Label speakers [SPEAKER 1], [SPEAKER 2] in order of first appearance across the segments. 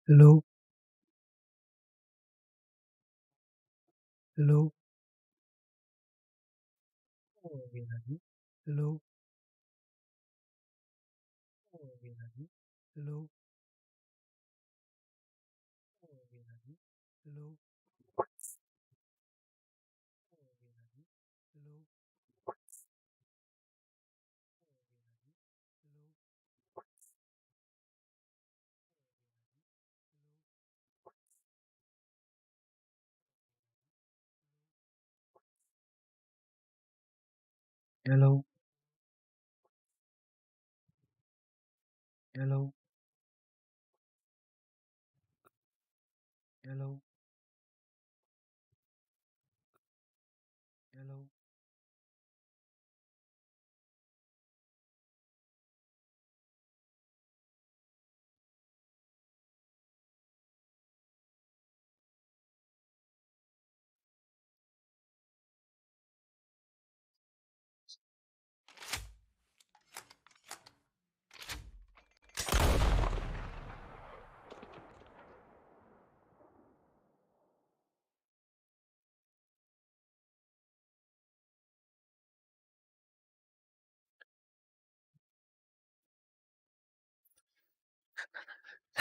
[SPEAKER 1] Hello, hello, hello, hello, hello, hello, hello, hello, hello.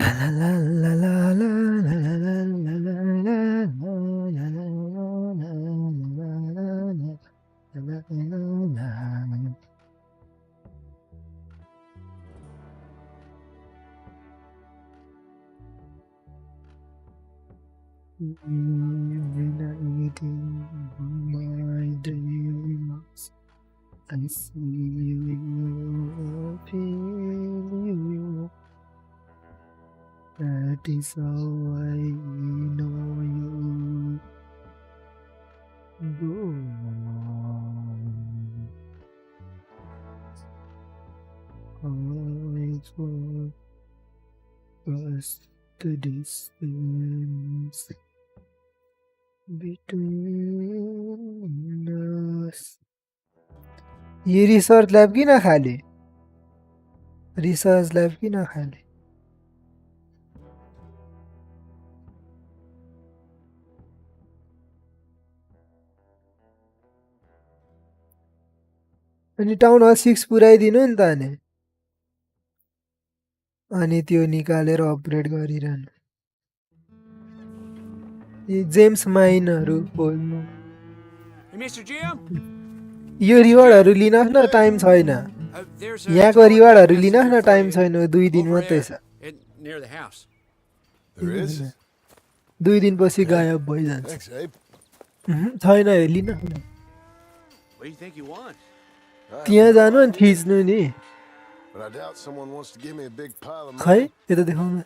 [SPEAKER 1] La la la la la la la la la la la la la la. When I eating my dreams, I see you, feel you. That is how I know you go on. I will cross the distance between us. ये research lab की ना खाली research lab की ना खाली अनि town हल 6 पुऱ्याइदिनु नि त अनि त्यो निकालेर अपग्रेड गरिरहनु यो जेम्स माइनहरु खोल्नु
[SPEAKER 2] Hey, Mr. Jim?
[SPEAKER 1] यो रिवार्डहरु लिनुहोस् न टाइम छैन
[SPEAKER 2] There's
[SPEAKER 1] यहाँको रिवार्डहरु लिनुहोस् न टाइम छैन 2 दिन मात्रै छ
[SPEAKER 2] near the house.
[SPEAKER 3] There is?
[SPEAKER 1] 2 दिनपछि
[SPEAKER 3] Okay.
[SPEAKER 1] गायब भइजान्छ
[SPEAKER 3] Thanks, Abe.
[SPEAKER 1] छैन यो लिन
[SPEAKER 2] What do you think you want?
[SPEAKER 3] I have
[SPEAKER 1] त्यहाँ
[SPEAKER 3] no
[SPEAKER 1] जानु अनि
[SPEAKER 3] idea,
[SPEAKER 1] थिच्नु नि
[SPEAKER 3] but I doubt someone wants to give me a big pile of
[SPEAKER 1] खै
[SPEAKER 3] money.
[SPEAKER 1] यता देखाउनु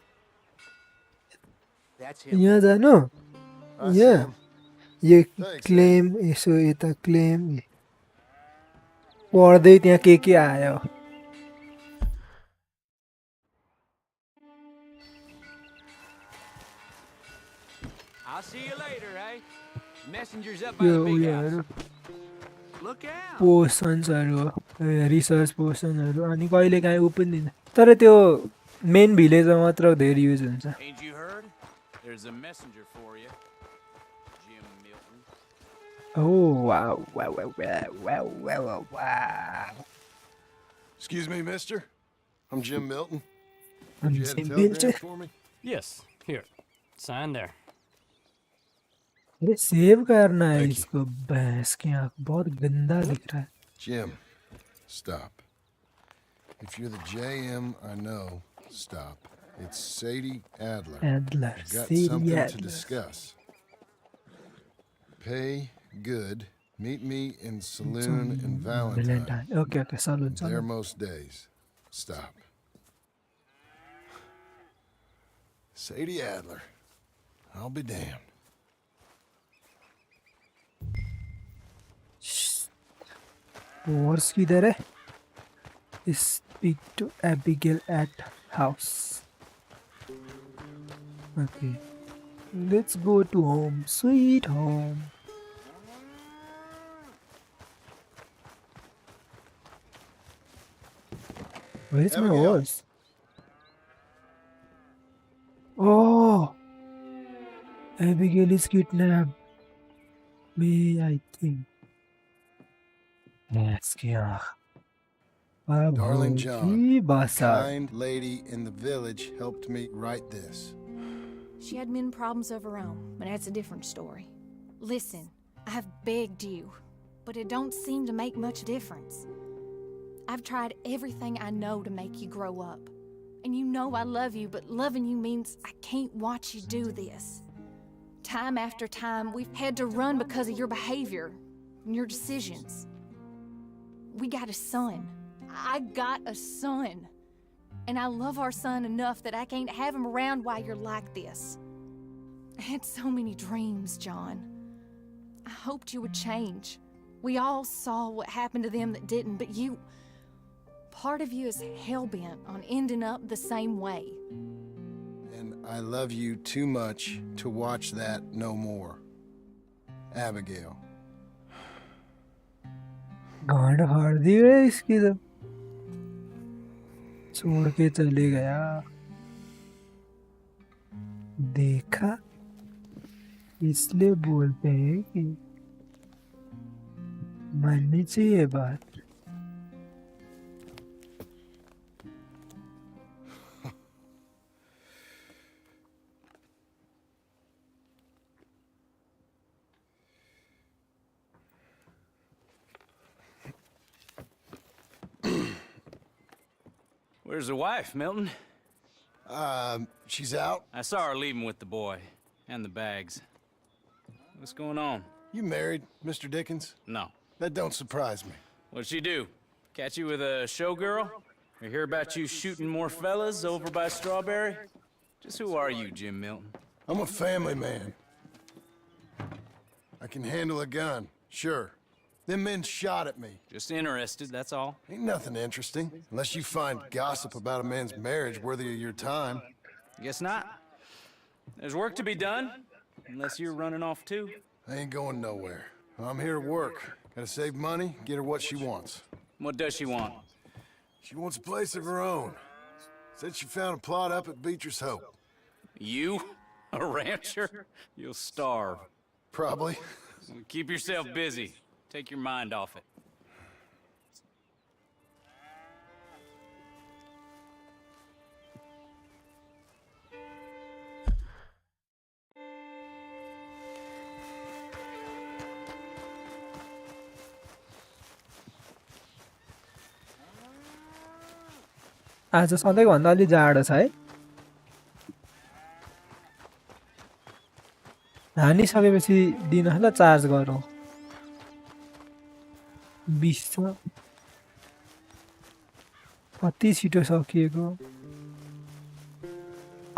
[SPEAKER 2] That's him.
[SPEAKER 1] यहाँ जानु
[SPEAKER 3] I see
[SPEAKER 1] यहाँ
[SPEAKER 3] him.
[SPEAKER 1] यो
[SPEAKER 3] Thanks,
[SPEAKER 1] क्लेम यसो यता क्लेम पढ्दै त्यहाँ के आयो
[SPEAKER 2] I'll see you later, eh? Messenger's up by
[SPEAKER 1] yo
[SPEAKER 2] the big
[SPEAKER 1] उयोहरू
[SPEAKER 2] house. Look out.
[SPEAKER 1] पोसन्सहरू हो रिसर्च पोसनहरू अनि कहिले काहीँ ऊ पनि दिन्छ तर त्यो मेन भिलेजमा मात्र धेरै युज हुन्छ
[SPEAKER 2] Ain't you heard? There's a messenger for you, Jim Milton.
[SPEAKER 1] Oh, wow, wow, wow, wow, wow, wow, wow.
[SPEAKER 3] Excuse me, mister. I'm Jim Milton.
[SPEAKER 1] I'm
[SPEAKER 3] You had a
[SPEAKER 1] Jim
[SPEAKER 3] telegram
[SPEAKER 1] Milton.
[SPEAKER 3] for me?
[SPEAKER 4] Yes, here. Sign there.
[SPEAKER 1] अरे save करना है
[SPEAKER 3] Thank you.
[SPEAKER 1] इसको भैंस की आँख बहुत गंदा दिख रहा है
[SPEAKER 3] Jim, stop. If you're the JM I know, stop. It's Sadie Adler.
[SPEAKER 1] Adler,
[SPEAKER 3] I've got
[SPEAKER 1] Sadie
[SPEAKER 3] something to
[SPEAKER 1] Adler.
[SPEAKER 3] discuss. Pay good. Meet me in Saloon and Valentine.
[SPEAKER 1] Okay, Saloon.
[SPEAKER 3] There most days. Stop. Sadie Adler. I'll be damned.
[SPEAKER 1] What's किधर है? Speak to Abigail at house. Okay. Let's go to home. Sweet home. Where's my
[SPEAKER 3] Abigail.
[SPEAKER 1] horse? Oh, Abigail is kidnapped. Me, I think. Yes, क्या
[SPEAKER 3] Darling John,
[SPEAKER 1] की
[SPEAKER 3] a
[SPEAKER 1] भाषा
[SPEAKER 3] kind lady in the village helped me write this.
[SPEAKER 5] She had men problems of her own, but that's a different story. Listen, I have begged you, but it don't seem to make much difference. I've tried everything I know to make you grow up. And you know I love you, but loving you means I can't watch you do this. Time after time, we've had to run because of your behavior and your decisions. We got a son. I got a son. And I love our son enough that I can't have him around while you're like this. I had so many dreams, John. I hoped you would change. We all saw what happened to them that didn't, but you... Part of you is hell-bent on ending up the same way.
[SPEAKER 3] And I love you too much to watch that no more. Abigail.
[SPEAKER 1] गांड फाड़ दी है इसकी तो छोड़ के चले गया देखा इसलिए बोलते हैं कि माननी चाहिए बात
[SPEAKER 2] Where's the wife, Milton?
[SPEAKER 3] She's out.
[SPEAKER 2] I saw her leaving with the boy. And the bags. What's going on?
[SPEAKER 3] You married, Mr. Dickens?
[SPEAKER 2] No.
[SPEAKER 3] That don't surprise me.
[SPEAKER 2] What'd she do? Catch you with a showgirl? Or hear about you shooting more fellas over by Strawberry? Just who are you, Jim Milton?
[SPEAKER 3] I'm a family man. I can handle a gun, sure. Them men shot at me.
[SPEAKER 2] Just interested, that's all.
[SPEAKER 3] Ain't nothing interesting, unless you find gossip about a man's marriage worthy of your time.
[SPEAKER 2] Guess not. There's work to be done, unless you're running off too.
[SPEAKER 3] I ain't going nowhere. I'm here to work. Gotta save money, get her what she wants.
[SPEAKER 2] What does she want?
[SPEAKER 3] She wants a place of her own. Said she found a plot up at Beecher's Hope.
[SPEAKER 2] You? A rancher? You'll starve.
[SPEAKER 3] Probably.
[SPEAKER 2] Keep yourself busy. Take your mind off it.
[SPEAKER 1] आज सधैँभन्दा अलि जाडो छ है हानिसकेपछि दिनुहोस् ल charge गरौँ 20 छ कति छिटो सकिएको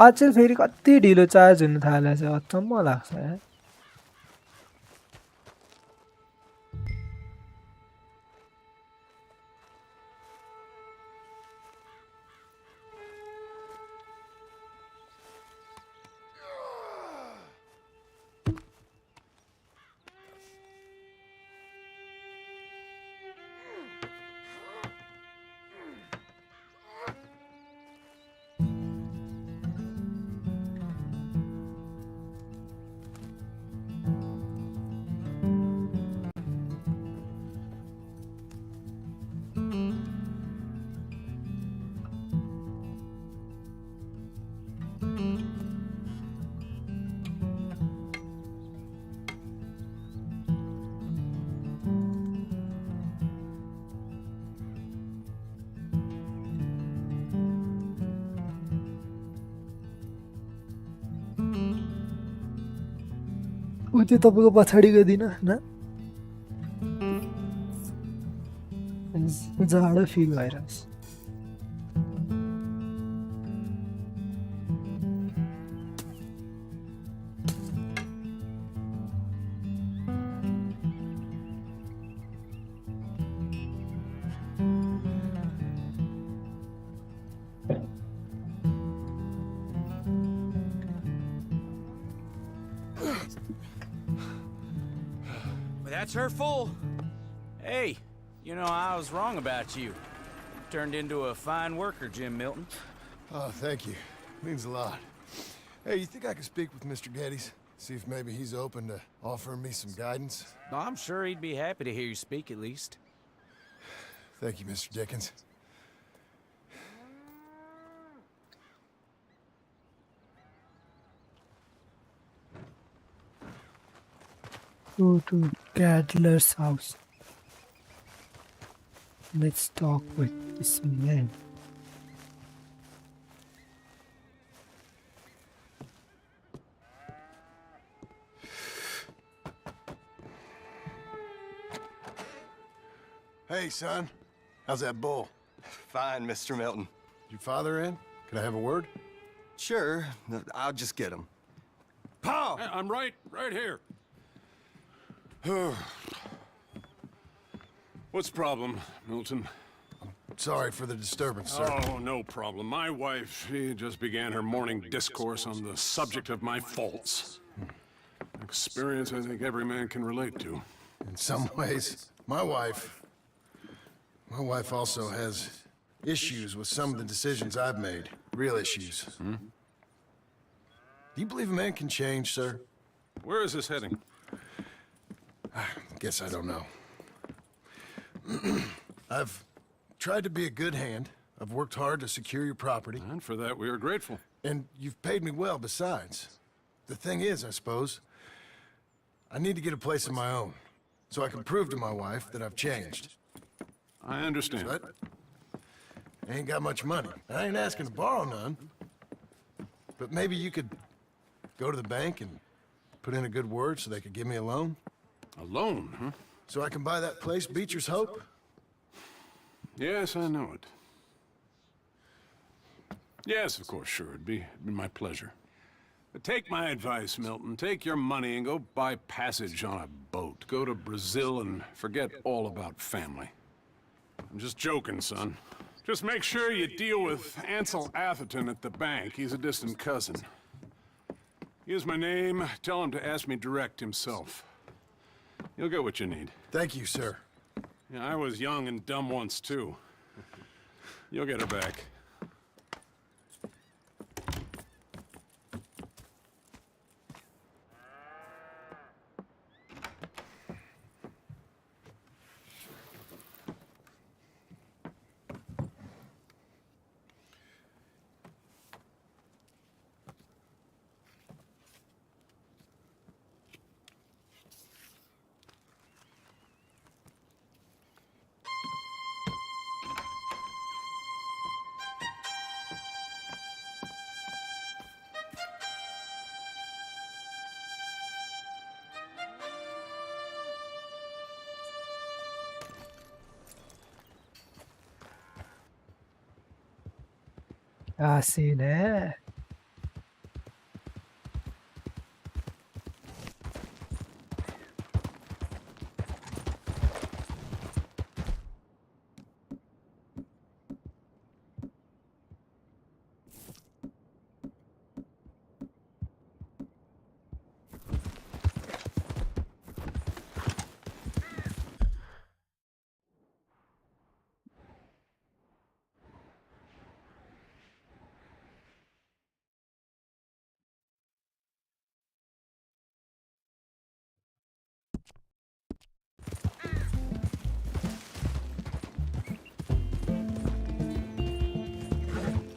[SPEAKER 1] अझै फेरि कति ढिलो चार्ज हुन थालेछ अचम्म लाग्छ यार उ त्यो तपाईको पछाडी गदिन न जाडो फिल भइरहेछ
[SPEAKER 2] That's her full. Hey, you know, I was wrong about you. Turned into a fine worker, Jim Milton.
[SPEAKER 3] Oh, thank you. Means a lot. Hey, you think I could speak with Mr. Geddes? See if maybe he's open to offering me some guidance.
[SPEAKER 2] I'm sure he'd be happy to hear you speak at least.
[SPEAKER 3] Thank you, Mr. Dickens.
[SPEAKER 1] Go to Cadler's house. Let's talk with this man.
[SPEAKER 3] Hey, son. How's that bull?
[SPEAKER 6] Fine, Mr. Milton.
[SPEAKER 3] Your father in? Can I have a word?
[SPEAKER 6] Sure, I'll just get him.
[SPEAKER 3] Paul!
[SPEAKER 7] I'm right here. What's the problem, Milton?
[SPEAKER 3] Sorry for the disturbance, sir.
[SPEAKER 7] Oh, no problem. My wife, she just began her morning discourse on the subject of my faults. Experience I think every man can relate to.
[SPEAKER 3] In some ways, my wife also has issues with some of the decisions I've made. Real issues. Do you believe a man can change, sir?
[SPEAKER 7] Where is this heading?
[SPEAKER 3] Guess I don't know. I've tried to be a good hand. I've worked hard to secure your property.
[SPEAKER 7] And for that, we are grateful.
[SPEAKER 3] And you've paid me well besides. The thing is, I suppose, I need to get a place of my own, so I can prove to my wife that I've changed.
[SPEAKER 7] I understand.
[SPEAKER 3] But I ain't got much money. I ain't asking to borrow none. But maybe you could go to the bank and put in a good word so they could give me a loan?
[SPEAKER 7] A loan, huh?
[SPEAKER 3] So I can buy that place, Beecher's Hope?
[SPEAKER 7] Yes, I know it. Yes, of course, sure. It'd be my pleasure. But take my advice, Milton. Take your money and go buy passage on a boat. Go to Brazil and forget all about family. I'm just joking, son. Just make sure you deal with Ansel Atherton at the bank. He's a distant cousin. Here's my name. Tell him to ask me direct himself. You'll get what you need.
[SPEAKER 3] Thank you, sir.
[SPEAKER 7] Yeah, I was young and dumb once, too. You'll get her back.
[SPEAKER 1] 아시네.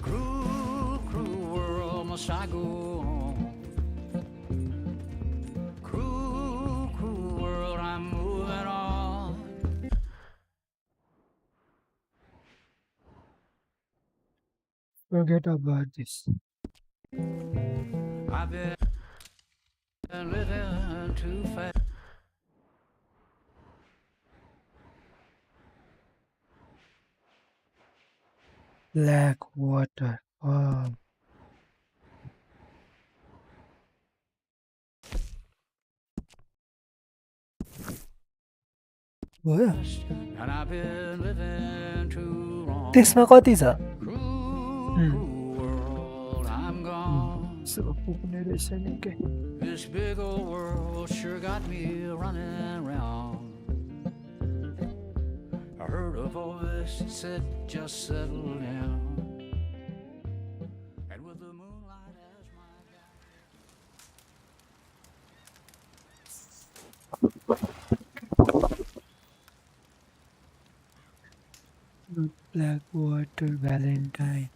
[SPEAKER 8] Cruel, cruel world, must I go on? Cruel, cruel world, I'm moving on.
[SPEAKER 1] Forget about this.
[SPEAKER 8] I've been living too fast.
[SPEAKER 1] Black water. Wow. 뭐야?
[SPEAKER 8] And I've been living too long.
[SPEAKER 1] त्यसमा कति छ?
[SPEAKER 8] Cruel, cruel world, I'm gone.
[SPEAKER 1] So पुग्ने रहेछ निकै.
[SPEAKER 8] This big old world sure got me running round. I heard a voice that said, just settle down. And with the moonlight as my guide.
[SPEAKER 1] What Valentine?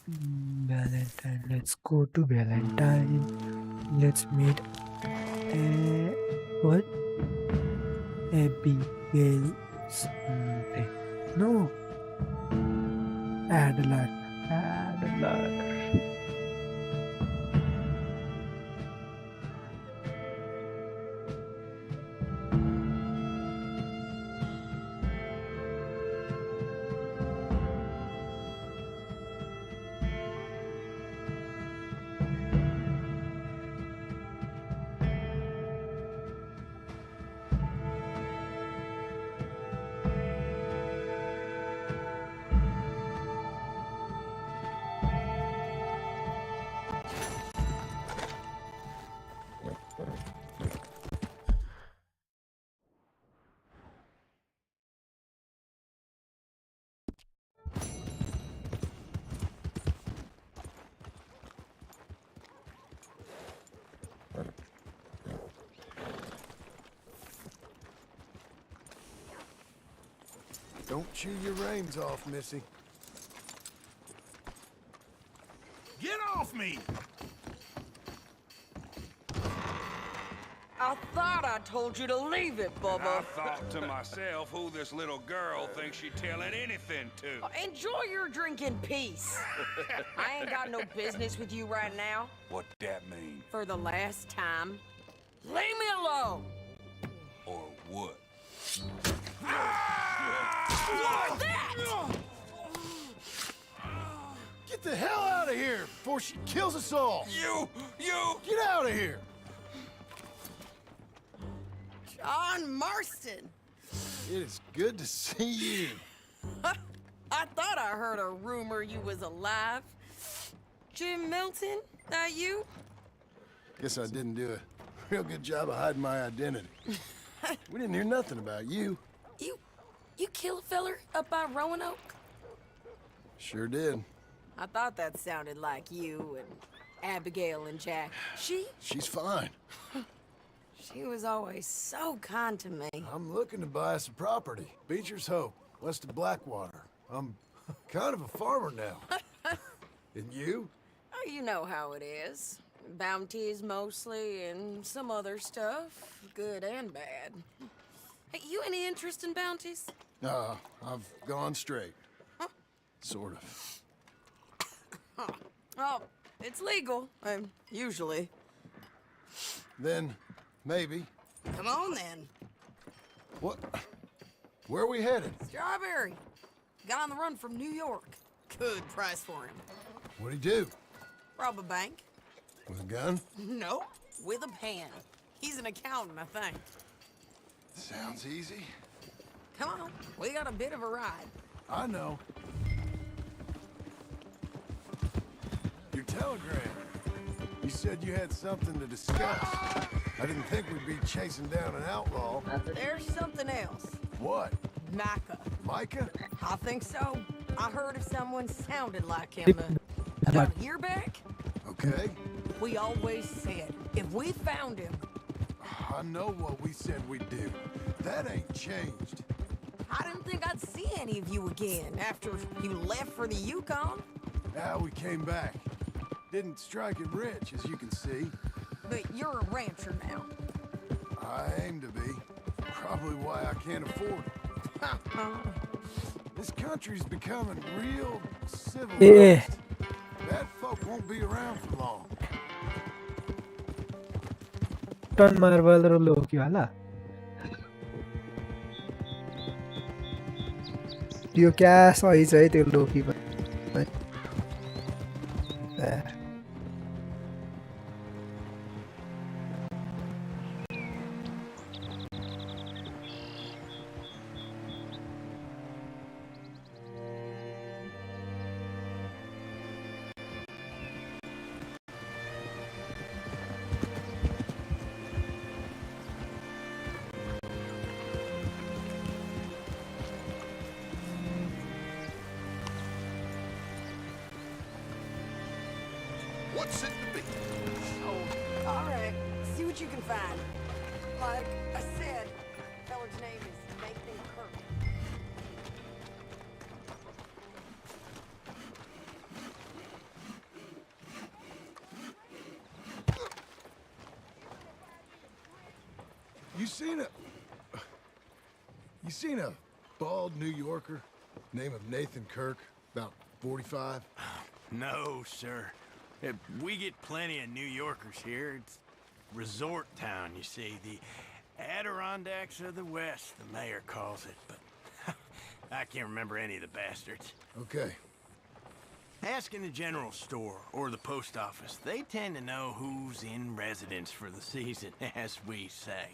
[SPEAKER 1] Valentine. Let's go to Valentine. Let's meet. What? Abigail something. No. Adler. Adler.
[SPEAKER 3] Don't chew your reins off, Missy.
[SPEAKER 9] Get off me!
[SPEAKER 10] I thought I told you to leave it, Bubba.
[SPEAKER 9] I thought to myself who this little girl thinks she's telling anything to.
[SPEAKER 10] Enjoy your drink in peace. I ain't got no business with you right now.
[SPEAKER 9] What that mean?
[SPEAKER 10] For the last time, leave me alone.
[SPEAKER 9] Or what?
[SPEAKER 10] What's that?
[SPEAKER 3] Get the hell out of here before she kills us all!
[SPEAKER 9] You!
[SPEAKER 3] Get out of here!
[SPEAKER 10] John Marston.
[SPEAKER 3] It is good to see you.
[SPEAKER 10] I thought I heard a rumor you was alive. Jim Milton, that you?
[SPEAKER 3] Guess I didn't do a real good job of hiding my identity. We didn't hear nothing about you.
[SPEAKER 10] You kill a feller up by Roanoke?
[SPEAKER 3] Sure did.
[SPEAKER 10] I thought that sounded like you and Abigail and Jack.
[SPEAKER 3] She's fine.
[SPEAKER 10] She was always so kind to me.
[SPEAKER 3] I'm looking to buy some property. Beecher's Hope, west of Blackwater. I'm kind of a farmer now. And you?
[SPEAKER 10] Oh, you know how it is. Bounties mostly, and some other stuff, good and bad. Hey, you any interest in bounties?
[SPEAKER 3] I've gone straight. Sort of.
[SPEAKER 10] Oh, it's legal, usually.
[SPEAKER 3] Then, maybe.
[SPEAKER 10] Come on, then.
[SPEAKER 3] What? Where are we headed?
[SPEAKER 10] Strawberry. Got on the run from New York. Good price for him.
[SPEAKER 3] What'd he do?
[SPEAKER 10] Rob a bank?
[SPEAKER 3] With a gun?
[SPEAKER 10] No, with a pen. He's an accountant, I think.
[SPEAKER 3] Sounds easy.
[SPEAKER 10] Come on, we got a bit of a ride.
[SPEAKER 3] I know. Your telegram. You said you had something to discuss. I didn't think we'd be chasing down an outlaw.
[SPEAKER 10] There's something else.
[SPEAKER 3] What?
[SPEAKER 10] Micah.
[SPEAKER 3] Micah?
[SPEAKER 10] I think so. I heard of someone sounded like him. Got a year back?
[SPEAKER 3] Okay.
[SPEAKER 10] We always said, if we found him...
[SPEAKER 3] I know what we said we'd do. That ain't changed.
[SPEAKER 10] I didn't think I'd see any of you again after you left for the Yukon.
[SPEAKER 3] We came back. Didn't strike it rich, as you can see.
[SPEAKER 10] But you're a rancher now.
[SPEAKER 3] I aim to be. Probably why I can't afford it. This country's becoming real civilized.
[SPEAKER 1] Yeah.
[SPEAKER 3] Bad folk won't be around for long.
[SPEAKER 1] Ton marble र लो कि होला त्यो क्या सही छ है त्यो लोकी पनि
[SPEAKER 3] What's it to be?
[SPEAKER 10] Oh, all right. See what you can find. Like I said, feller's name is Nathan Kirk.
[SPEAKER 3] You seen a bald New Yorker, name of Nathan Kirk, about 45?
[SPEAKER 11] No, sir. We get plenty of New Yorkers here. It's resort town, you see. The Adirondacks of the West, the mayor calls it, but I can't remember any of the bastards.
[SPEAKER 3] Okay.
[SPEAKER 11] Ask in the general store or the post office. They tend to know who's in residence for the season, as we say.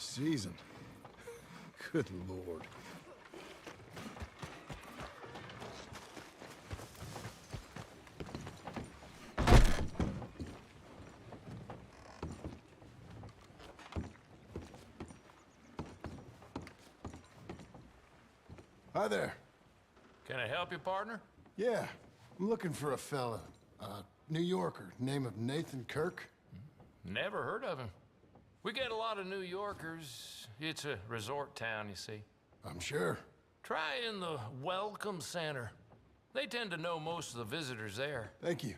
[SPEAKER 3] Season? Good Lord. Hi there.
[SPEAKER 12] Can I help you, partner?
[SPEAKER 3] Yeah, I'm looking for a fella. New Yorker, name of Nathan Kirk.
[SPEAKER 12] Never heard of him. We get a lot of New Yorkers. It's a resort town, you see.
[SPEAKER 3] I'm sure.
[SPEAKER 12] Try in the Welcome Center. They tend to know most of the visitors there.
[SPEAKER 3] Thank you.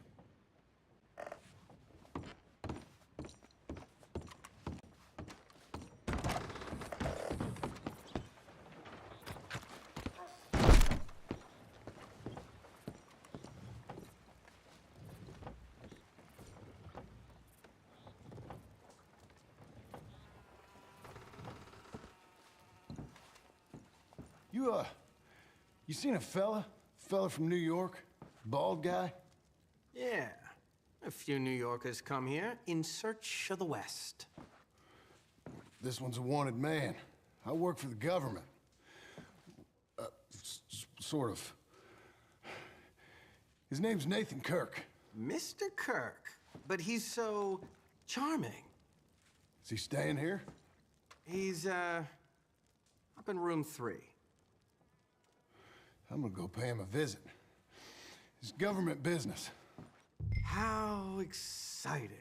[SPEAKER 3] You seen a fella? Fella from New York? Bald guy?
[SPEAKER 13] Yeah. A few New Yorkers come here in search of the West.
[SPEAKER 3] This one's a wanted man. I work for the government. Sort of. His name's Nathan Kirk.
[SPEAKER 13] Mr. Kirk? But he's so charming.
[SPEAKER 3] Is he staying here?
[SPEAKER 13] He's, up in room 3.
[SPEAKER 3] I'm gonna go pay him a visit. It's government business.
[SPEAKER 13] How exciting.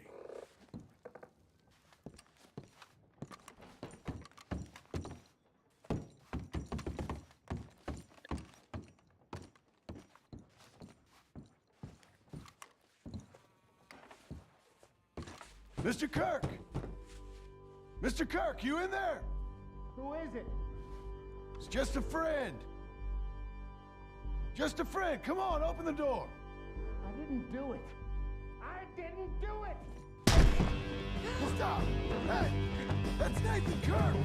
[SPEAKER 3] Mr. Kirk! Mr. Kirk, you in there?
[SPEAKER 14] Who is it?
[SPEAKER 3] It's just a friend. Just a friend. Come on, open the door.
[SPEAKER 14] I didn't do it. I didn't do it!
[SPEAKER 3] Stop! Hey! That's Nathan Kirk!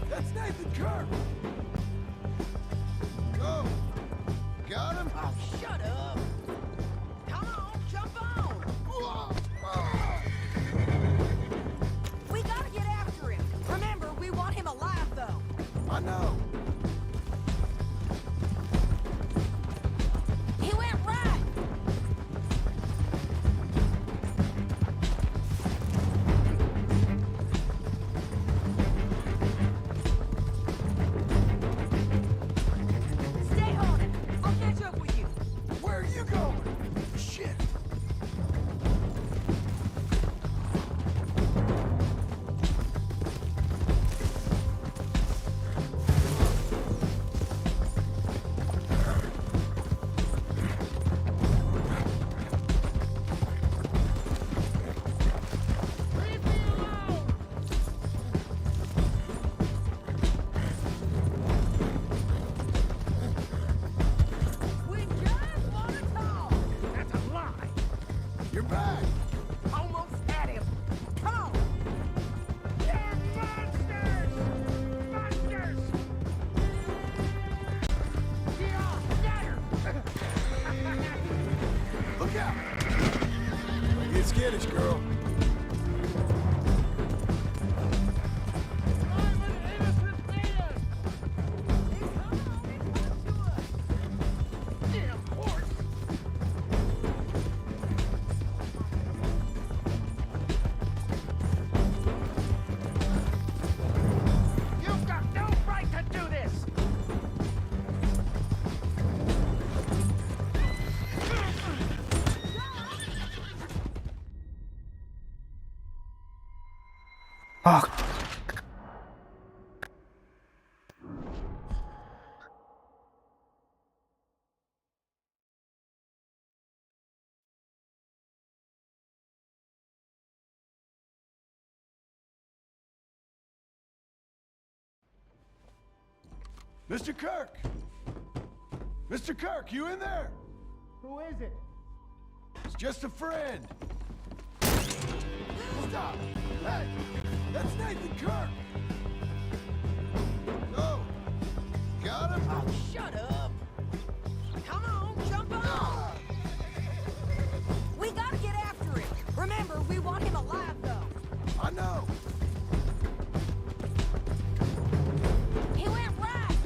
[SPEAKER 3] That's Nathan Kirk! Go! Got him?
[SPEAKER 10] Oh, shut up! Come on, jump on! We gotta get after him. Remember, we want him alive, though.
[SPEAKER 3] I know.
[SPEAKER 10] He went right! Stay on it. I'll catch up with you.
[SPEAKER 3] Where are you going? Shit!
[SPEAKER 10] We just want to talk.
[SPEAKER 14] That's a lie!
[SPEAKER 3] You're back!
[SPEAKER 10] Almost at him. Come on.
[SPEAKER 14] You're monsters! Monsters! Yeah, better!
[SPEAKER 3] Look out! Don't get skittish, girl.
[SPEAKER 14] I'm an innocent man! Damn horse! You've got no right to do this!
[SPEAKER 1] Fuck.
[SPEAKER 3] Mr. Kirk! Mr. Kirk, you in there?
[SPEAKER 14] Who is it?
[SPEAKER 3] It's just a friend. Stop! Hey! That's Nathan Kirk! Oh! Got him?
[SPEAKER 10] Oh, shut up! Come on, jump on! We gotta get after him. Remember, we want him alive, though.
[SPEAKER 3] I know.
[SPEAKER 10] He went right.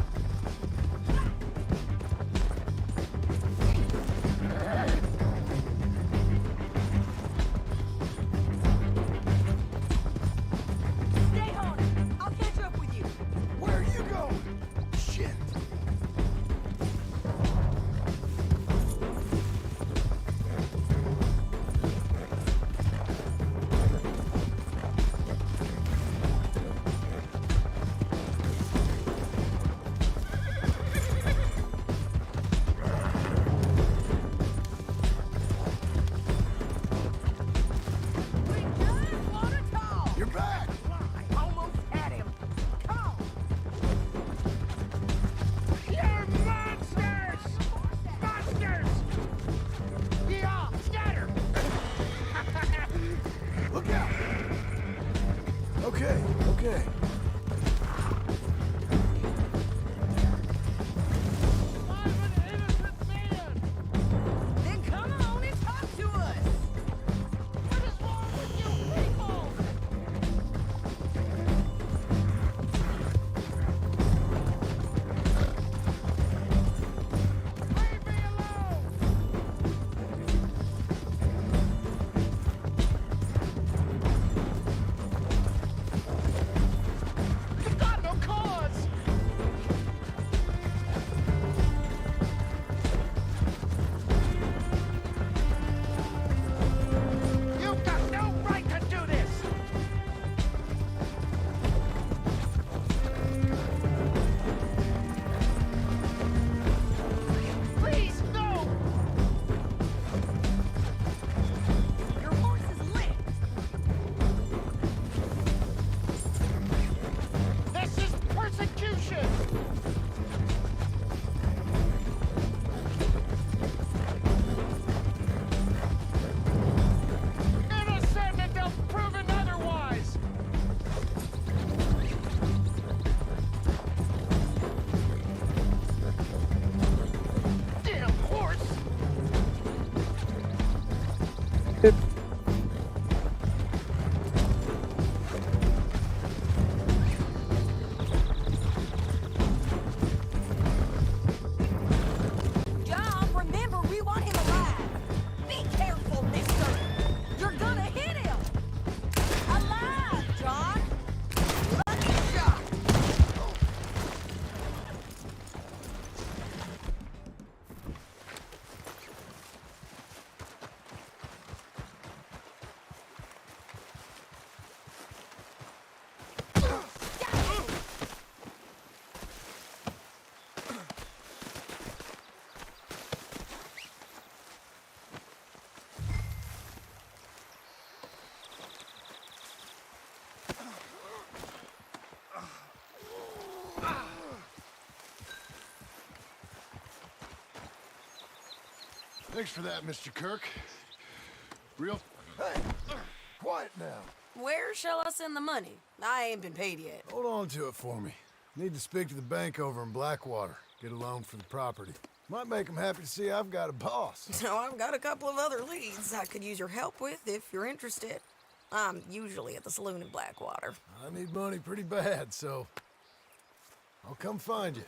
[SPEAKER 10] Stay on it. I'll catch up with you.
[SPEAKER 3] Where are you going? Shit.
[SPEAKER 10] We just want to talk.
[SPEAKER 3] You're back!
[SPEAKER 10] I almost had him. Come on.
[SPEAKER 14] You're monsters! Monsters! Yeah, scatter!
[SPEAKER 3] Look out! Okay, okay.
[SPEAKER 14] I'm an innocent man!
[SPEAKER 10] Then come on and talk to us.
[SPEAKER 14] What is wrong with you people? Leave me alone! You've got no cause! You've got no right to do this! Please, no!
[SPEAKER 10] Your horse is lit.
[SPEAKER 14] This is persecution! Innocent until proven otherwise! Damn horse!
[SPEAKER 10] John, remember, we want him alive. Be careful, mister. You're gonna hit him. Alive, John. Lucky shot.
[SPEAKER 3] Thanks for that, Mr. Kirk. Real... Hey! Quiet now.
[SPEAKER 10] Where shall I send the money? I ain't been paid yet.
[SPEAKER 3] Hold on to it for me. Need to speak to the bank over in Blackwater. Get a loan for the property. Might make them happy to see I've got a boss.
[SPEAKER 10] So I've got a couple of other leads I could use your help with if you're interested. I'm usually at the saloon in Blackwater.
[SPEAKER 3] I need money pretty bad, so... I'll come find you.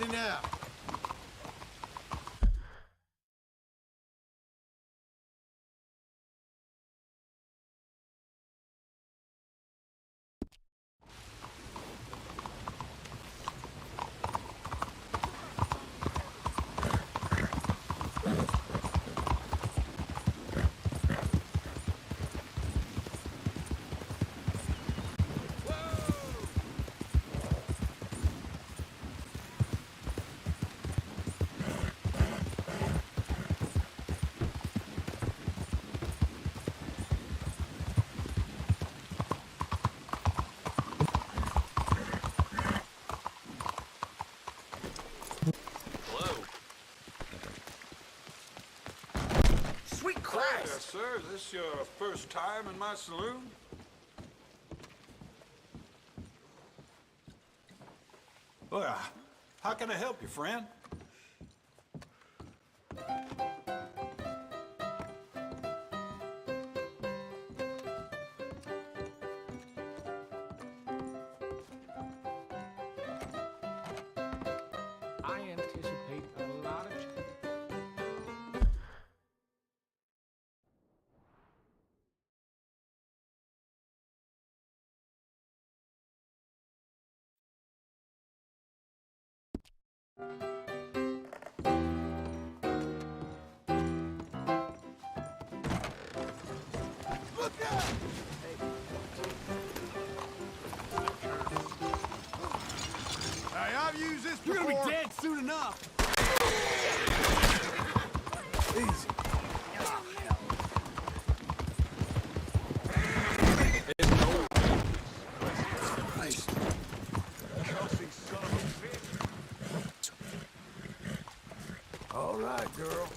[SPEAKER 3] Easy now.
[SPEAKER 10] Sweet
[SPEAKER 9] Yes,
[SPEAKER 10] Christ!
[SPEAKER 9] sir. Is this your first time in my saloon? Well, how can I help you, friend?
[SPEAKER 14] I anticipate a lot of...
[SPEAKER 3] Look out! Hey, I've used this before.
[SPEAKER 13] You're gonna be dead soon enough.
[SPEAKER 3] Easy. Christ.
[SPEAKER 9] Chelsea, son of a bitch.
[SPEAKER 3] All right, girl.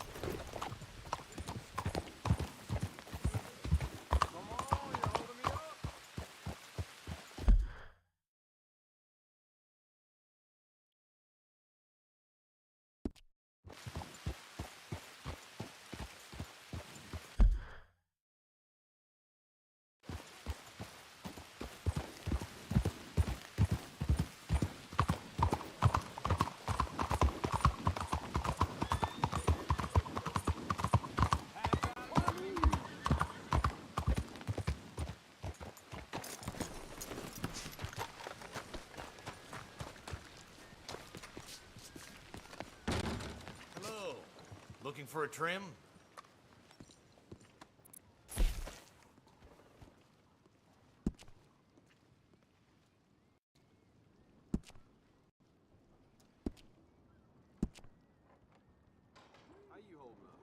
[SPEAKER 11] Hello. Looking for a trim?
[SPEAKER 6] How you holding up?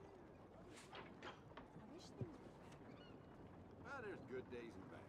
[SPEAKER 6] Well, there's good days and bad.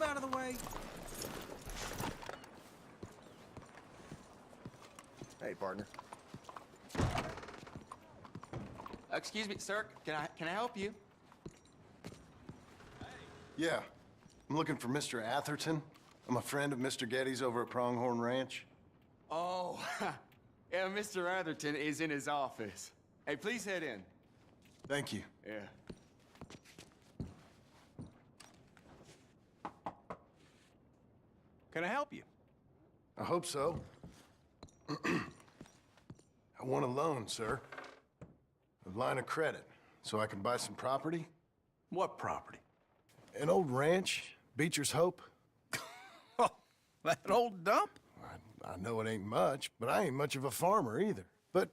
[SPEAKER 13] Out of the way.
[SPEAKER 6] Hey, partner. Excuse me, sir. Can I help you?
[SPEAKER 3] Yeah. I'm looking for Mr. Atherton. I'm a friend of Mr. Getty's over at Pronghorn Ranch.
[SPEAKER 6] Oh, yeah, Mr. Atherton is in his office. Hey, please head in.
[SPEAKER 3] Thank you.
[SPEAKER 6] Yeah. Can I help you?
[SPEAKER 3] I hope so. I want a loan, sir. A line of credit, so I can buy some property.
[SPEAKER 6] What property?
[SPEAKER 3] An old ranch, Beecher's Hope.
[SPEAKER 6] Oh, that old dump?
[SPEAKER 3] I know it ain't much, but I ain't much of a farmer either. But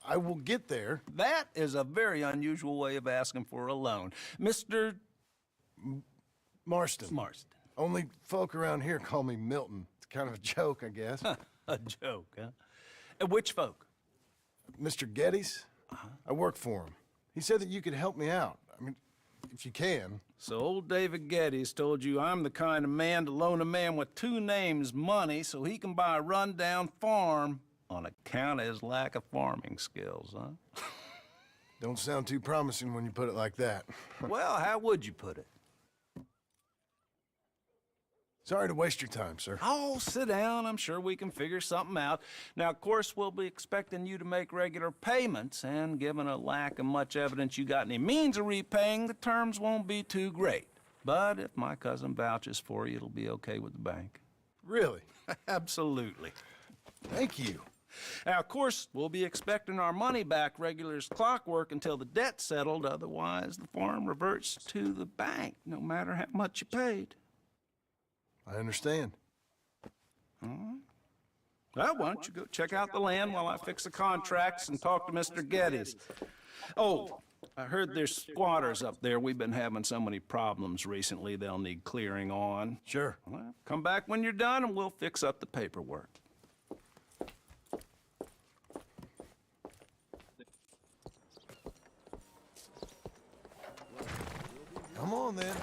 [SPEAKER 3] I will get there.
[SPEAKER 15] That is a very unusual way of asking for a loan. Mr.
[SPEAKER 3] Marston.
[SPEAKER 15] Marston.
[SPEAKER 3] Only folk around here call me Milton. It's kind of a joke, I guess.
[SPEAKER 15] A joke, huh? And which folk?
[SPEAKER 3] Mr. Geddes. I work for him. He said that you could help me out. I mean, if you can.
[SPEAKER 15] So old David Geddes told you I'm the kind of man to loan a man with two names money so he can buy a rundown farm on account of his lack of farming skills, huh?
[SPEAKER 3] Don't sound too promising when you put it like that.
[SPEAKER 15] Well, how would you put it?
[SPEAKER 3] Sorry to waste your time, sir.
[SPEAKER 15] Oh, sit down. I'm sure we can figure something out. Now, of course, we'll be expecting you to make regular payments, and given a lack of much evidence you got any means of repaying, the terms won't be too great. But if my cousin vouches for you, it'll be okay with the bank.
[SPEAKER 3] Really?
[SPEAKER 15] Absolutely.
[SPEAKER 3] Thank you.
[SPEAKER 15] Now, of course, we'll be expecting our money back regular as clockwork until the debt's settled. Otherwise, the farm reverts to the bank, no matter how much you paid.
[SPEAKER 3] I understand.
[SPEAKER 15] All right. Well, why don't you go check out the land while I fix the contracts and talk to Mr. Geddes. Oh, I heard there's squatters up there. We've been having so many problems recently, they'll need clearing on.
[SPEAKER 3] Sure.
[SPEAKER 15] Well, come back when you're done and we'll fix up the paperwork.
[SPEAKER 3] Come on, then.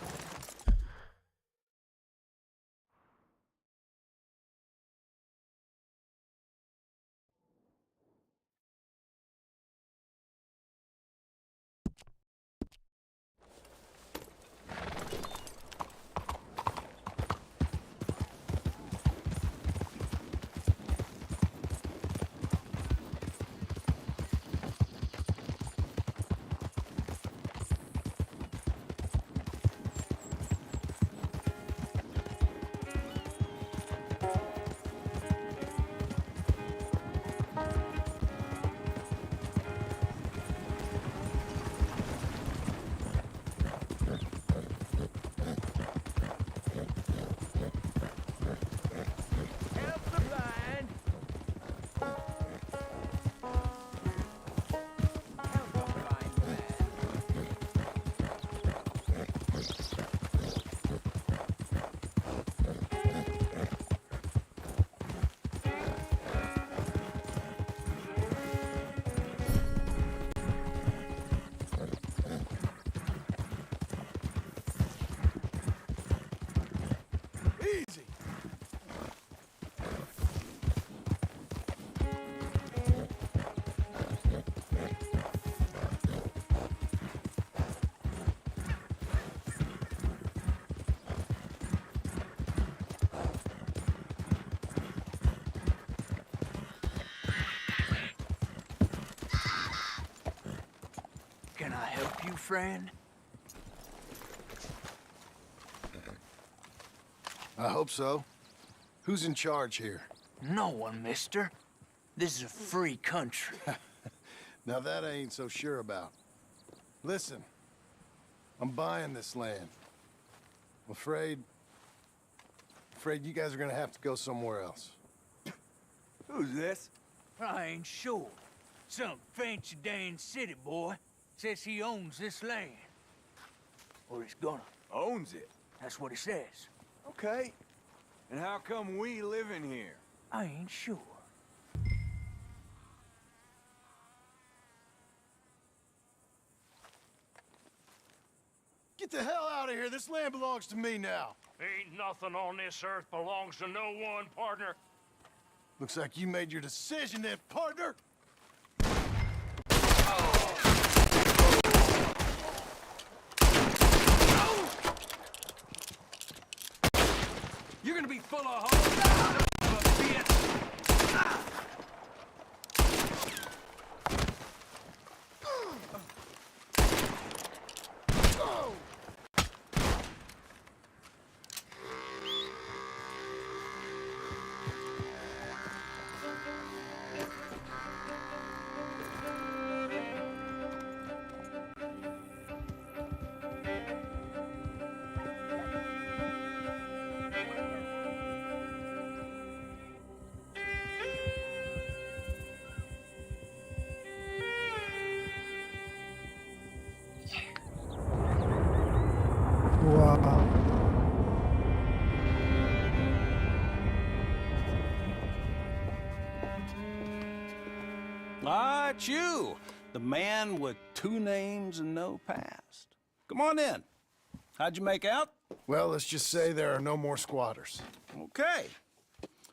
[SPEAKER 3] Easy.
[SPEAKER 11] Can I help you, friend?
[SPEAKER 3] I hope so. Who's in charge here?
[SPEAKER 11] No one, mister. This is a free country.
[SPEAKER 3] Now that I ain't so sure about. Listen, I'm buying this land. I'm afraid you guys are gonna have to go somewhere else.
[SPEAKER 11] Who's this? I ain't sure. Some fancy Dan city boy says he owns this land. Or he's gonna.
[SPEAKER 6] Owns it?
[SPEAKER 11] That's what he says.
[SPEAKER 6] Okay. And how come we live in here?
[SPEAKER 11] I ain't sure.
[SPEAKER 3] Get the hell out of here. This land belongs to me now.
[SPEAKER 12] Ain't nothing on this earth belongs to no one, partner.
[SPEAKER 3] Looks like you made your decision then, partner.
[SPEAKER 11] You're gonna be full of holes.
[SPEAKER 15] Ah, it's you, the man with 2 names and no past. Come on in. How'd you make out?
[SPEAKER 3] Well, let's just say there are no more squatters.
[SPEAKER 15] Okay.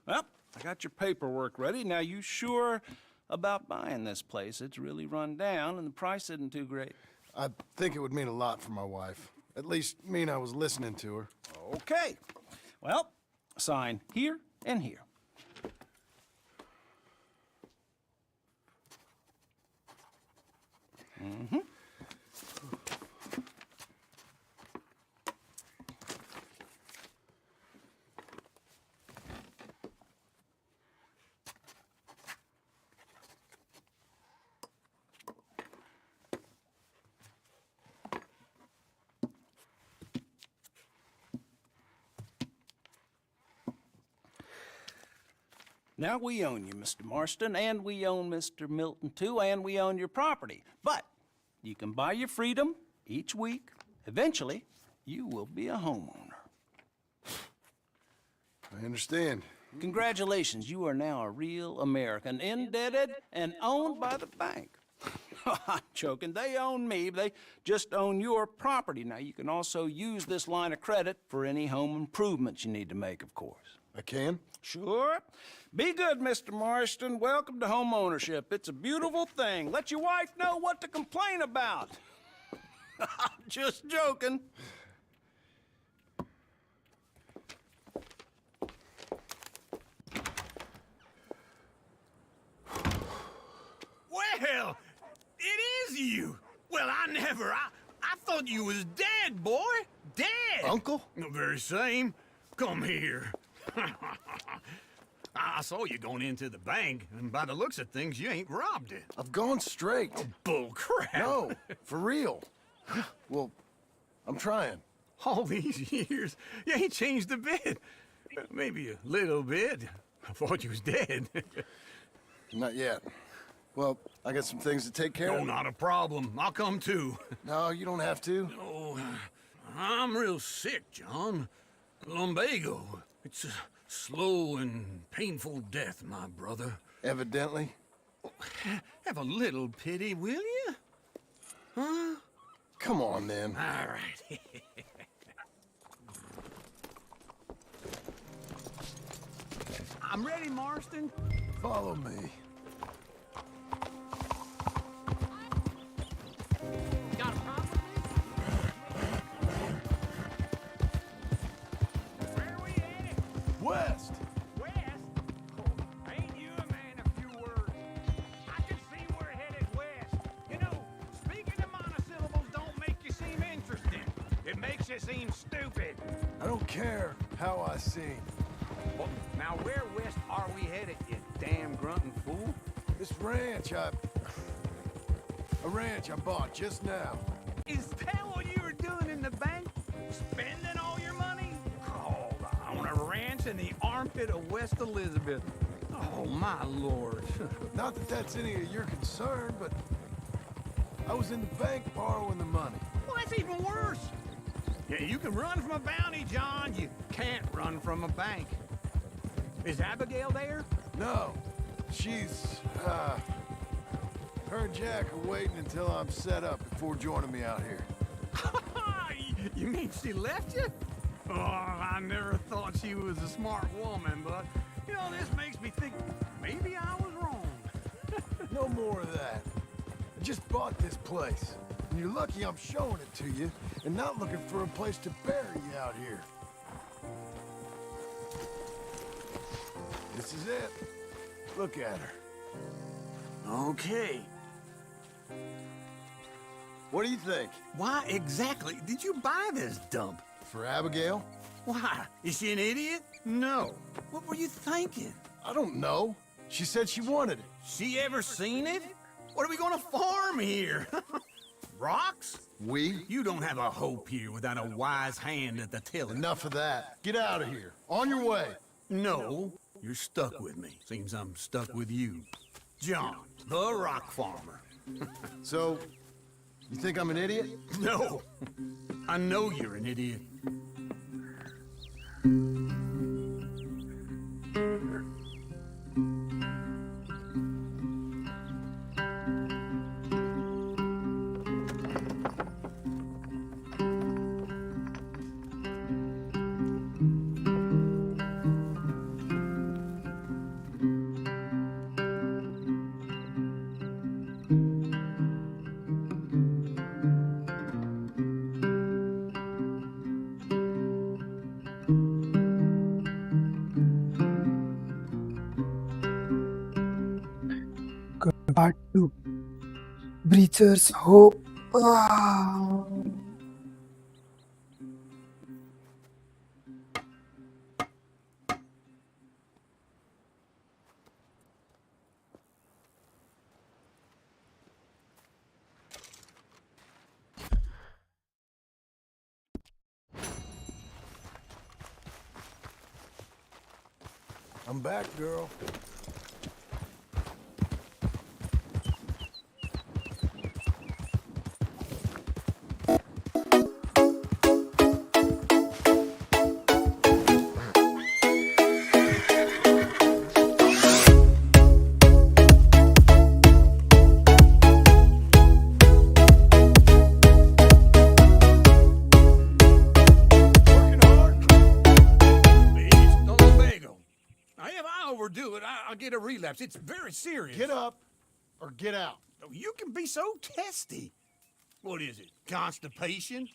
[SPEAKER 15] Well, I got your paperwork ready. Now, you sure about buying this place? It's really run down, and the price isn't too great.
[SPEAKER 3] I think it would mean a lot for my wife. At least mean I was listening to her.
[SPEAKER 15] Okay. Well, sign here and here. Mm-hmm. Now we own you, Mr. Marston, and we own Mr. Milton, too, and we own your property. But you can buy your freedom each week. Eventually, you will be a homeowner.
[SPEAKER 3] I understand.
[SPEAKER 15] Congratulations, you are now a real American, indebted and owned by the bank. I'm joking, they own me, they just own your property. Now, you can also use this line of credit for any home improvements you need to make, of course.
[SPEAKER 3] I can?
[SPEAKER 15] Sure. Be good, Mr. Marston. Welcome to home ownership. It's a beautiful thing. Let your wife know what to complain about. Just joking.
[SPEAKER 11] Well, it is you. Well, I thought you was dead, boy. Dead.
[SPEAKER 3] Uncle?
[SPEAKER 11] The very same. Come here. I saw you going into the bank, and by the looks of things, you ain't robbed it.
[SPEAKER 3] I've gone straight.
[SPEAKER 11] Oh, bull crap.
[SPEAKER 3] No, for real. Well, I'm trying.
[SPEAKER 11] All these years, you ain't changed a bit. Maybe a little bit. I thought you was dead.
[SPEAKER 3] Not yet. Well, I got some things to take care
[SPEAKER 11] No,
[SPEAKER 3] of.
[SPEAKER 11] not a problem. I'll come too.
[SPEAKER 3] No, you don't have to.
[SPEAKER 11] Oh, I'm real sick, John. Lumbago. It's a slow and painful death, my brother.
[SPEAKER 3] Evidently.
[SPEAKER 11] Have a little pity, will you? Huh?
[SPEAKER 3] Come on, then.
[SPEAKER 11] All right. I'm ready, Marston.
[SPEAKER 3] Follow me.
[SPEAKER 8] Got a problem?
[SPEAKER 11] Where are we headed?
[SPEAKER 3] West.
[SPEAKER 11] West? Oh, ain't you a man of few words? I can see we're headed west. You know, speaking of monosyllables don't make you seem interesting. It makes you seem stupid.
[SPEAKER 3] I don't care how I seem.
[SPEAKER 11] Well, now where west are we headed, you damn grunting fool?
[SPEAKER 3] This ranch I bought just now.
[SPEAKER 11] Is that what you were doing in the bank? Spending all your money? Oh, on a ranch in the armpit of West Elizabeth. Oh, my lord.
[SPEAKER 3] Not that that's any of your concern, but I was in the bank borrowing the money.
[SPEAKER 11] Well, that's even worse. Yeah, you can run from a bounty, John. You can't run from a bank. Is Abigail there?
[SPEAKER 3] No, she's, her and Jack are waiting until I'm set up before joining me out here.
[SPEAKER 11] You mean she left you? Oh, I never thought she was a smart woman, but, you know, this makes me think maybe I was wrong.
[SPEAKER 3] No more of that. I just bought this place, and you're lucky I'm showing it to you and not looking for a place to bury you out here. This is it. Look at her.
[SPEAKER 11] Okay.
[SPEAKER 3] What do you think?
[SPEAKER 11] Why exactly did you buy this dump?
[SPEAKER 3] For Abigail?
[SPEAKER 11] Why? Is she an idiot? No. What were you thinking?
[SPEAKER 3] I don't know. She said she wanted it.
[SPEAKER 11] She ever seen it? What are we gonna farm here? Rocks?
[SPEAKER 3] We?
[SPEAKER 11] You don't have a hope here without a wise hand at the tiller.
[SPEAKER 3] Enough of that. Get out of here. On your way.
[SPEAKER 11] No, you're stuck with me. Seems I'm stuck with you. John, the rock farmer.
[SPEAKER 3] So, You think I'm an idiot?
[SPEAKER 11] No. I know you're an idiot.
[SPEAKER 1] Part 2. Breacher's Hope. Ah.
[SPEAKER 3] I'm back, girl.
[SPEAKER 11] Overdo it, I'll get a relapse. It's very serious.
[SPEAKER 3] Get up or get out.
[SPEAKER 11] Oh, you can be so testy. What is it, constipation?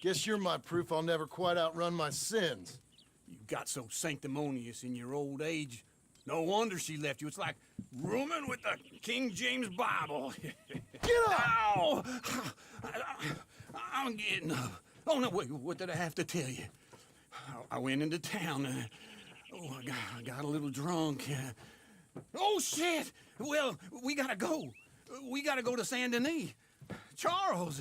[SPEAKER 3] Guess you're my proof I'll never quite outrun my sins.
[SPEAKER 11] You got so sanctimonious in your old age. No wonder she left you. It's like rooming with the King James Bible.
[SPEAKER 3] Get up!
[SPEAKER 11] Ow! I'm getting up. Oh, no, wait, what did I have to tell you? I went into town. I got a little drunk. Oh, shit! Well, we gotta go. We gotta go to Saint Denis. Charles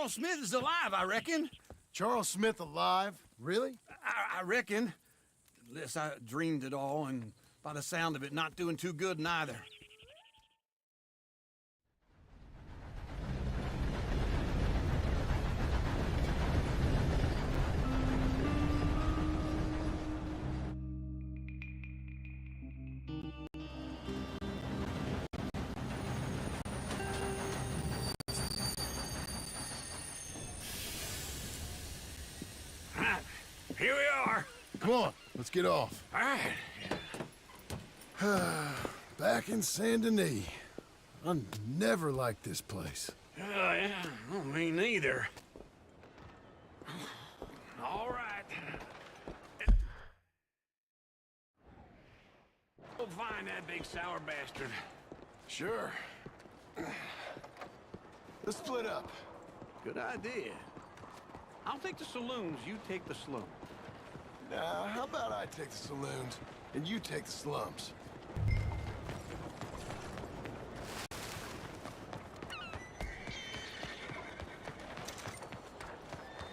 [SPEAKER 11] Smith is alive, I reckon.
[SPEAKER 3] Charles Smith alive? Really?
[SPEAKER 11] I reckon. Unless I dreamed it all, and by the sound of it, not doing too good neither. Here we are.
[SPEAKER 3] Come on, let's get off.
[SPEAKER 11] All right.
[SPEAKER 3] Back in Saint Denis. I never liked this place.
[SPEAKER 11] Yeah, well, me neither. All right. Go find that big sour bastard.
[SPEAKER 3] Sure. Let's split up.
[SPEAKER 11] Good idea. I'll take the saloons, you take the slums.
[SPEAKER 3] Now, how about I take the saloons and you take the slums?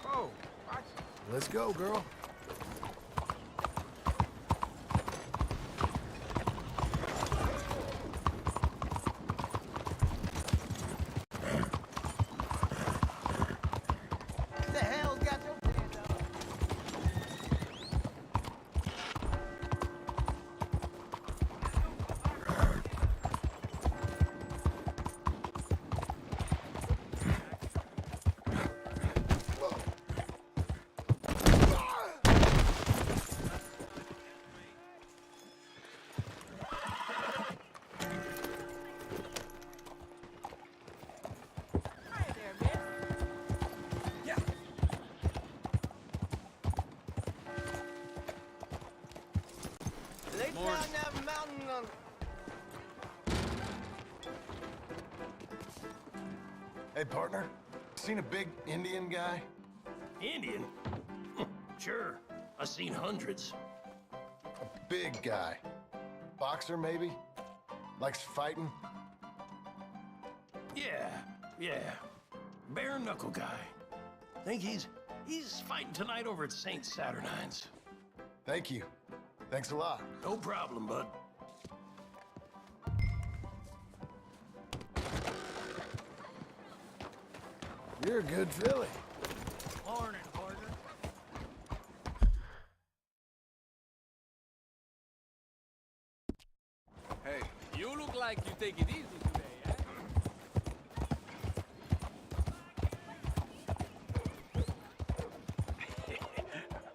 [SPEAKER 11] Oh, what?
[SPEAKER 3] Let's go, girl. Hey, partner. Seen a big Indian guy?
[SPEAKER 16] Indian? Sure. I've seen hundreds.
[SPEAKER 3] A big guy. Boxer, maybe? Likes fighting?
[SPEAKER 16] Yeah. Bare knuckle guy. Think he's fighting tonight over at St. Saturnine's.
[SPEAKER 3] Thank you. Thanks a lot.
[SPEAKER 16] No problem, bud.
[SPEAKER 3] You're a good filly.
[SPEAKER 11] Morning, partner.
[SPEAKER 12] Hey, you look like you take it easy today, eh?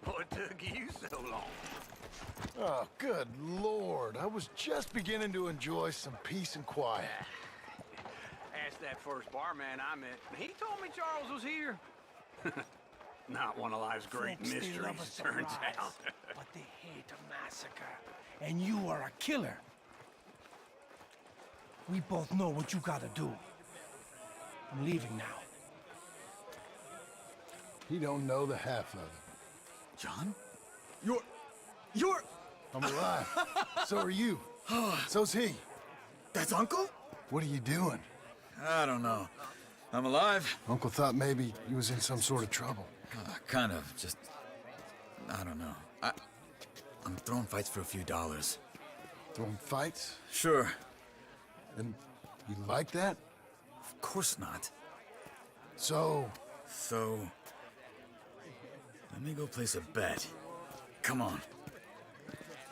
[SPEAKER 11] What took you so long?
[SPEAKER 3] Oh, good Lord. I was just beginning to enjoy some peace and quiet.
[SPEAKER 11] Asked that first barman I met. He told me Charles was here. Not one of life's great
[SPEAKER 16] Folks, they
[SPEAKER 11] mysteries,
[SPEAKER 16] love a
[SPEAKER 11] it turns
[SPEAKER 16] surprise,
[SPEAKER 11] out.
[SPEAKER 16] but they hate a massacre. And you are a killer. We both know what you gotta do. I'm leaving now.
[SPEAKER 3] He don't know the half of it.
[SPEAKER 17] John? You're...
[SPEAKER 3] I'm alive. So are you. So's he.
[SPEAKER 17] That's Uncle?
[SPEAKER 3] What are you doing?
[SPEAKER 17] I don't know. I'm alive.
[SPEAKER 3] Uncle thought maybe he was in some sort of trouble.
[SPEAKER 17] Kind of. Just... I don't know. I'm throwing fights for a few dollars.
[SPEAKER 3] Throwing fights?
[SPEAKER 17] Sure.
[SPEAKER 3] And you like that?
[SPEAKER 17] Of course not.
[SPEAKER 3] So...
[SPEAKER 17] Let me go place a bet. Come on.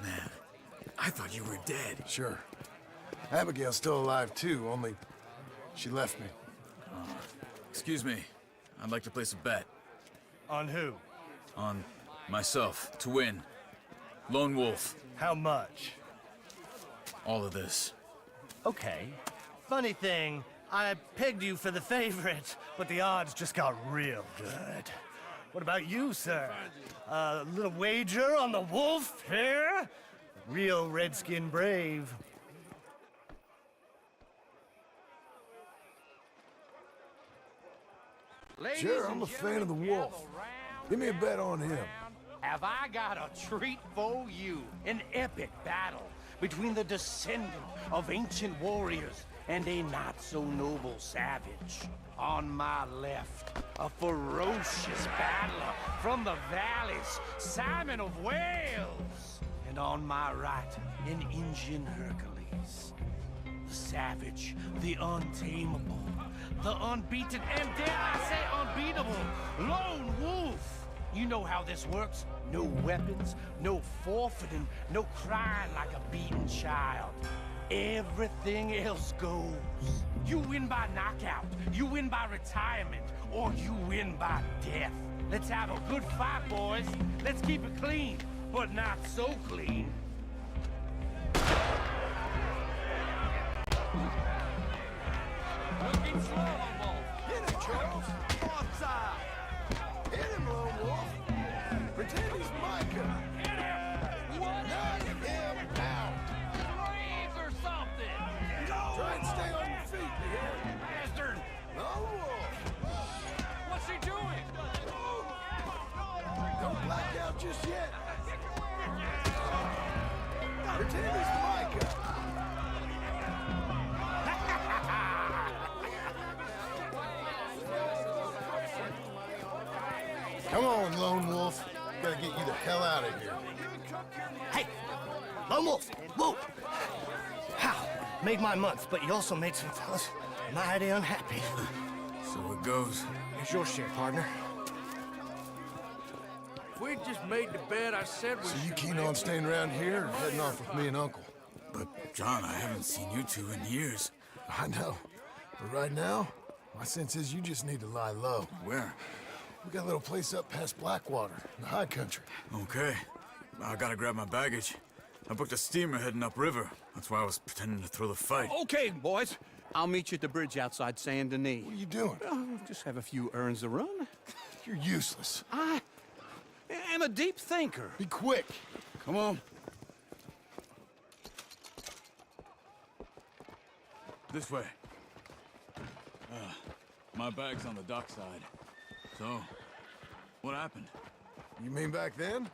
[SPEAKER 17] Man, I thought you were dead.
[SPEAKER 3] Sure. Abigail's still alive too, only she left me.
[SPEAKER 17] Excuse me. I'd like to place a bet.
[SPEAKER 16] On who?
[SPEAKER 17] On myself, to win. Lone Wolf.
[SPEAKER 16] How much?
[SPEAKER 17] All of this.
[SPEAKER 16] Okay. Funny thing, I pegged you for the favorite, but the odds just got real good. What about you, sir? A little wager on the wolf here? Real redskin brave.
[SPEAKER 3] Sure, I'm a fan of the wolf. Give me a bet on him.
[SPEAKER 11] Have I got a treat for you?
[SPEAKER 16] An epic battle between the descendant of ancient warriors and a not-so-noble savage. On my left, a ferocious battler from the valleys, Simon of Wales. And on my right, an Indian Hercules. The savage, the untamable, the unbeaten, and dare I say unbeatable, Lone Wolf. You know how this works. No weapons, no forfeiting, no crying like a beaten child. Everything else goes. You win by knockout, you win by retirement, or you win by death. Let's have a good fight, boys. Let's keep it clean, but not so clean.
[SPEAKER 11] Looking slow, Wolf.
[SPEAKER 3] Hit him, Charles.
[SPEAKER 11] Offside.
[SPEAKER 3] Hit him, Lone Wolf. Pretend he's Micah.
[SPEAKER 11] Hit him. What?
[SPEAKER 3] Knock him out.
[SPEAKER 11] Freeze or something.
[SPEAKER 3] Try and stay on your feet, you hear?
[SPEAKER 11] Bastard.
[SPEAKER 3] Lone Wolf.
[SPEAKER 11] What's he doing?
[SPEAKER 3] Don't black out just yet. Pretend he's Micah. Come on, Lone Wolf. Gotta get you the hell out of here.
[SPEAKER 16] Hey, Lone Wolf, whoa! How? Made my month, but you also made some fellas mighty unhappy.
[SPEAKER 17] So it goes.
[SPEAKER 16] Here's your share, partner.
[SPEAKER 11] If we just made the bet I said we
[SPEAKER 3] So you
[SPEAKER 11] should
[SPEAKER 3] keen
[SPEAKER 11] make,
[SPEAKER 3] on staying around here or heading off with me and Uncle?
[SPEAKER 17] But, John, I haven't seen you two in years.
[SPEAKER 3] I know. But right now, my sense is you just need to lie low.
[SPEAKER 17] Where?
[SPEAKER 3] We got a little place up past Blackwater, in the high country.
[SPEAKER 17] Okay. I gotta grab my baggage. I booked a steamer heading upriver. That's why I was pretending to throw the fight.
[SPEAKER 6] Okay, boys. I'll meet you at the bridge outside Saint Denis.
[SPEAKER 3] What are you doing?
[SPEAKER 6] Oh, just have a few errands to run.
[SPEAKER 3] You're useless.
[SPEAKER 6] I am a deep thinker.
[SPEAKER 3] Be quick.
[SPEAKER 17] Come on. This way. My bag's on the dockside. So, what happened?
[SPEAKER 3] You mean back then?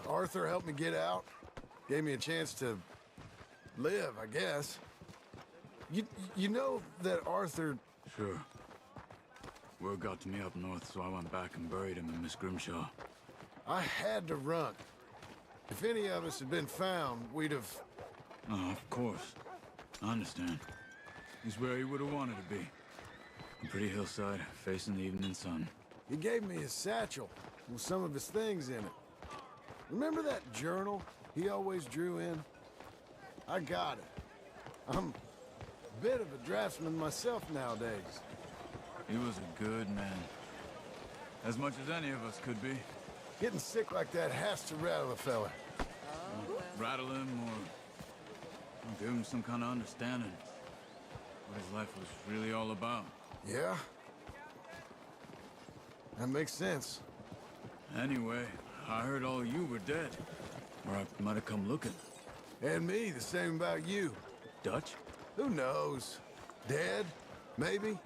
[SPEAKER 3] Arthur helped me get out. Gave me a chance to live, I guess. You know that Arthur...
[SPEAKER 17] Sure. Word got to me up north, so I went back and buried him in Miss Grimshaw.
[SPEAKER 3] I had to run. If any of us had been found, we'd have...
[SPEAKER 17] Oh, of course. I understand. He's where he would have wanted to be. A pretty hillside, facing the evening sun.
[SPEAKER 3] He gave me his satchel with some of his things in it. Remember that journal he always drew in? I got it. I'm a bit of a draftsman myself nowadays.
[SPEAKER 17] He was a good man. As much as any of us could be.
[SPEAKER 3] Getting sick like that has to rattle a fella.
[SPEAKER 17] Rattle him or give him some kind of understanding. What his life was really all about.
[SPEAKER 3] Yeah? That makes sense.
[SPEAKER 17] Anyway, I heard all you were dead. Or I might have come looking.
[SPEAKER 3] And me, the same about you.
[SPEAKER 17] Dutch?
[SPEAKER 3] Who knows? Dead? Maybe?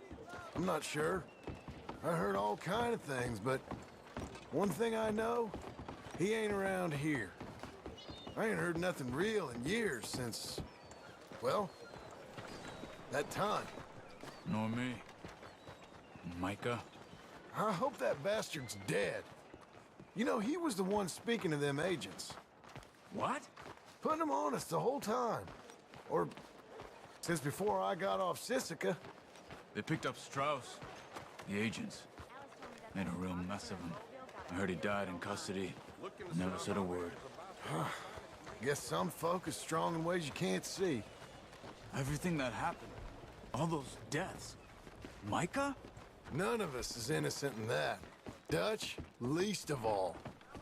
[SPEAKER 3] I'm not sure. I heard all kind of things, but one thing I know, he ain't around here. I ain't heard nothing real in years since, well, that time.
[SPEAKER 17] Nor me. Micah?
[SPEAKER 3] I hope that bastard's dead. You know, he was the one speaking to them agents.
[SPEAKER 17] What?
[SPEAKER 3] Putting them on us the whole time. Or since before I got off Sisika.
[SPEAKER 17] They picked up Strauss. The agents. Made a real mess of him. I heard he died in custody. Never said a word.
[SPEAKER 3] Guess some folk is strong in ways you can't see.
[SPEAKER 17] Everything that happened. All those deaths. Micah?
[SPEAKER 3] None of us is innocent in that. Dutch, least of all.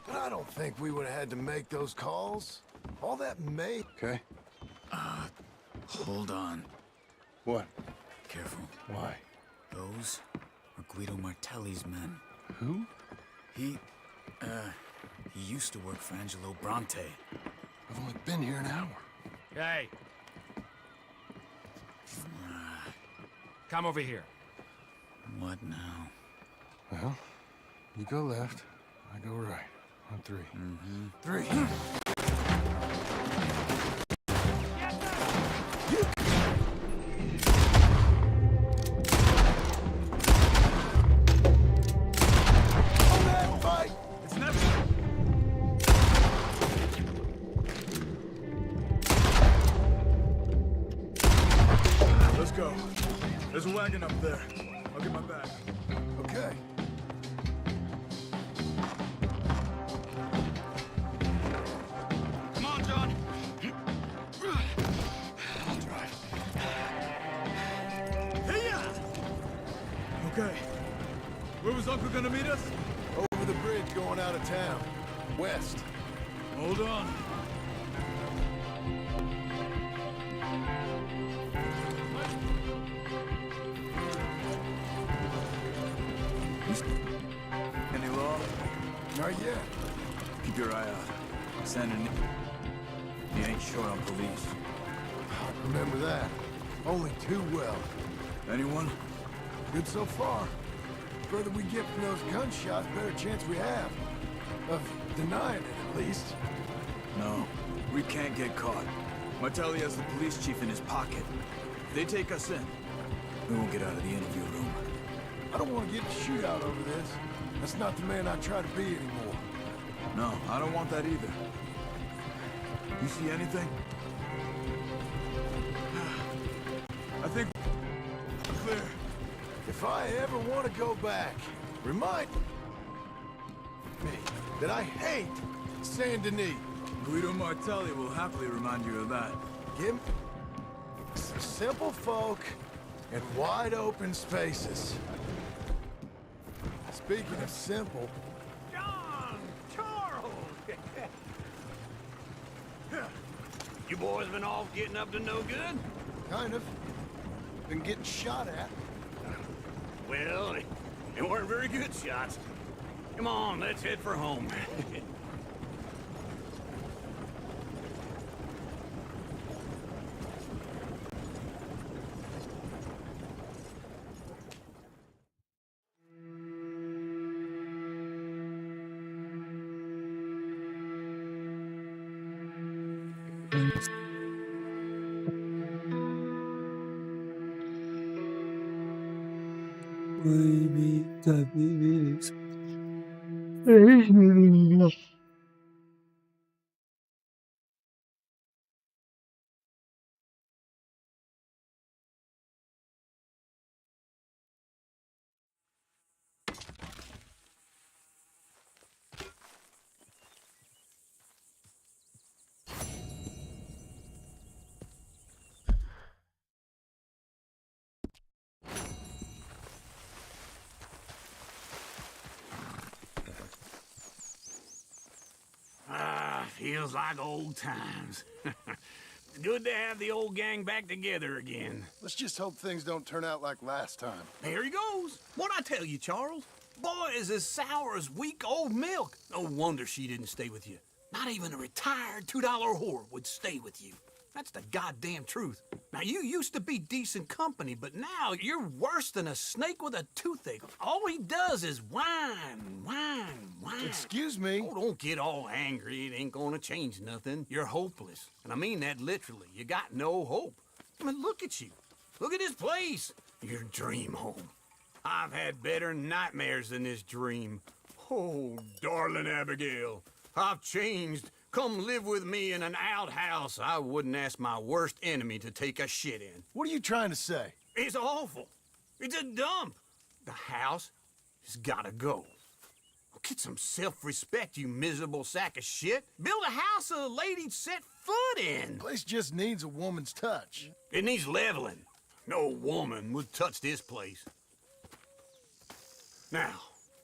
[SPEAKER 3] But I don't think we would have had to make those calls. All that made... Okay.
[SPEAKER 17] Hold on.
[SPEAKER 3] What?
[SPEAKER 17] Careful.
[SPEAKER 3] Why?
[SPEAKER 17] Those are Guido Martelli's men.
[SPEAKER 3] Who?
[SPEAKER 17] He used to work for Angelo Bronte.
[SPEAKER 3] I've only been here an hour.
[SPEAKER 12] Hey. Come over here.
[SPEAKER 17] What now?
[SPEAKER 3] Well, you go left, I go right. On three. Three.
[SPEAKER 17] Let's go. There's a wagon up there. I'll get my bag.
[SPEAKER 3] Okay.
[SPEAKER 11] Come on, John.
[SPEAKER 3] I'll drive.
[SPEAKER 17] Hey-ya! Okay. Where was Uncle gonna meet us?
[SPEAKER 3] Over the bridge going out of town. West.
[SPEAKER 17] Hold on. Any law?
[SPEAKER 3] Not yet.
[SPEAKER 17] Keep your eye out. Sandin, he ain't short on police.
[SPEAKER 3] Remember that. Only too well.
[SPEAKER 17] Anyone?
[SPEAKER 3] Good so far. Further we get from those gunshots, better chance we have. Of denying it, at least.
[SPEAKER 17] No, we can't get caught. Martelli has the police chief in his pocket. If they take us in, we won't get out of the interview room.
[SPEAKER 3] I don't want to get in a shootout over this. That's not the man I try to be anymore.
[SPEAKER 17] No, I don't want that either. You see anything? I think we're clear.
[SPEAKER 3] If I ever want to go back, remind me that I hate Saint Denis.
[SPEAKER 17] Guido Martelli will happily remind you of that.
[SPEAKER 3] Give me some simple folk and wide open spaces. Speaking of simple,
[SPEAKER 11] John! Charles! You boys been off getting up to no good?
[SPEAKER 3] kind of, been getting shot at.
[SPEAKER 11] Well, they weren't very good shots. Come on, let's head for home.
[SPEAKER 1] Baby,
[SPEAKER 11] Feels like old times. Good to have the old gang back together again.
[SPEAKER 3] Let's just hope things don't turn out like last time.
[SPEAKER 11] There he goes. What'd I tell you, Charles? Boy is as sour as week-old milk. No wonder she didn't stay with you. Not even a retired $2 whore would stay with you. That's the goddamn truth. Now, you used to be decent company, but now you're worse than a snake with a toothache. All he does is whine, whine, whine.
[SPEAKER 3] Excuse me?
[SPEAKER 11] Oh, don't get all angry. It ain't gonna change nothing. You're hopeless. And I mean that literally. You got no hope. I mean, look at you. Look at this place. Your dream home. I've had better nightmares than this dream. Oh, darling Abigail, I've changed. Come live with me in an outhouse I wouldn't ask my worst enemy to take a shit in.
[SPEAKER 3] What are you trying to say?
[SPEAKER 11] It's awful. It's a dump. The house has gotta go. Get some self-respect, you miserable sack of shit. Build a house a lady'd set foot in.
[SPEAKER 3] The place just needs a woman's touch.
[SPEAKER 11] It needs leveling. No woman would touch this place. Now,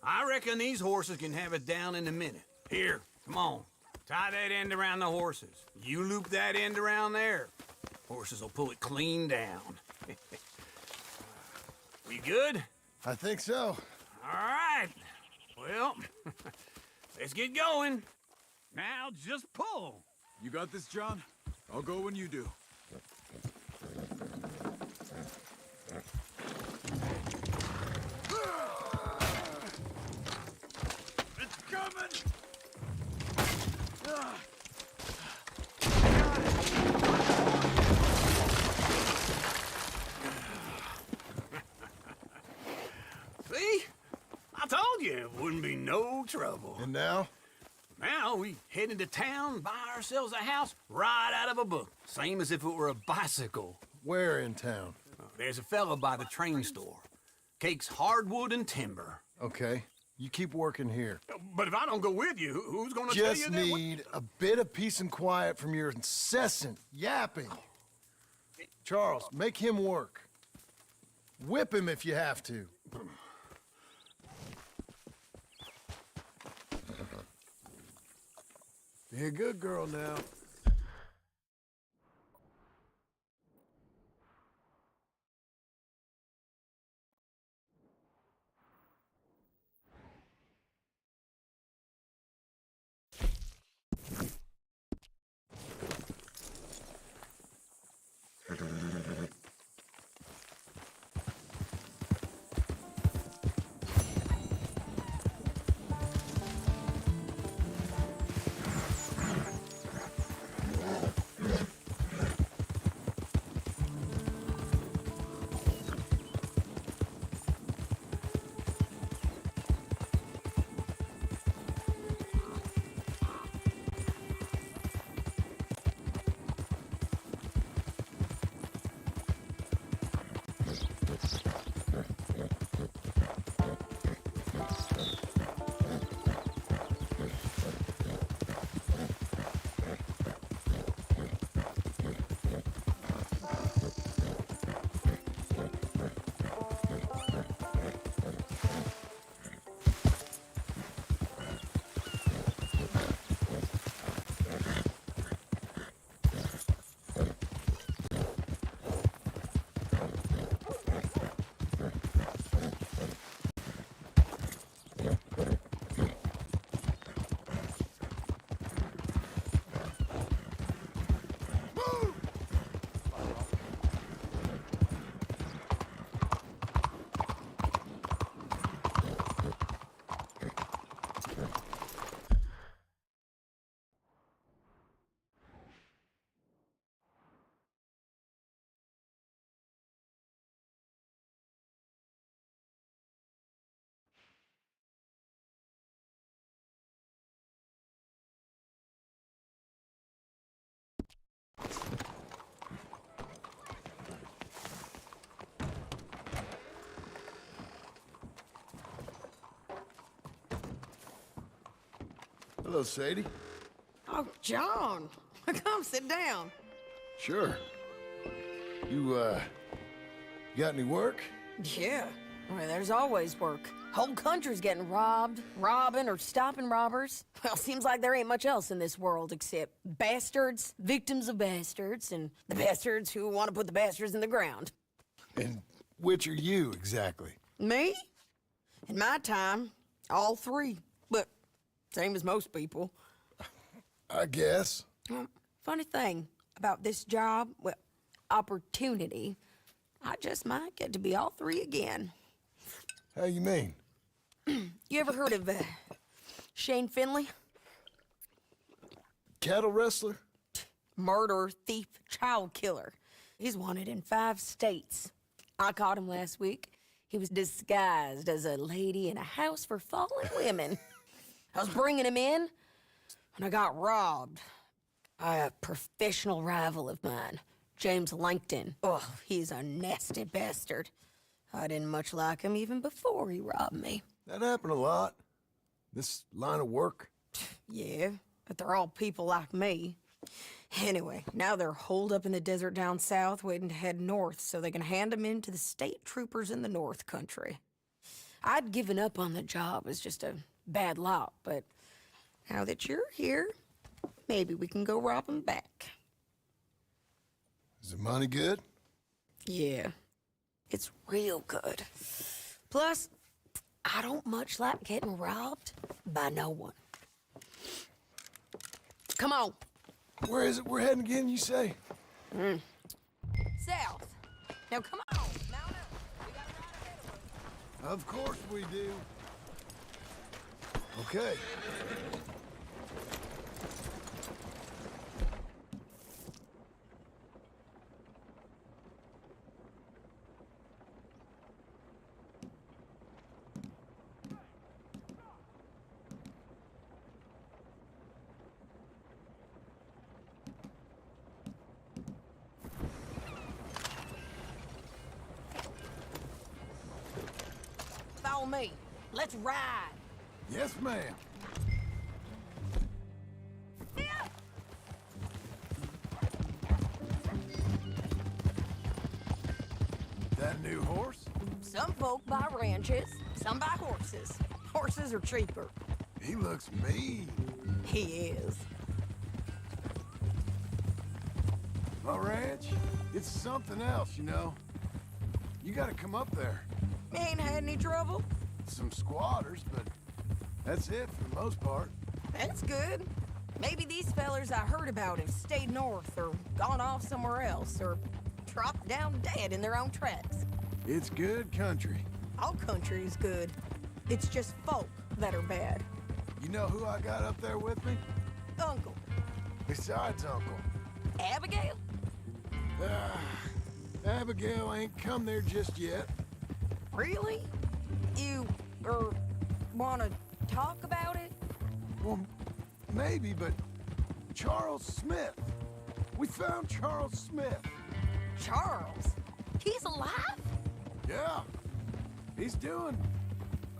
[SPEAKER 11] I reckon these horses can have it down in a minute. Here, come on. Tie that end around the horses. You loop that end around there. Horses will pull it clean down. We good?
[SPEAKER 3] I think so.
[SPEAKER 11] All right. Well, let's get going. Now just pull.
[SPEAKER 17] You got this, John? I'll go when you do.
[SPEAKER 11] It's coming! See? I told you it wouldn't be no trouble.
[SPEAKER 3] And now?
[SPEAKER 11] Now we head into town, buy ourselves a house right out of a book. Same as if it were a bicycle.
[SPEAKER 3] Where in town?
[SPEAKER 11] There's a fella by the train store. Cakes hardwood and timber.
[SPEAKER 3] Okay. You keep working here.
[SPEAKER 11] But if I don't go with you, who's gonna tell you
[SPEAKER 3] Just
[SPEAKER 11] that?
[SPEAKER 3] need a bit of peace and quiet from your incessant yapping. Charles, make him work. Whip him if you have to. Be a good girl now. Hello, Sadie.
[SPEAKER 10] Oh, John. Come sit down.
[SPEAKER 3] Sure. You got any work?
[SPEAKER 10] Yeah. Well, there's always work. Whole country's getting robbed, robbing, or stopping robbers. Well, seems like there ain't much else in this world except bastards, victims of bastards, and the bastards who want to put the bastards in the ground.
[SPEAKER 3] And which are you, exactly?
[SPEAKER 10] Me? In my time, all three. But same as most people.
[SPEAKER 3] I guess.
[SPEAKER 10] Funny thing about this job, well, opportunity, I just might get to be all three again.
[SPEAKER 3] How you mean?
[SPEAKER 10] You ever heard of Shane Finley?
[SPEAKER 3] Cattle wrestler?
[SPEAKER 10] Murderer, thief, child killer. He's wanted in 5 states. I caught him last week. He was disguised as a lady in a house for fallen women. I was bringing him in, and I got robbed by a professional rival of mine, James Langton. Oh, he's a nasty bastard. I didn't much like him even before he robbed me.
[SPEAKER 3] That happened a lot. This line of work.
[SPEAKER 10] Yeah, but they're all people like me. Anyway, now they're holed up in the desert down south waiting to head north so they can hand them in to the state troopers in the north country. I'd given up on the job as just a bad lot, but now that you're here, maybe we can go rob them back.
[SPEAKER 3] Is the money good?
[SPEAKER 10] Yeah, it's real good. Plus, I don't much like getting robbed by no one. Come on.
[SPEAKER 3] Where is it we're heading again, you say?
[SPEAKER 10] South. Now come on, mount up. We got a ride ahead of us.
[SPEAKER 3] Of course we do. Okay.
[SPEAKER 10] Follow me. Let's ride.
[SPEAKER 3] Yes, ma'am. That new horse?
[SPEAKER 10] Some folk buy ranches, some buy horses. Horses are cheaper.
[SPEAKER 3] He looks mean.
[SPEAKER 10] He is.
[SPEAKER 3] My ranch, it's something else, you know. You gotta come up there.
[SPEAKER 10] Ain't had any trouble?
[SPEAKER 3] Some squatters, but that's it for the most part.
[SPEAKER 10] That's good. Maybe these fellers I heard about have stayed north or gone off somewhere else or dropped down dead in their own tracks.
[SPEAKER 3] It's good country.
[SPEAKER 10] All country is good. It's just folk that are bad.
[SPEAKER 3] You know who I got up there with me?
[SPEAKER 10] Uncle.
[SPEAKER 3] Besides Uncle.
[SPEAKER 10] Abigail?
[SPEAKER 3] Abigail ain't come there just yet.
[SPEAKER 10] Really? You, wanna talk about it?
[SPEAKER 3] Well, maybe, but Charles Smith. We found Charles Smith.
[SPEAKER 10] Charles? He's alive?
[SPEAKER 3] Yeah. He's doing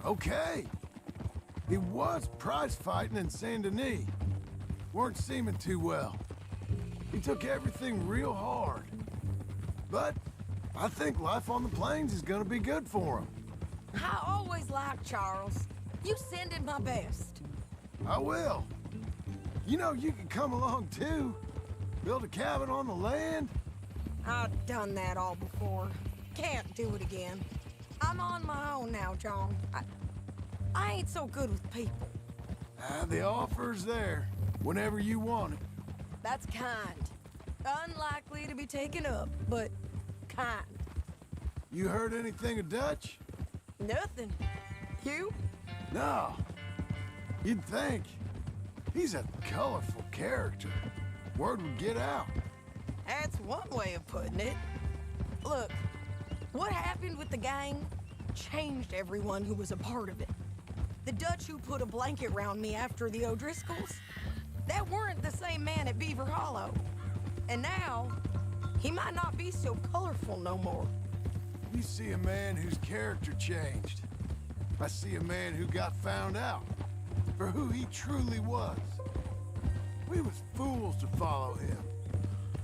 [SPEAKER 3] okay. He was prize fighting in Saint Denis. Weren't seeming too well. He took everything real hard. But I think life on the plains is gonna be good for him.
[SPEAKER 10] I always liked Charles. You send him my best.
[SPEAKER 3] I will. You know, you can come along too. Build a cabin on the land.
[SPEAKER 10] I've done that all before. Can't do it again. I'm on my own now, John. I ain't so good with people.
[SPEAKER 3] The offer's there, whenever you want it.
[SPEAKER 10] That's kind. Unlikely to be taken up, but kind.
[SPEAKER 3] You heard anything of Dutch?
[SPEAKER 10] Nothing. You?
[SPEAKER 3] No. You'd think. He's a colorful character. Word would get out.
[SPEAKER 10] That's one way of putting it. Look, what happened with the gang changed everyone who was a part of it. The Dutch who put a blanket around me after the O'Driscolls, that weren't the same man at Beaver Hollow. And now, he might not be so colorful no more.
[SPEAKER 3] You see a man whose character changed. I see a man who got found out for who he truly was. We was fools to follow him.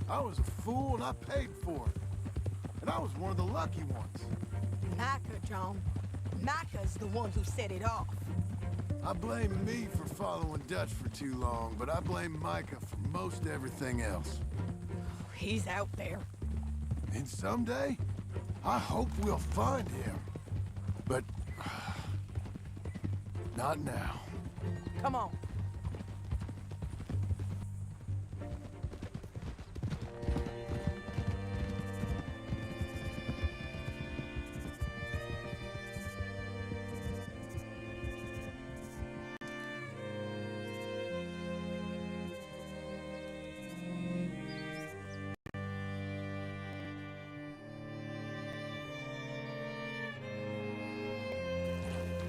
[SPEAKER 3] I was a fool and I paid for it. And I was one of the lucky ones.
[SPEAKER 10] Micah, John. Micah's the one who set it off.
[SPEAKER 3] I blame me for following Dutch for too long, but I blame Micah for most everything else.
[SPEAKER 10] He's out there.
[SPEAKER 3] And someday, I hope we'll find him. But... not now.
[SPEAKER 10] Come on.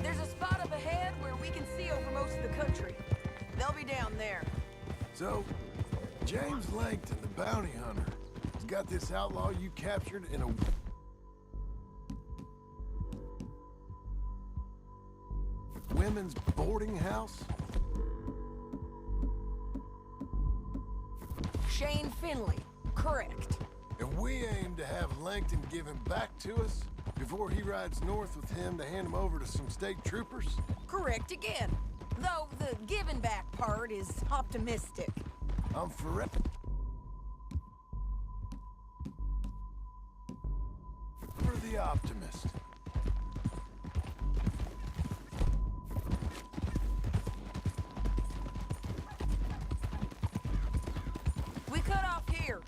[SPEAKER 10] There's a spot up ahead where we can see over most of the country. They'll be down there.
[SPEAKER 3] So, James Langton, the bounty hunter, has got this outlaw you captured in a... women's boarding house?
[SPEAKER 10] Shane Finley, correct.
[SPEAKER 3] And we aim to have Langton give him back to us before he rides north with him to hand him over to some state troopers?
[SPEAKER 10] Correct again. Though the giving back part is optimistic.
[SPEAKER 3] I'm forever... for the optimist.
[SPEAKER 10] We cut off here.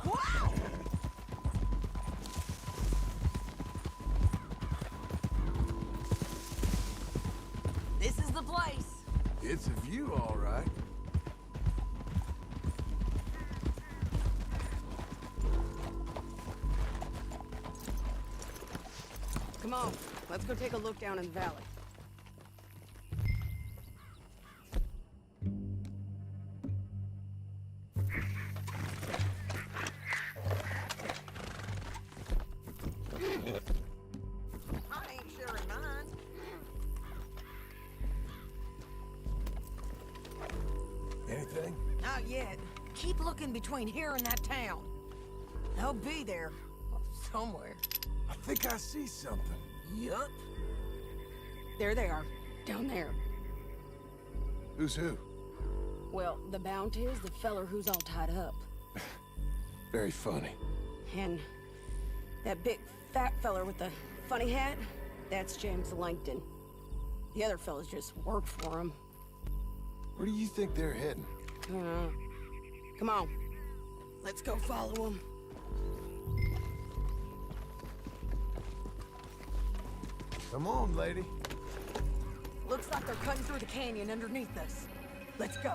[SPEAKER 10] Wow! This is the place.
[SPEAKER 3] It's a view, all right.
[SPEAKER 18] Come on, let's go take a look down in the valley.
[SPEAKER 10] I ain't sure of mine.
[SPEAKER 3] Anything?
[SPEAKER 10] Not yet. Keep looking between here and that town. They'll be there. Somewhere.
[SPEAKER 3] I think I see something.
[SPEAKER 10] Yup. There they are. Down there.
[SPEAKER 3] Who's who?
[SPEAKER 18] Well, the bounty is the feller who's all tied up.
[SPEAKER 3] Very funny.
[SPEAKER 18] And that big fat feller with the funny hat, that's James Langton. The other fellas just work for him.
[SPEAKER 3] Where do you think they're heading?
[SPEAKER 18] Come on. Let's go follow them.
[SPEAKER 3] Come on, lady.
[SPEAKER 10] Looks like they're cutting through the canyon underneath us. Let's go.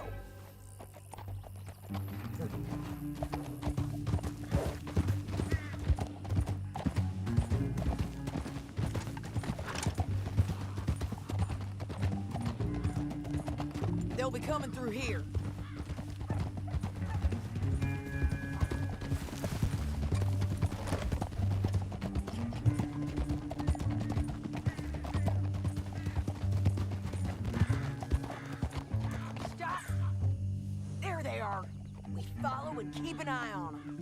[SPEAKER 10] They'll be coming through here. Stop! There they are. We follow and keep an eye on them.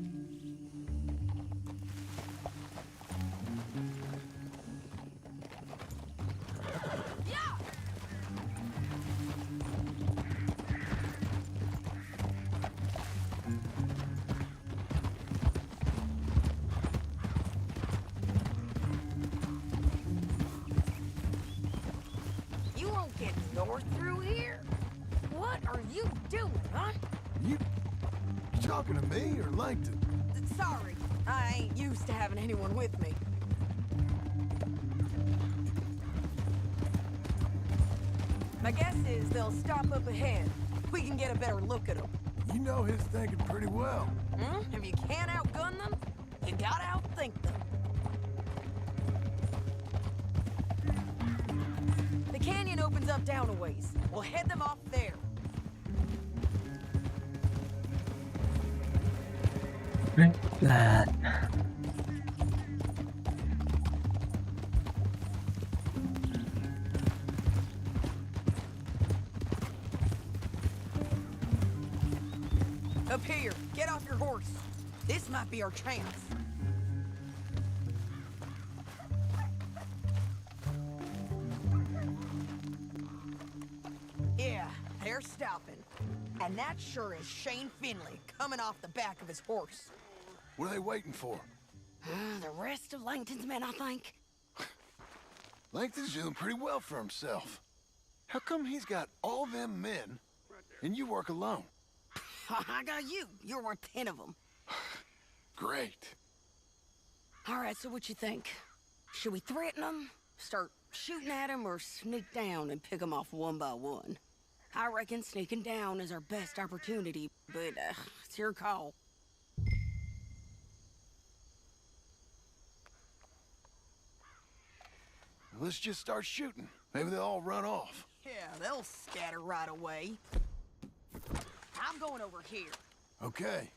[SPEAKER 10] You won't get north through here. What are you doing, huh?
[SPEAKER 3] You talking to me or Langton?
[SPEAKER 10] Sorry, I ain't used to having anyone with me. My guess is they'll stop up ahead. We can get a better look at them.
[SPEAKER 3] You know his thinking pretty well.
[SPEAKER 10] If you can't outgun them, you gotta outthink them. The canyon opens up down a ways. We'll head them off there.
[SPEAKER 1] Lad.
[SPEAKER 10] Up here, get off your horse. This might be our chance. they're stopping. And that sure is Shane Finley coming off the back of his horse.
[SPEAKER 3] What are they waiting for?
[SPEAKER 10] The rest of Langton's men, I think.
[SPEAKER 3] Langton's doing pretty well for himself. How come he's got all them men, and you work alone?
[SPEAKER 10] I got you. You're worth 10 of them.
[SPEAKER 3] Great.
[SPEAKER 10] All right, so what you think? Should we threaten them, start shooting at them, or sneak down and pick them off one by one? I reckon sneaking down is our best opportunity, but it's your call.
[SPEAKER 3] Let's just start shooting. Maybe they'll all run off.
[SPEAKER 10] Yeah, they'll scatter right away. I'm going over here.
[SPEAKER 3] Okay.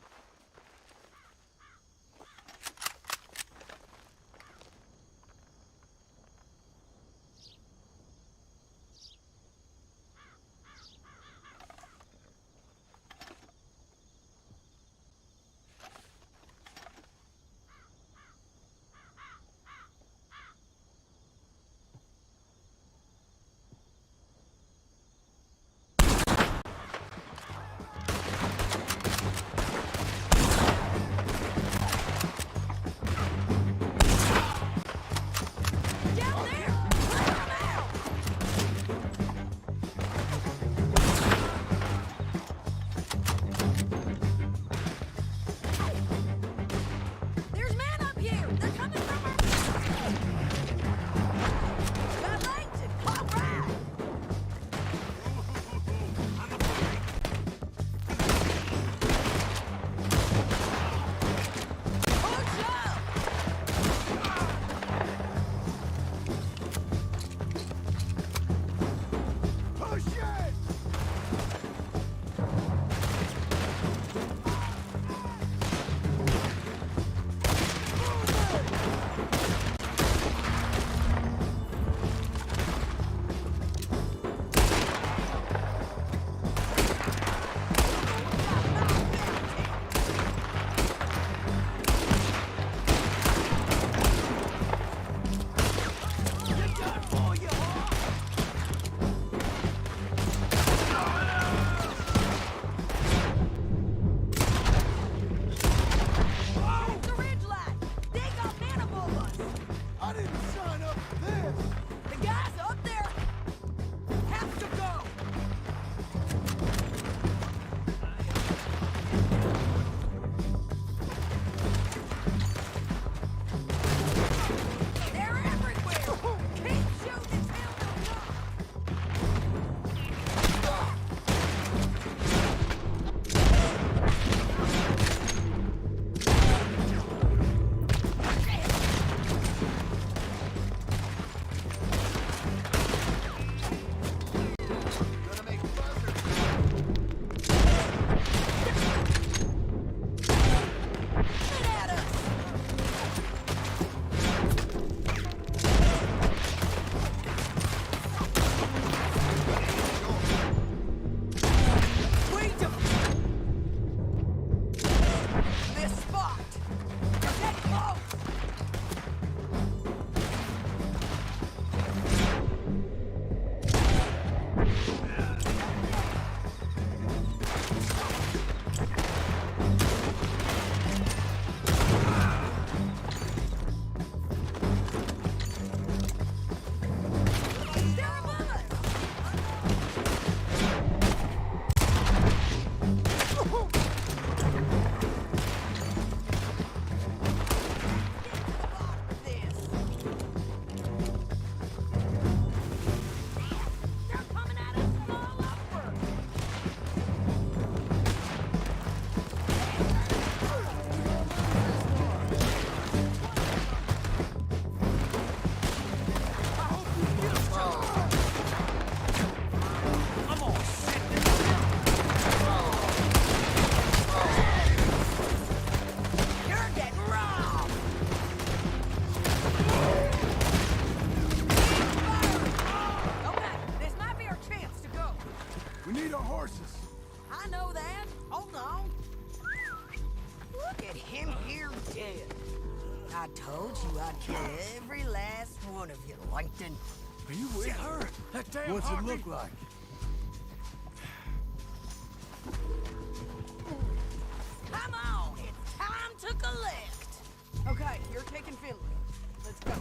[SPEAKER 10] I told you I'd kill every last one of you, Langton.
[SPEAKER 3] Are you with her?
[SPEAKER 11] That damn
[SPEAKER 3] What's it
[SPEAKER 11] heartbeat.
[SPEAKER 3] look like?
[SPEAKER 10] Come on, it's time to collect. Okay, you're taking Finley. Let's go.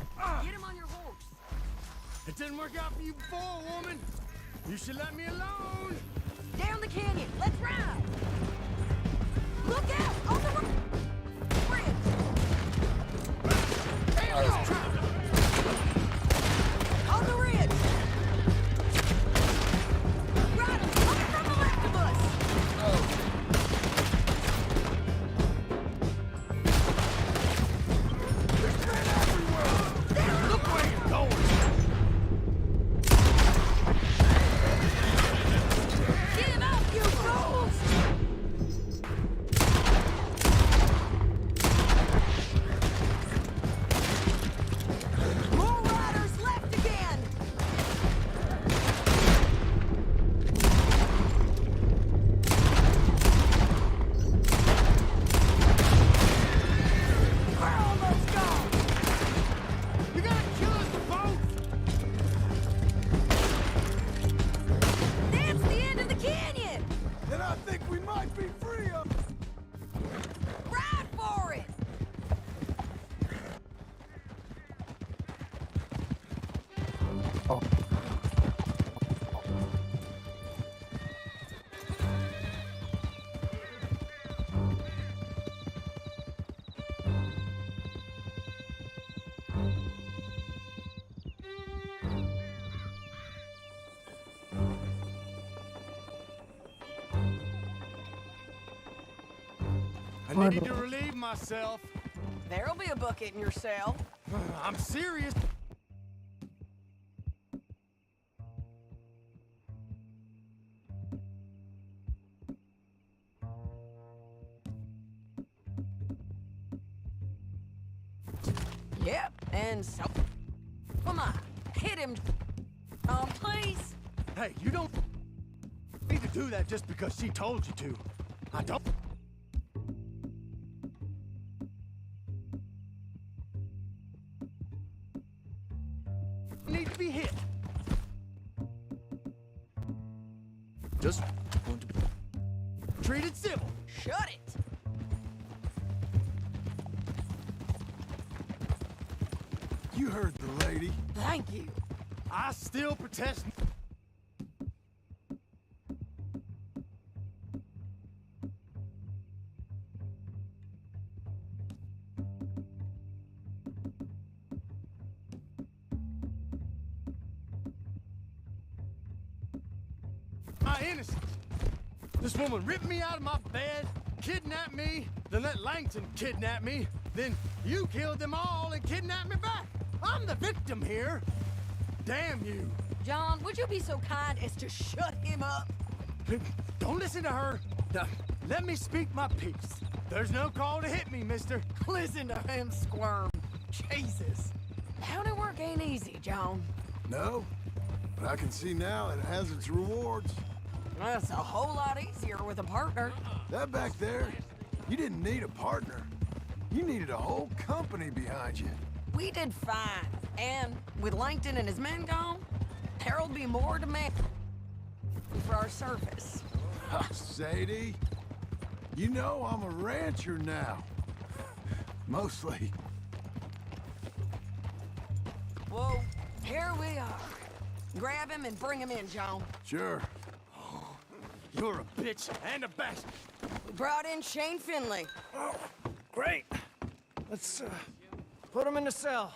[SPEAKER 10] Get him on your horse.
[SPEAKER 16] It didn't work out for you before, woman. You should let me alone.
[SPEAKER 10] Down the canyon. Let's ride. Look out! On the bridge. On the ridge. Riders coming from the left of us.
[SPEAKER 16] There's men everywhere. Look where you're going.
[SPEAKER 10] Give up, you fools! More riders left again! We're almost gone!
[SPEAKER 16] You gotta kill us both.
[SPEAKER 10] That's the end of the canyon!
[SPEAKER 3] Then I think we might be free of...
[SPEAKER 10] Ride for it!
[SPEAKER 1] Oh.
[SPEAKER 16] I needed to relieve myself.
[SPEAKER 10] There'll be a bucket in your cell.
[SPEAKER 16] I'm serious.
[SPEAKER 10] Yep, and so... Come on, hit him. Please.
[SPEAKER 16] Hey, you don't need to do that just because she told you to. I don't. Need to be hit. Just want to be treated civil.
[SPEAKER 10] Shut it.
[SPEAKER 3] You heard the lady.
[SPEAKER 10] Thank you.
[SPEAKER 16] I still protest. My innocence. This woman ripped me out of my bed, kidnapped me, then let Langton kidnap me, then you killed them all and kidnapped me back. I'm the victim here. Damn you.
[SPEAKER 10] John, would you be so kind as to shut him up?
[SPEAKER 16] Don't listen to her. Now, let me speak my piece. There's no call to hit me, mister.
[SPEAKER 10] Listen to him squirm. Jesus. County work ain't easy, John.
[SPEAKER 3] No, but I can see now it has its rewards.
[SPEAKER 10] That's a whole lot easier with a partner.
[SPEAKER 3] That back there, you didn't need a partner. You needed a whole company behind you.
[SPEAKER 10] We did fine. And with Langton and his men gone, there'll be more demand for our service.
[SPEAKER 3] Sadie, you know I'm a rancher now. Mostly.
[SPEAKER 10] Whoa, here we are. Grab him and bring him in, John.
[SPEAKER 3] Sure.
[SPEAKER 16] You're a bitch and a bastard.
[SPEAKER 10] We brought in Shane Finley.
[SPEAKER 13] Oh, great. Let's put him in the cell.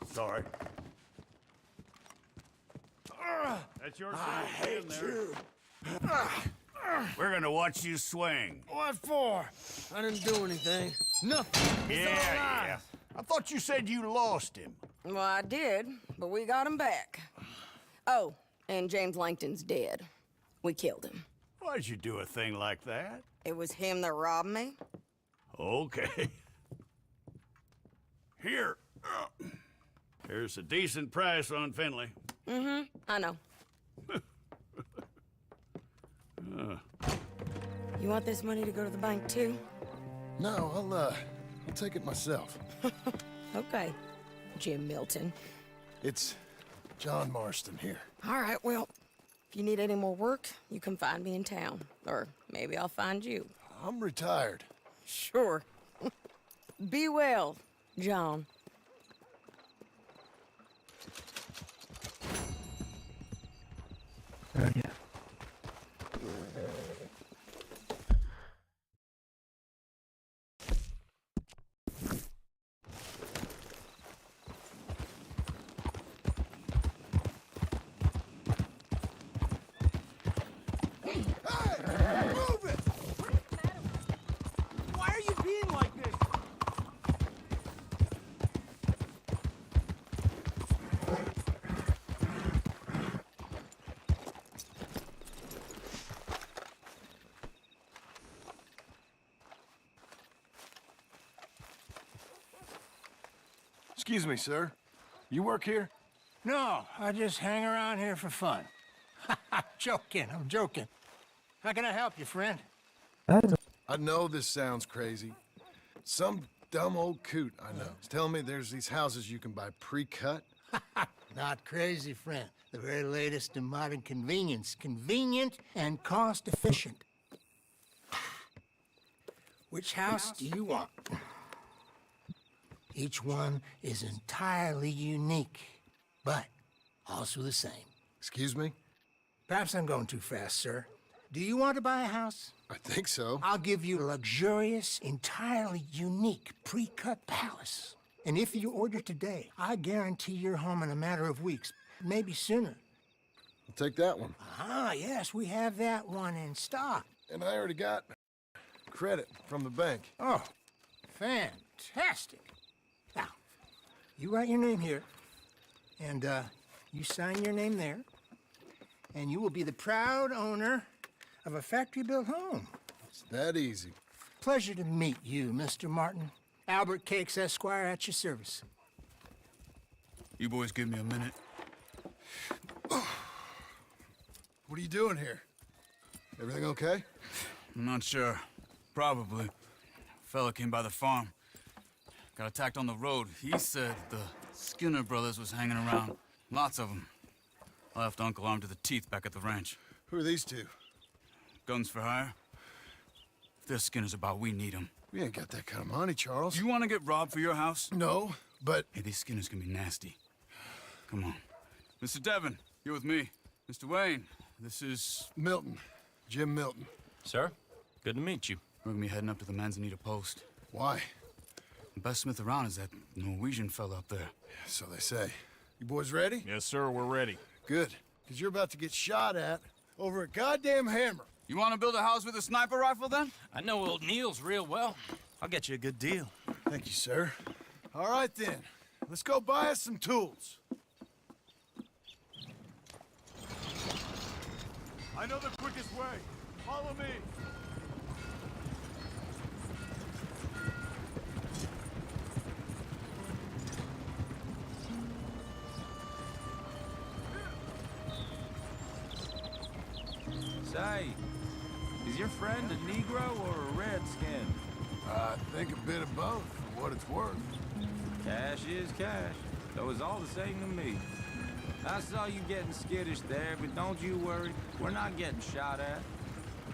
[SPEAKER 9] Sorry. That's your
[SPEAKER 16] I hate you.
[SPEAKER 9] We're gonna watch you swing.
[SPEAKER 13] What for? I didn't do anything. Nothing. It's all
[SPEAKER 9] Yeah.
[SPEAKER 13] lies.
[SPEAKER 9] I thought you said you lost him.
[SPEAKER 10] Well, I did, but we got him back. Oh, and James Langton's dead. We killed him.
[SPEAKER 9] Why'd you do a thing like that?
[SPEAKER 10] It was him that robbed me.
[SPEAKER 9] Okay. Here. Here's a decent price on Finley.
[SPEAKER 10] Mm-hmm, I know. You want this money to go to the bank, too?
[SPEAKER 3] No, I'll take it myself.
[SPEAKER 10] Okay, Jim Milton.
[SPEAKER 3] It's John Marston here.
[SPEAKER 10] All right, well, If you need any more work, you can find me in town. Or maybe I'll find you.
[SPEAKER 3] I'm retired.
[SPEAKER 10] Sure. Be well, John.
[SPEAKER 1] Yeah.
[SPEAKER 3] Move it!
[SPEAKER 11] Why are you being like this?
[SPEAKER 3] Excuse me, sir. You work here?
[SPEAKER 16] No, I just hang around here for fun. I'm joking. How can I help you, friend?
[SPEAKER 3] I know this sounds crazy. Some dumb old coot I know is telling me there's these houses you can buy pre-cut.
[SPEAKER 16] Not crazy, friend. The very latest in modern convenience. Convenient and cost-efficient. Which house do you want? Each one is entirely unique, but also the same.
[SPEAKER 3] Excuse me?
[SPEAKER 16] Perhaps I'm going too fast, sir. Do you want to buy a house?
[SPEAKER 3] I think so.
[SPEAKER 16] I'll give you a luxurious, entirely unique pre-cut palace. And if you order today, I guarantee you're home in a matter of weeks, maybe sooner.
[SPEAKER 3] I'll take that one.
[SPEAKER 16] Ah, yes, we have that one in stock.
[SPEAKER 3] And I already got credit from the bank.
[SPEAKER 16] Oh, fantastic. Now, you write your name here, and you sign your name there, and you will be the proud owner of a factory-built home.
[SPEAKER 3] It's that easy.
[SPEAKER 16] Pleasure to meet you, Mr. Martin. Albert Cakes, Esquire, at your service.
[SPEAKER 17] You boys give me a minute.
[SPEAKER 3] What are you doing here? Everything okay?
[SPEAKER 17] I'm not sure. Probably. Fella came by the farm. Got attacked on the road. He said the Skinner brothers was hanging around. Lots of them. I left Uncle armed to the teeth back at the ranch.
[SPEAKER 3] Who are these two?
[SPEAKER 17] Guns for hire. If they're Skinner's about, we need them.
[SPEAKER 3] We ain't got that kind of money, Charles.
[SPEAKER 17] You want to get robbed for your house?
[SPEAKER 3] No, but...
[SPEAKER 17] Hey, these Skinners can be nasty. Come on. Mr. Devon, you're with me. Mr. Wayne, this is...
[SPEAKER 3] Milton. Jim Milton.
[SPEAKER 4] Sir, good to meet you.
[SPEAKER 17] We're gonna be heading up to the Manzanita post.
[SPEAKER 3] Why?
[SPEAKER 17] The best smith around is that Norwegian fella up there.
[SPEAKER 3] So they say. You boys ready?
[SPEAKER 4] Yes, sir, we're ready.
[SPEAKER 3] Good. Because you're about to get shot at over a goddamn hammer.
[SPEAKER 17] You want to build a house with a sniper rifle, then?
[SPEAKER 4] I know old Neil's real well. I'll get you a good deal.
[SPEAKER 3] Thank you, sir. All right, then. Let's go buy us some tools.
[SPEAKER 9] I know the quickest way. Follow me.
[SPEAKER 6] Say, is your friend a Negro or a Redskin?
[SPEAKER 3] I think a bit of both, for what it's worth.
[SPEAKER 6] Cash is cash. So it's all the same to me. I saw you getting skittish there, but don't you worry. We're not getting shot at.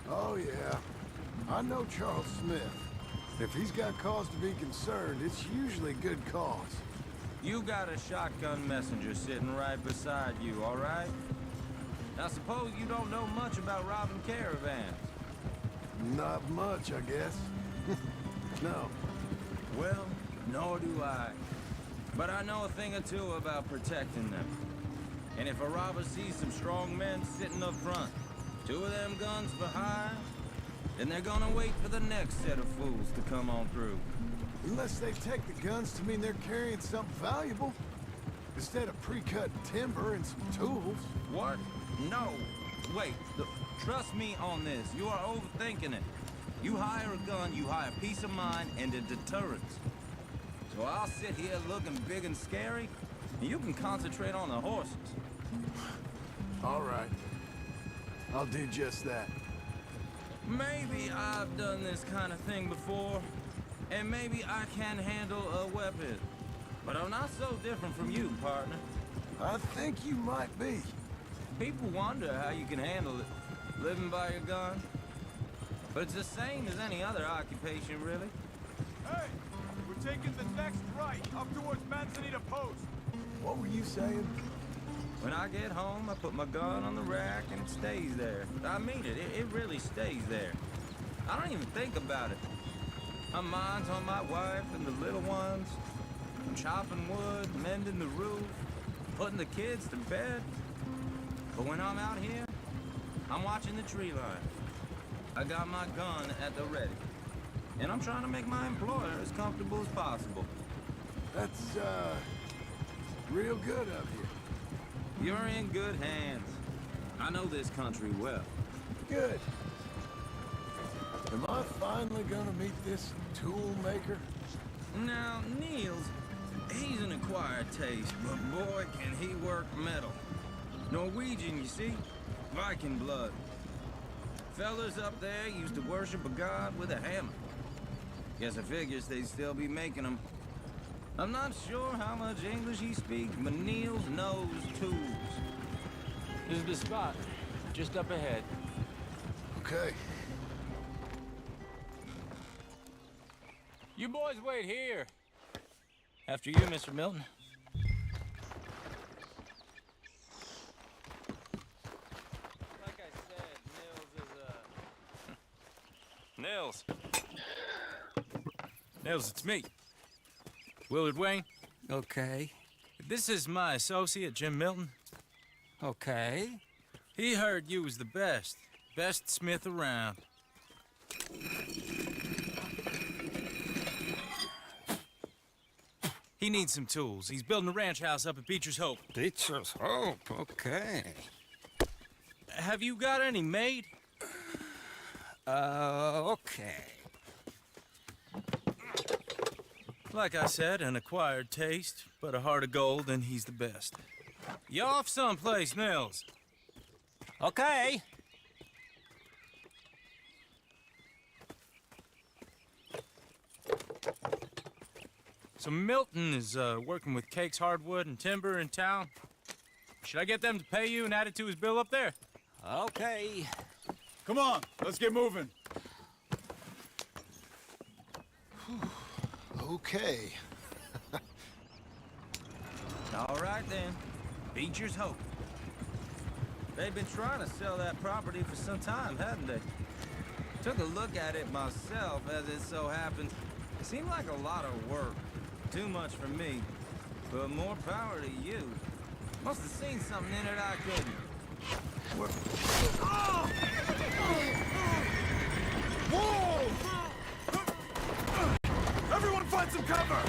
[SPEAKER 3] Oh, yeah. I know Charles Smith. If he's got cause to be concerned, it's usually good cause.
[SPEAKER 6] You got a shotgun messenger sitting right beside you, all right? I suppose you don't know much about robbing caravans.
[SPEAKER 3] Not much, I guess. No.
[SPEAKER 6] Well, nor do I. But I know a thing or two about protecting them. And if a robber sees some strong men sitting up front, 2 of them guns for hire, then they're gonna wait for the next set of fools to come on through.
[SPEAKER 3] Unless they take the guns to mean they're carrying something valuable. Instead of pre-cut timber and some tools.
[SPEAKER 6] What? No. Wait. Trust me on this. You are overthinking it. You hire a gun, you hire peace of mind and a deterrence. So I'll sit here looking big and scary, and you can concentrate on the horses.
[SPEAKER 3] All right. I'll do just that.
[SPEAKER 6] Maybe I've done this kind of thing before, and maybe I can handle a weapon. But I'm not so different from you, partner.
[SPEAKER 3] I think you might be.
[SPEAKER 6] People wonder how you can handle it, living by your gun. But it's the same as any other occupation, really.
[SPEAKER 19] Hey, we're taking the next right, up towards Manzanita Post.
[SPEAKER 3] What were you saying?
[SPEAKER 6] When I get home, I put my gun on the rack and it stays there. I mean it, it really stays there. I don't even think about it. My mind's on my wife and the little ones. I'm chopping wood, mending the roof, putting the kids to bed. But when I'm out here, I'm watching the tree line. I got my gun at the ready. And I'm trying to make my employer as comfortable as possible.
[SPEAKER 3] That's, real good of you.
[SPEAKER 6] You're in good hands. I know this country well.
[SPEAKER 3] Good. Am I finally gonna meet this tool maker?
[SPEAKER 6] Now, Niels, he's an acquired taste, but boy, can he work metal. Norwegian, you see? Viking blood. Fellas up there used to worship a god with a hammer. Guess I figures they'd still be making them. I'm not sure how much English he speaks, but Niels knows tools.
[SPEAKER 12] This is the spot, just up ahead.
[SPEAKER 3] Okay.
[SPEAKER 12] You boys wait here.
[SPEAKER 6] After you, Mr. Milton.
[SPEAKER 12] Like I said,
[SPEAKER 6] Nils. Nils, it's me. Willard Wayne.
[SPEAKER 8] Okay.
[SPEAKER 6] This is my associate, Jim Milton.
[SPEAKER 8] Okay.
[SPEAKER 6] He heard you was the best. Best smith around. He needs some tools. He's building a ranch house up at Beecher's Hope.
[SPEAKER 8] Beecher's Hope, okay.
[SPEAKER 6] Have you got any made?
[SPEAKER 8] Okay.
[SPEAKER 6] Like I said, an acquired taste, but a heart of gold, and he's the best. You off someplace, Nils?
[SPEAKER 8] Okay.
[SPEAKER 6] So Milton is working with Cake's Hardwood and Timber in town. Should I get them to pay you and add it to his bill up there?
[SPEAKER 8] Okay.
[SPEAKER 19] Come on, let's get moving.
[SPEAKER 3] Okay.
[SPEAKER 6] All right, then. Beecher's Hope. They've been trying to sell that property for some time, haven't they? Took a look at it myself, as it so happens. It seemed like a lot of work. Too much for me. But more power to you. Must have seen something in it I couldn't.
[SPEAKER 19] Oh! Whoa! Everyone find some cover!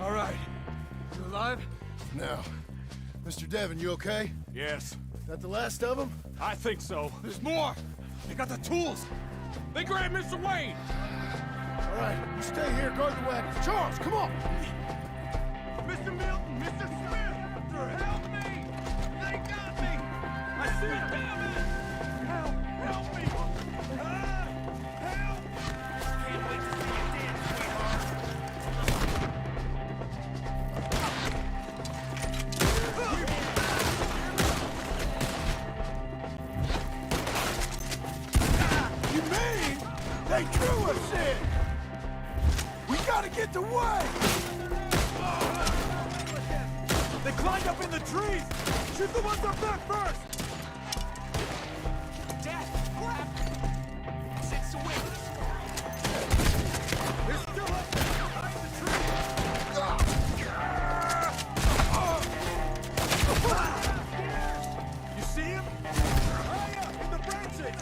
[SPEAKER 3] All right. You alive? Now, Mr. Devon, you okay?
[SPEAKER 19] Yes.
[SPEAKER 3] That the last of them?
[SPEAKER 19] I think so. There's more! They got the tools! They grabbed Mr. Wayne!
[SPEAKER 3] All right, you stay here, guard the wagons. Charles, come on!
[SPEAKER 19] Mr. Milton! Mr. Smith! Help me! They got me! I see it coming! Help me! Help! Can't wait to see you dance, sweetheart! You mean they drew us in? We gotta get away! They climbed up in the trees! Shoot the ones up there first! Death! Crap! Six away! They're still up there! Behind the tree! You see him? High up in the branches!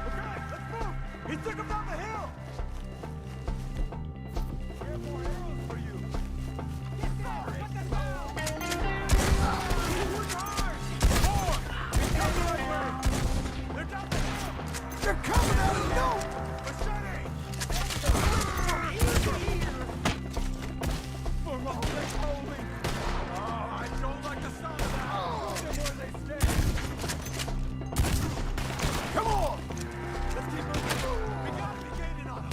[SPEAKER 19] Okay, let's move! He took him down the hill! We have more arrows for you! Get down! What the hell? Push hard! More! He's down the right way! They're down the hill! They're coming out of nowhere! Machete! For all they holy! Oh, I don't like the sound of that! Leave them where they stand! Come on! Let's keep moving! We gotta be gaining on them!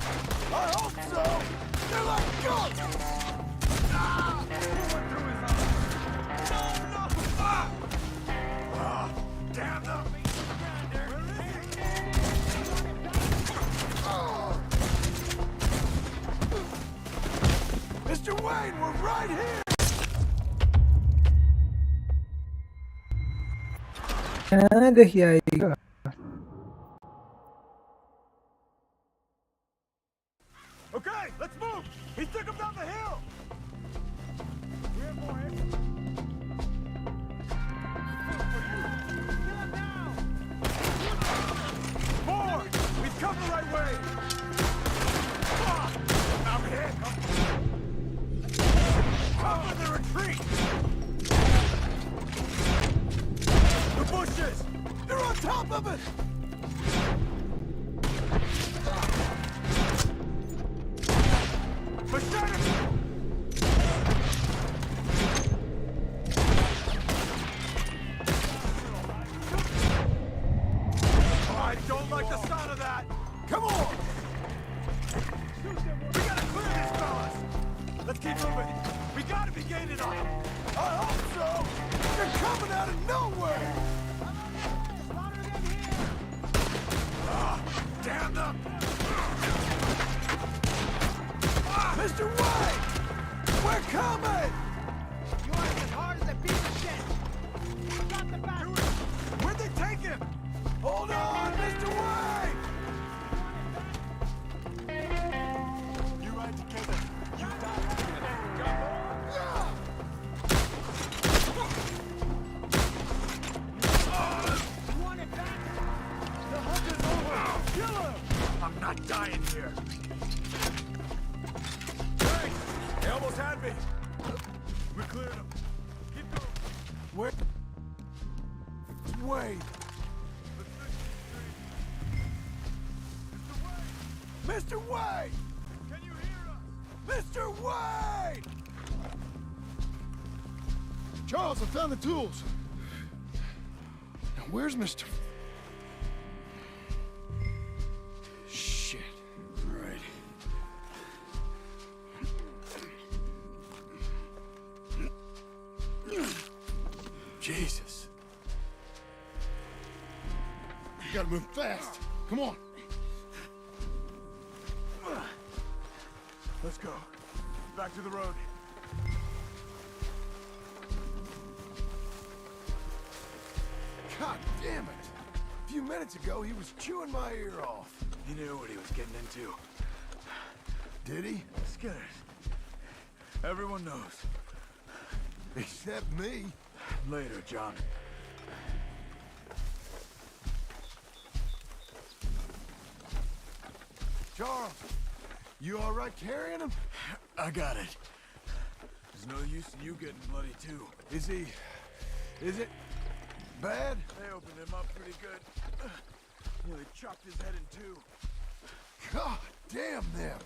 [SPEAKER 19] I hope so! They're like guns! Ah! What through his eyes? No, no! Ah! Ah! Damn them! Oh! Mr. Wayne, we're right here!
[SPEAKER 1] Nada que aí.
[SPEAKER 19] Okay, let's move! He took him down the hill! We have more arrows. Kill him now! More! We've come the right way! Ah! I'm hit! Cover the retreat! The bushes! They're on top of it! Machete! Oh, I don't like the sound of that! Come on! We gotta clear these fellas! Let's keep moving! We gotta be gaining on them! I hope so! They're coming out of nowhere! Ah, damn them! Mr. White! We're coming! You want it as hard as a piece of shit! Got the back! Where'd they take him? Hold on, Mr. White! You ride together. You die together. You want it back? The hunt is over! Kill him! I'm not dying here. They almost had me. We cleared them. Keep going. Wait. Wait. Mr. Wade! Can you hear us? Mr. Wade!
[SPEAKER 3] Charles, I found the tools. Now, where's Mr. Shit. All right.
[SPEAKER 19] Jesus.
[SPEAKER 3] You gotta move fast. Come on.
[SPEAKER 19] Let's go. Back to the road.
[SPEAKER 3] God damn it! A few minutes ago, he was chewing my ear off.
[SPEAKER 19] He knew what he was getting into.
[SPEAKER 3] Did he?
[SPEAKER 19] Skinners. Everyone knows.
[SPEAKER 3] Except me.
[SPEAKER 19] Later, John.
[SPEAKER 3] Charles, you all right carrying him?
[SPEAKER 19] I got it. There's no use in you getting bloody too.
[SPEAKER 3] Is it bad?
[SPEAKER 19] They opened him up pretty good. Yeah, they chopped his head in two.
[SPEAKER 3] God damn them!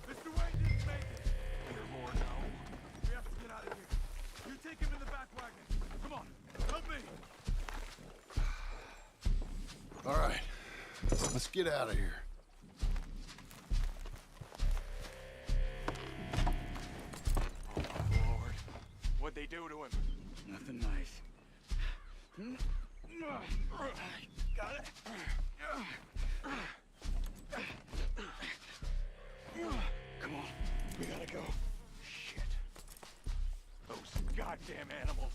[SPEAKER 19] Mr. Wayne didn't make it! Hear more now? We have to get out of here. You take him in the back wagon. Come on, help me!
[SPEAKER 3] All right, let's get out of here.
[SPEAKER 19] Oh, my Lord. What'd they do to him?
[SPEAKER 17] Nothing nice.
[SPEAKER 19] Got it. Come on, we gotta go. Shit. Those goddamn animals.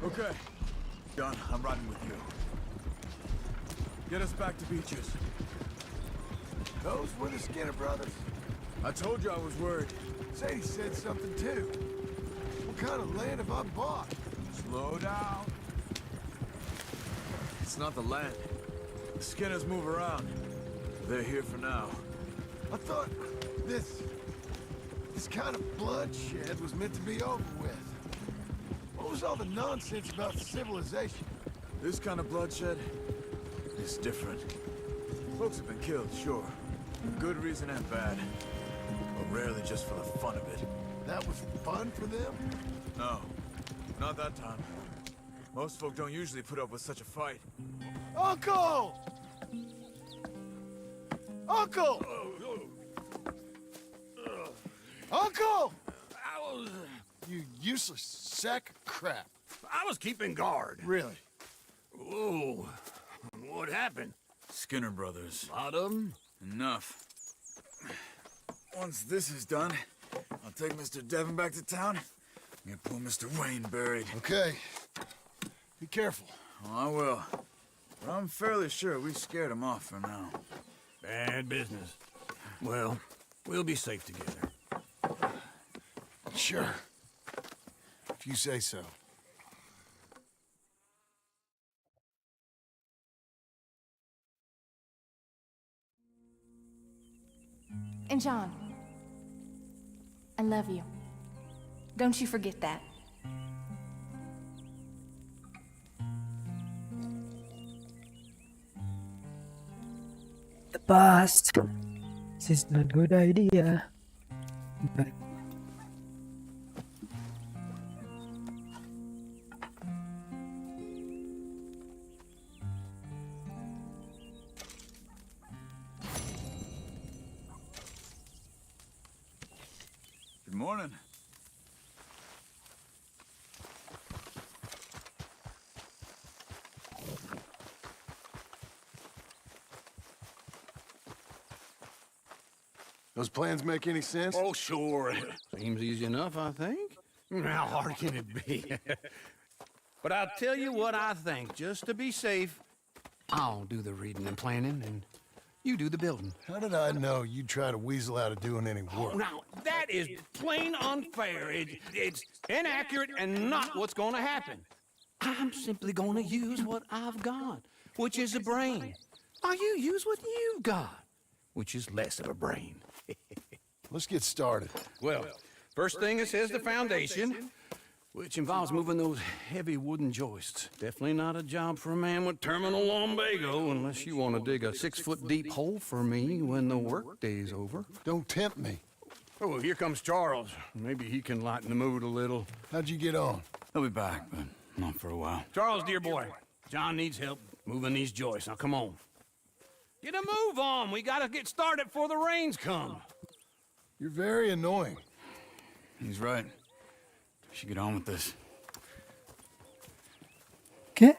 [SPEAKER 17] Okay. John, I'm riding with you. Get us back to Beaches.
[SPEAKER 3] Those were the Skinner brothers.
[SPEAKER 17] I told you I was worried.
[SPEAKER 3] Sadie said something too. What kind of land have I bought?
[SPEAKER 17] Slow down. It's not the land. The Skinners move around. They're here for now.
[SPEAKER 3] I thought this kind of bloodshed was meant to be over with. What was all the nonsense about civilization?
[SPEAKER 17] This kind of bloodshed is different. Folks have been killed, sure. For good reason and bad. But rarely just for the fun of it.
[SPEAKER 3] That was fun for them?
[SPEAKER 17] No, not that time. Most folk don't usually put up with such a fight.
[SPEAKER 3] Uncle! Uncle! Uncle! You useless sack of crap.
[SPEAKER 11] I was keeping guard.
[SPEAKER 3] Really?
[SPEAKER 11] Whoa. What happened?
[SPEAKER 17] Skinner brothers.
[SPEAKER 11] A lot of them?
[SPEAKER 17] Enough. Once this is done, I'll take Mr. Devon back to town and get poor Mr. Wayne buried.
[SPEAKER 3] Okay. Be careful.
[SPEAKER 17] Oh, I will. But I'm fairly sure we scared him off for now.
[SPEAKER 11] Bad business. Well, we'll be safe together.
[SPEAKER 3] Sure. If you say so.
[SPEAKER 5] And John, I love you. Don't you forget that.
[SPEAKER 1] The past is not a good idea. But
[SPEAKER 17] Good morning.
[SPEAKER 3] Those plans make any sense?
[SPEAKER 11] Oh, sure. Seems easy enough, I think. How hard can it be? But I'll tell you what I think, just to be safe. I'll do the reading and planning, and you do the building.
[SPEAKER 3] How did I know you'd try to weasel out of doing any work?
[SPEAKER 11] Oh, now, that is plain unfair. It's inaccurate and not what's going to happen. I'm simply going to use what I've got, which is a brain. While you use what you've got, which is less of a brain.
[SPEAKER 3] Let's get started.
[SPEAKER 11] Well, first thing it says the foundation, which involves moving those heavy wooden joists. Definitely not a job for a man with terminal lumbago, unless you want to dig a 6-foot deep hole for me when the workday's over.
[SPEAKER 3] Don't tempt me.
[SPEAKER 11] Oh, here comes Charles. Maybe he can lighten the mood a little.
[SPEAKER 3] How'd you get on?
[SPEAKER 17] He'll be back, but not for a while.
[SPEAKER 11] Charles, dear boy, John needs help moving these joists. Now, come on. Get a move on. We gotta get started before the rains come.
[SPEAKER 3] You're very annoying.
[SPEAKER 17] He's right. We should get on with this.
[SPEAKER 1] okay.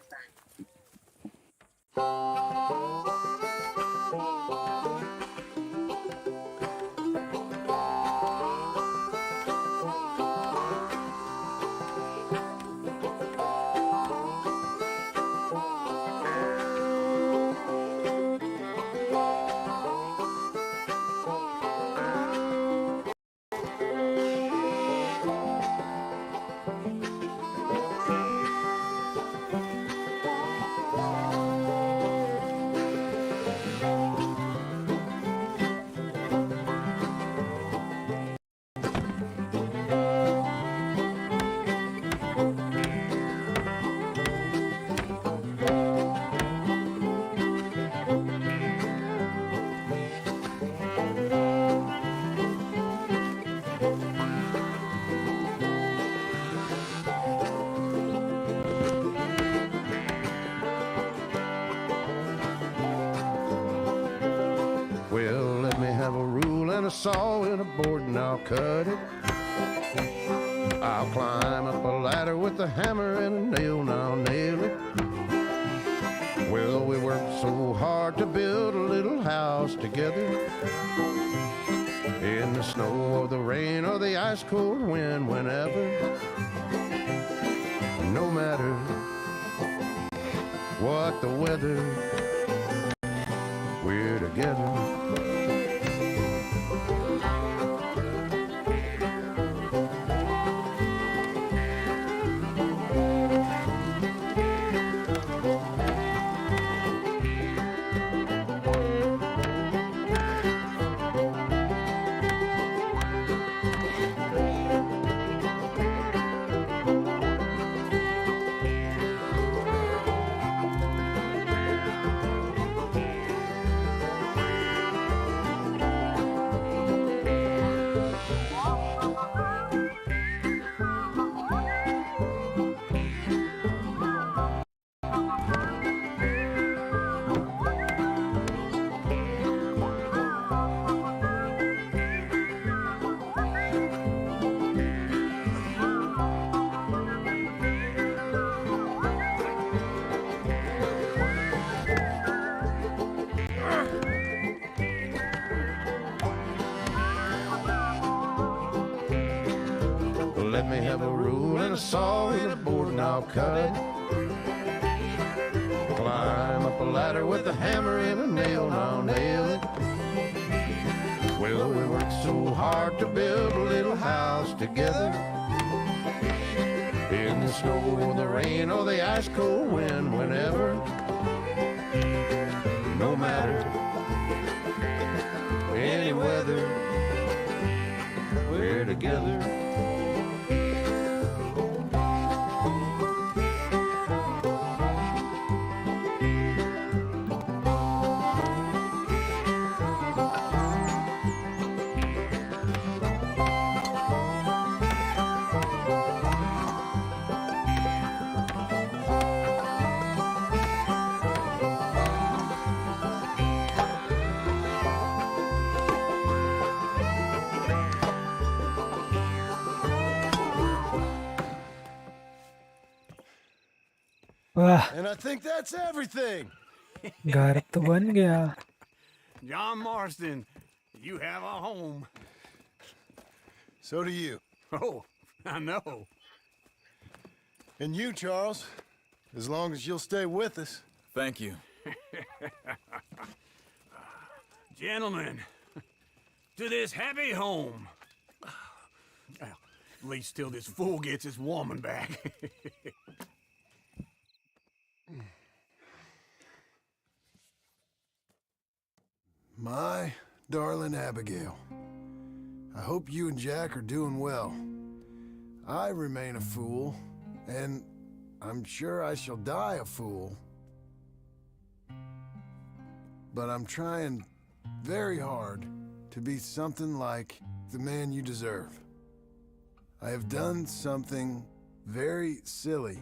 [SPEAKER 3] saw in a board and I'll cut it. I'll climb up a ladder with a hammer and a nail and I'll nail it. Well, we worked so hard to build a little house together. In the snow or the rain or the ice cold wind, whenever. No matter what the weather, we're together. Let me have a rule and a saw and a board and I'll cut it. Climb up a ladder with a hammer and a nail and I'll nail it. Well, we worked so hard to build a little house together. In the snow or the rain or the ice cold wind, whenever. No matter any weather, we're together.
[SPEAKER 1] वाह
[SPEAKER 3] And I think that's everything.
[SPEAKER 1] घर तो बन गया.
[SPEAKER 11] John Marston, you have a home.
[SPEAKER 3] So do you.
[SPEAKER 11] Oh, I know.
[SPEAKER 3] And you, Charles, as long as you'll stay with us.
[SPEAKER 17] Thank you.
[SPEAKER 11] Gentlemen, to this happy home. Well, at least till this fool gets his woman back.
[SPEAKER 3] My darling Abigail, I hope you and Jack are doing well. I remain a fool, and I'm sure I shall die a fool. But I'm trying very hard to be something like the man you deserve. I have done something very silly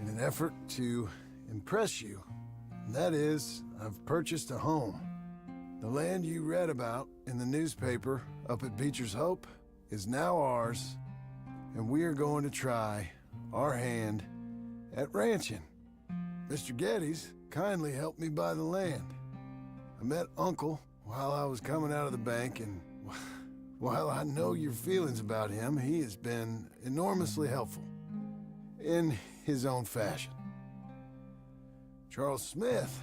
[SPEAKER 3] in an effort to impress you. And that is, I've purchased a home. The land you read about in the newspaper up at Beecher's Hope is now ours, and we are going to try our hand at ranching. Mr. Geddes kindly helped me buy the land. I met Uncle while I was coming out of the bank, and while I know your feelings about him, he has been enormously helpful in his own fashion. Charles Smith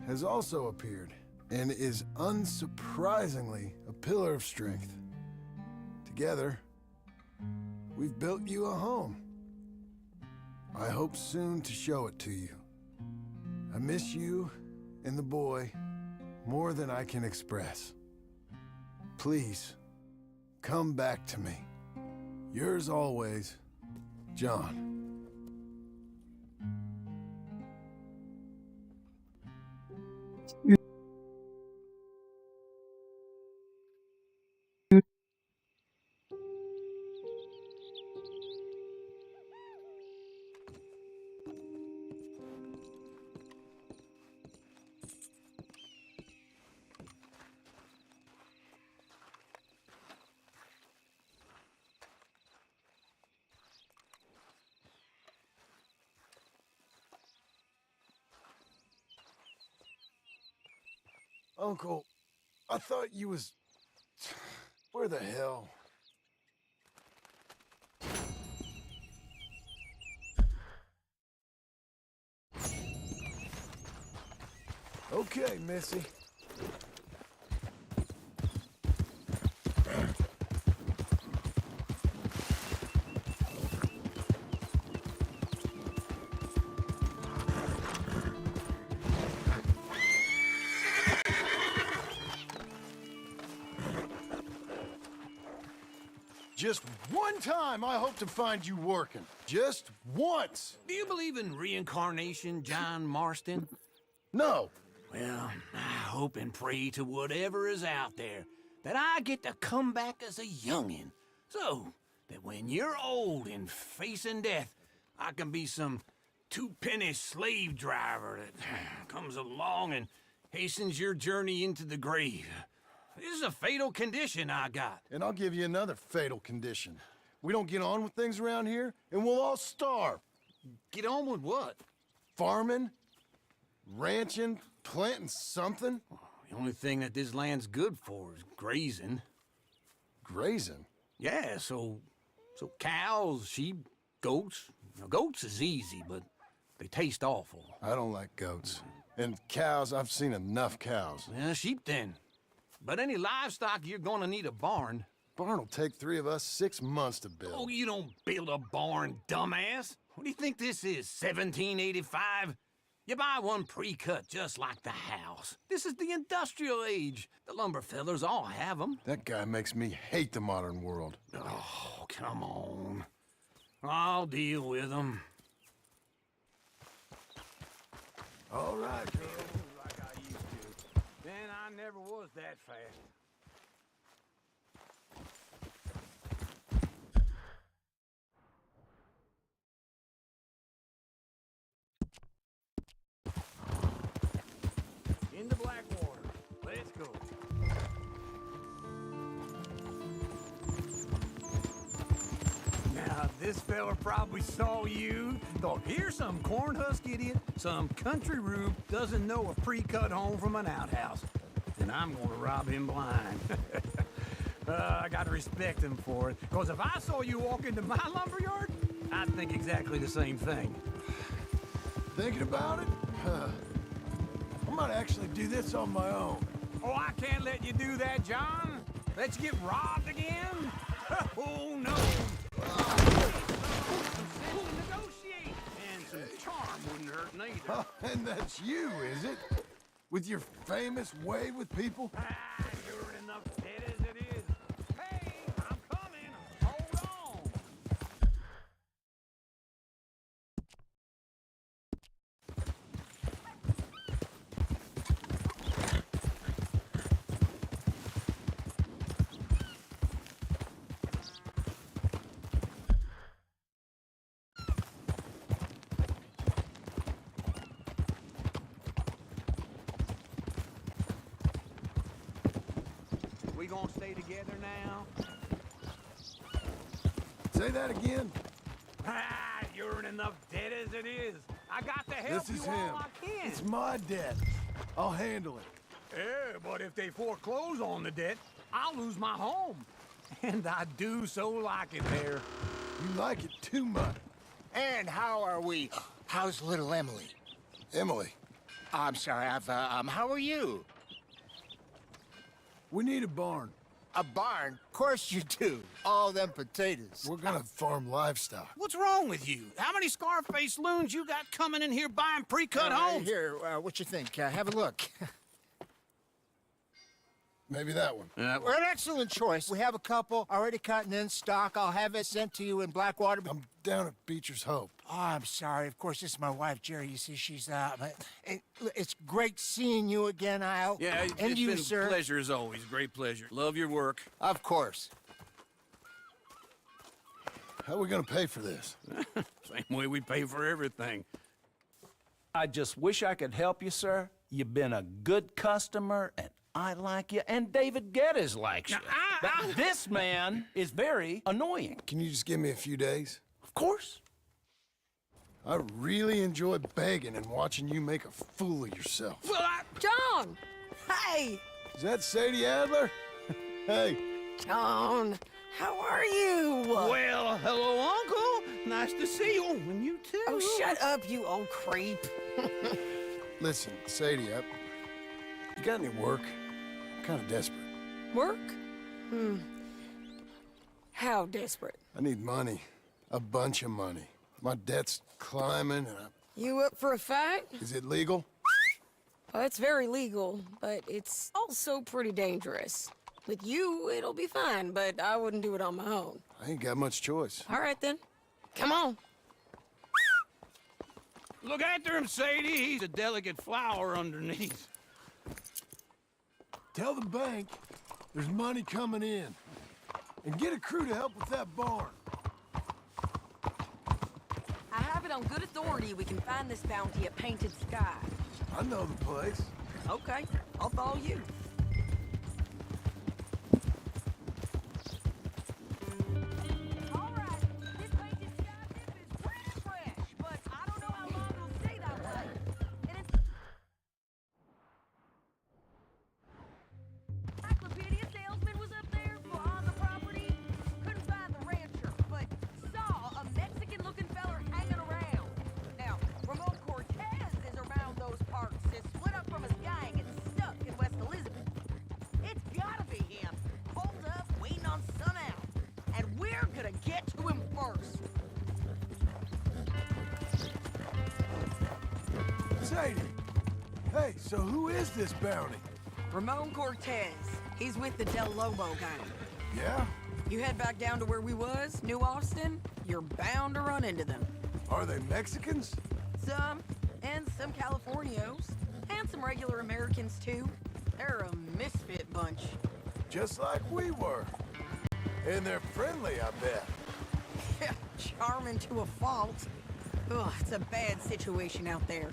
[SPEAKER 3] has also appeared and is unsurprisingly a pillar of strength. Together, we've built you a home. I hope soon to show it to you. I miss you and the boy more than I can express. Please, come back to me. Yours always, John. Uncle, I thought you was... Where the hell? Okay, Missy. Just one time I hope to find you working. Just once.
[SPEAKER 11] Do you believe in reincarnation, John Marston?
[SPEAKER 3] No.
[SPEAKER 11] Well, I hope and pray to whatever is out there that I get to come back as a youngin', so that when you're old and facing death, I can be some two-penny slave driver that comes along and hastens your journey into the grave. This is a fatal condition I got.
[SPEAKER 3] And I'll give you another fatal condition. We don't get on with things around here, and we'll all starve.
[SPEAKER 11] Get on with what?
[SPEAKER 3] Farming, ranching, planting something.
[SPEAKER 11] The only thing that this land's good for is grazing.
[SPEAKER 3] Grazing?
[SPEAKER 11] Yeah, so cows, sheep, goats. Now, goats is easy, but they taste awful.
[SPEAKER 3] I don't like goats. And cows, I've seen enough cows.
[SPEAKER 11] Yeah, sheep then. But any livestock, you're gonna need a barn.
[SPEAKER 3] Barn will take 3 of us 6 months to build.
[SPEAKER 11] Oh, you don't build a barn, dumbass. What do you think this is, 1785? You buy one pre-cut just like the house. This is the industrial age. The lumber fellers all have them.
[SPEAKER 3] That guy makes me hate the modern world.
[SPEAKER 11] Oh, come on. I'll deal with them.
[SPEAKER 3] All right, girl.
[SPEAKER 11] Like I used to. Man, I never was that fast. Into Blackwater. Let's go. Now, this fella probably saw you, thought, here's some cornhusk idiot, some country rube doesn't know a pre-cut home from an outhouse. And I'm gonna rob him blind. I gotta respect him for it, because if I saw you walk into my lumberyard, I'd think exactly the same thing.
[SPEAKER 3] Thinking about it? I might actually do this on my own.
[SPEAKER 11] Oh, I can't let you do that, John. Let you get robbed again? Oh, no. Negotiate. And some charm wouldn't hurt neither.
[SPEAKER 3] Oh, and that's you, is it? With your famous way with people?
[SPEAKER 11] You're enough dead as it is. Hey, I'm coming. Hold on. We gonna stay together now?
[SPEAKER 3] Say that again?
[SPEAKER 11] You're enough dead as it is. I got to help
[SPEAKER 3] This is
[SPEAKER 11] you
[SPEAKER 3] him.
[SPEAKER 11] all I can.
[SPEAKER 3] It's my debt. I'll handle it.
[SPEAKER 11] Yeah, but if they foreclose on the debt, I'll lose my home. And I do so like it there.
[SPEAKER 3] You like it too much.
[SPEAKER 14] And how are we? How's little Emily?
[SPEAKER 3] Emily.
[SPEAKER 14] I'm sorry, how are you?
[SPEAKER 3] We need a barn.
[SPEAKER 14] A barn? Of course you do. All them potatoes.
[SPEAKER 3] We're gonna farm livestock.
[SPEAKER 11] What's wrong with you? How many Scarface loons you got coming in here buying pre-cut homes?
[SPEAKER 14] Here, what you think? Have a look.
[SPEAKER 3] Maybe that one.
[SPEAKER 14] Well, an excellent choice. We have a couple already cut and in stock. I'll have it sent to you in Blackwater.
[SPEAKER 3] I'm down at Beecher's Hope.
[SPEAKER 14] Oh, I'm sorry. Of course, this is my wife, Jerry. You see, she's it's great seeing you again, Al.
[SPEAKER 11] Yeah,
[SPEAKER 14] and
[SPEAKER 11] it's
[SPEAKER 14] you,
[SPEAKER 11] been
[SPEAKER 14] sir.
[SPEAKER 11] a pleasure as always. Great pleasure. Love your work.
[SPEAKER 14] Of course.
[SPEAKER 3] How are we gonna pay for this?
[SPEAKER 11] Same way we pay for everything.
[SPEAKER 15] I just wish I could help you, sir. You've been a good customer, and I like you, and David Geddes likes you. But this man is very annoying.
[SPEAKER 3] Can you just give me a few days?
[SPEAKER 15] Of course.
[SPEAKER 3] I really enjoy begging and watching you make a fool of yourself.
[SPEAKER 10] Well, John! Hey!
[SPEAKER 3] Is that Sadie Adler? Hey.
[SPEAKER 10] John, how are you?
[SPEAKER 16] Well, hello, Uncle. Nice to see you. And you too.
[SPEAKER 10] Oh, shut up, you old creep.
[SPEAKER 3] Listen, Sadie, you got any work? I'm kind of desperate.
[SPEAKER 10] Work? How desperate?
[SPEAKER 3] I need money. A bunch of money. My debt's climbing and
[SPEAKER 10] You up for a fight?
[SPEAKER 3] Is it legal?
[SPEAKER 10] Well, it's very legal, but it's also pretty dangerous. With you, it'll be fine, but I wouldn't do it on my own.
[SPEAKER 3] I ain't got much choice.
[SPEAKER 10] All right, then. Come on.
[SPEAKER 16] Look after him, Sadie. He's a delicate flower underneath.
[SPEAKER 3] Tell the bank there's money coming in. And get a crew to help with that barn.
[SPEAKER 10] I have it on good authority we can find this bounty at Painted Sky.
[SPEAKER 3] I know the place.
[SPEAKER 10] Okay, I'll follow you.
[SPEAKER 3] Sadie! Hey, so who is this bounty?
[SPEAKER 10] Ramon Cortez. He's with the Del Lobo gang.
[SPEAKER 3] Yeah?
[SPEAKER 10] You head back down to where we was, New Austin, you're bound to run into them.
[SPEAKER 3] Are they Mexicans?
[SPEAKER 10] Some, and some Californios, and some regular Americans too. They're a misfit bunch.
[SPEAKER 3] Just like we were. And they're friendly, I bet.
[SPEAKER 10] Yeah, charming to a fault. Ugh, it's a bad situation out there.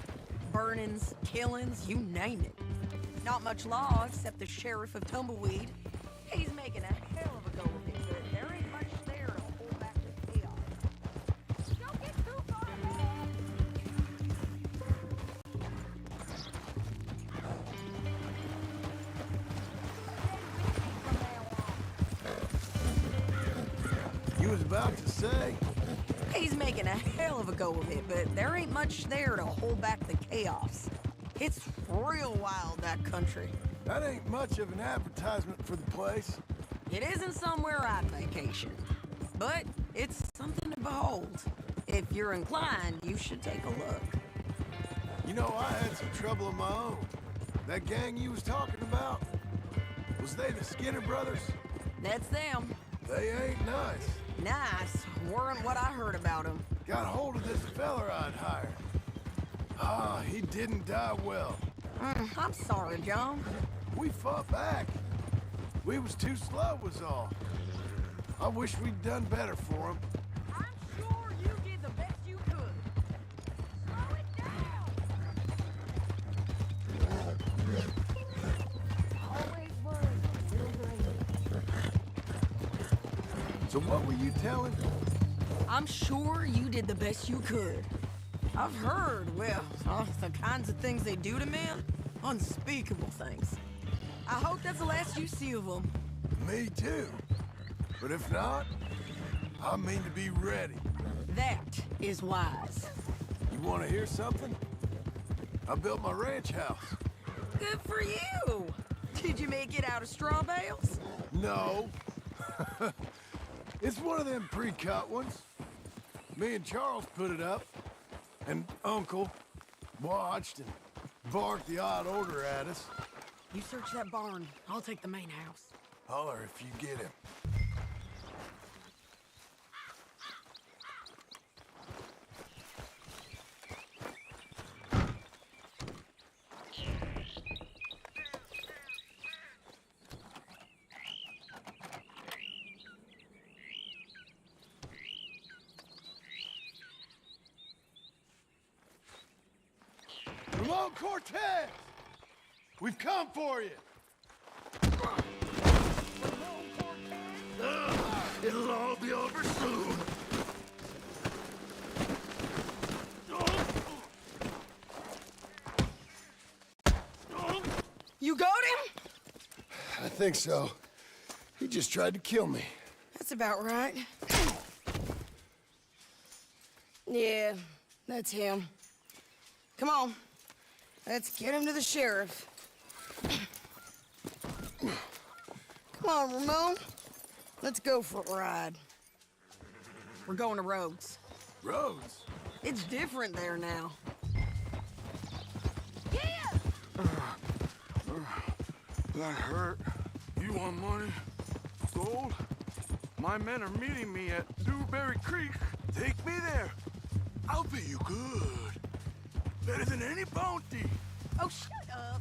[SPEAKER 10] Burnings, killings, you name it. Not much law except the sheriff of Tumbleweed. He's making a hell of a go of it, but there ain't much there to hold back the chaos. Don't get too far ahead.
[SPEAKER 3] You was about to say?
[SPEAKER 10] He's making a hell of a go of it, but there ain't much there to hold back the chaos. It's real wild, that country.
[SPEAKER 3] That ain't much of an advertisement for the place.
[SPEAKER 10] It isn't somewhere I'd vacation, but it's something to behold. If you're inclined, you should take a look.
[SPEAKER 3] You know, I had some trouble of my own. That gang you was talking about, was they the Skinner brothers?
[SPEAKER 10] That's them.
[SPEAKER 3] They ain't nice.
[SPEAKER 10] Nice weren't what I heard about them.
[SPEAKER 3] Got hold of this feller I'd hired. Ah, he didn't die well.
[SPEAKER 10] I'm sorry, John.
[SPEAKER 3] We fought back. We was too slow was all. I wish we'd done better for him.
[SPEAKER 10] I'm sure you did the best you could. Slow it down! Always was.
[SPEAKER 3] So what were you telling?
[SPEAKER 10] I'm sure you did the best you could. I've heard, well, the kinds of things they do to men. Unspeakable things. I hope that's the last you see of them.
[SPEAKER 3] Me too. But if not, I mean to be ready.
[SPEAKER 10] That is wise.
[SPEAKER 3] You want to hear something? I built my ranch house.
[SPEAKER 10] Good for you. Did you make it out of straw bales?
[SPEAKER 3] No. It's one of them pre-cut ones. Me and Charles put it up, and Uncle watched and barked the odd order at us.
[SPEAKER 10] You search that barn. I'll take the main house.
[SPEAKER 3] Holler if you get him. Ramon Cortez! We've come for you!
[SPEAKER 19] It'll all be over soon.
[SPEAKER 10] You got
[SPEAKER 3] I think so. He just tried to kill me.
[SPEAKER 10] That's about right. Yeah, that's him. Come on. Let's get him to the sheriff. Come on, Ramon. Let's go for a ride. We're going to Rhodes.
[SPEAKER 3] Rhodes?
[SPEAKER 10] It's different there now.
[SPEAKER 19] That hurt. You want money? Gold? My men are meeting me at Dewberry Creek. Take me there. I'll pay you good. Better than any bounty.
[SPEAKER 10] Oh, shut up.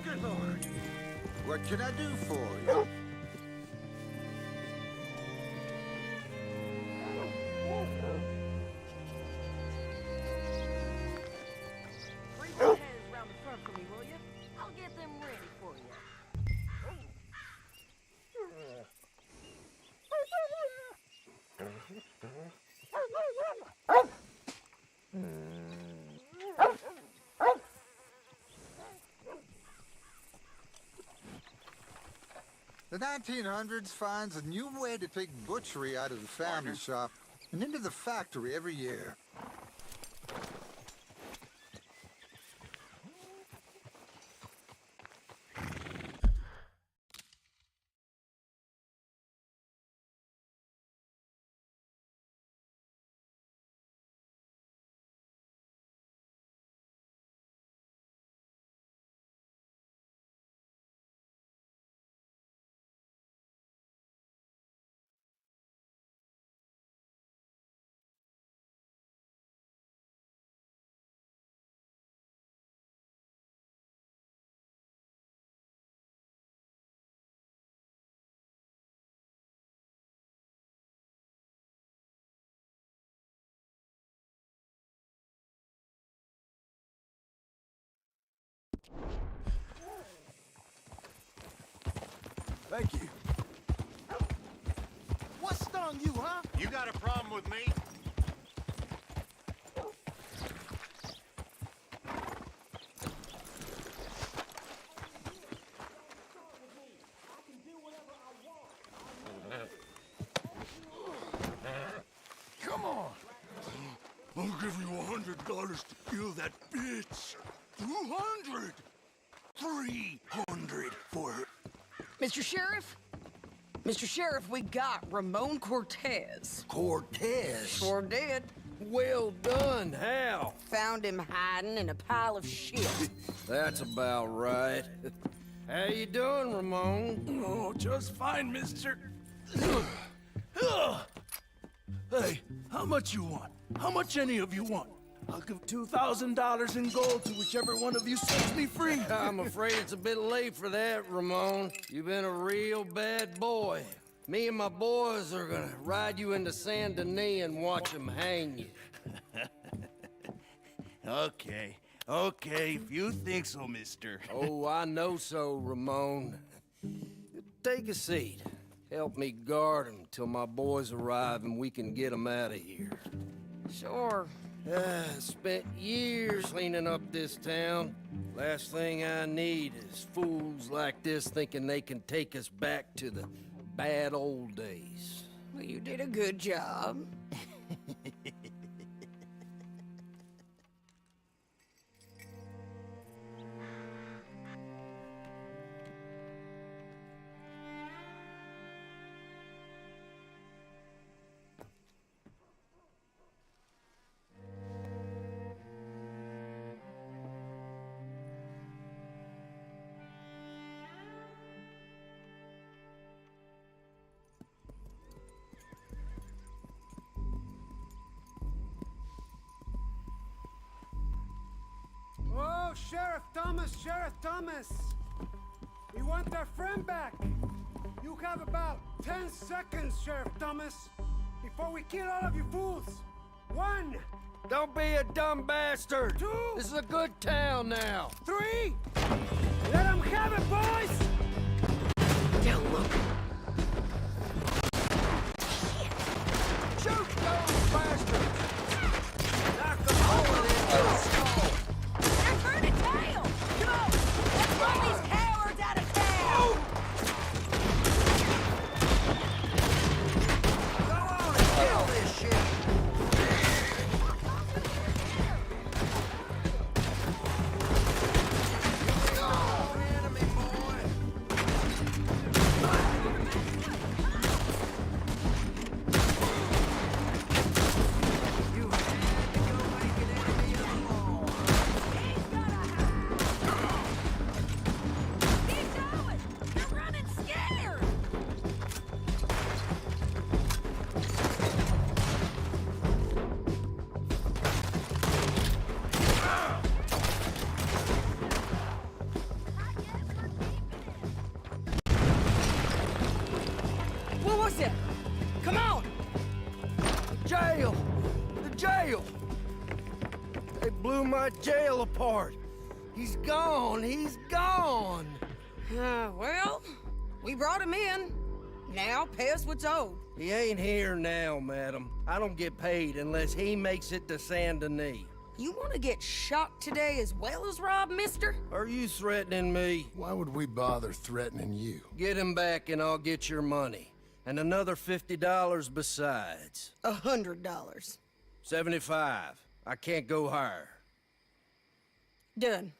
[SPEAKER 20] Good Lord. What can I do for you?
[SPEAKER 18] Bring your hands around the front for me, will you? I'll get them ready for you.
[SPEAKER 20] The 1900s finds a new way to take butchery out of the family shop and into the factory every year.
[SPEAKER 3] Thank you.
[SPEAKER 14] What stung you, huh?
[SPEAKER 9] You got a problem with me?
[SPEAKER 19] Come on. I'll give you $100 to kill that bitch. 200. 300 for her.
[SPEAKER 10] Mr. Sheriff? Mr. Sheriff, we got Ramon Cortez.
[SPEAKER 16] Cortez?
[SPEAKER 10] Sure did.
[SPEAKER 16] Well done, Hal.
[SPEAKER 10] Found him hiding in a pile of shit.
[SPEAKER 16] That's about right. How you doing, Ramon?
[SPEAKER 11] Oh, just fine, mister. Hey, how much you want? How much any of you want? I'll give $2,000 in gold to whichever one of you sets me free.
[SPEAKER 16] I'm afraid it's a bit late for that, Ramon. You've been a real bad boy. Me and my boys are gonna ride you into Saint Denis and watch them hang you.
[SPEAKER 11] Okay, if you think so, mister.
[SPEAKER 16] Oh, I know so, Ramon. Take a seat. Help me guard him till my boys arrive and we can get them out of here.
[SPEAKER 10] Sure.
[SPEAKER 16] Spent years cleaning up this town. Last thing I need is fools like this thinking they can take us back to the bad old days.
[SPEAKER 10] Well, you did a good job.
[SPEAKER 21] Thomas, Sheriff Thomas! We want our friend back! You have about 10 seconds, Sheriff Thomas, before we kill all of you fools! 1!
[SPEAKER 16] Don't be a dumb bastard!
[SPEAKER 21] 2!
[SPEAKER 16] This is a good town now!
[SPEAKER 21] 3! Let them have it, boys!
[SPEAKER 10] Don't look.
[SPEAKER 16] Shoot those bastards! Knock them all into the skull!
[SPEAKER 10] They're turning tail! Come on! Let's run these cowards out of town!
[SPEAKER 16] Go on and kill this shit!
[SPEAKER 21] What was it? Come on!
[SPEAKER 16] The jail! The jail! They blew my jail apart! He's gone! He's gone!
[SPEAKER 10] Well, we brought him in. Now pay us what's owed.
[SPEAKER 16] He ain't here now, madam. I don't get paid unless he makes it to Saint Denis.
[SPEAKER 10] You want to get shot today as well as Rob, mister?
[SPEAKER 16] Are you threatening me?
[SPEAKER 3] Why would we bother threatening you?
[SPEAKER 16] Get him back and I'll get your money. And another $50 besides.
[SPEAKER 10] $100.
[SPEAKER 16] 75. I can't go higher.
[SPEAKER 10] Done.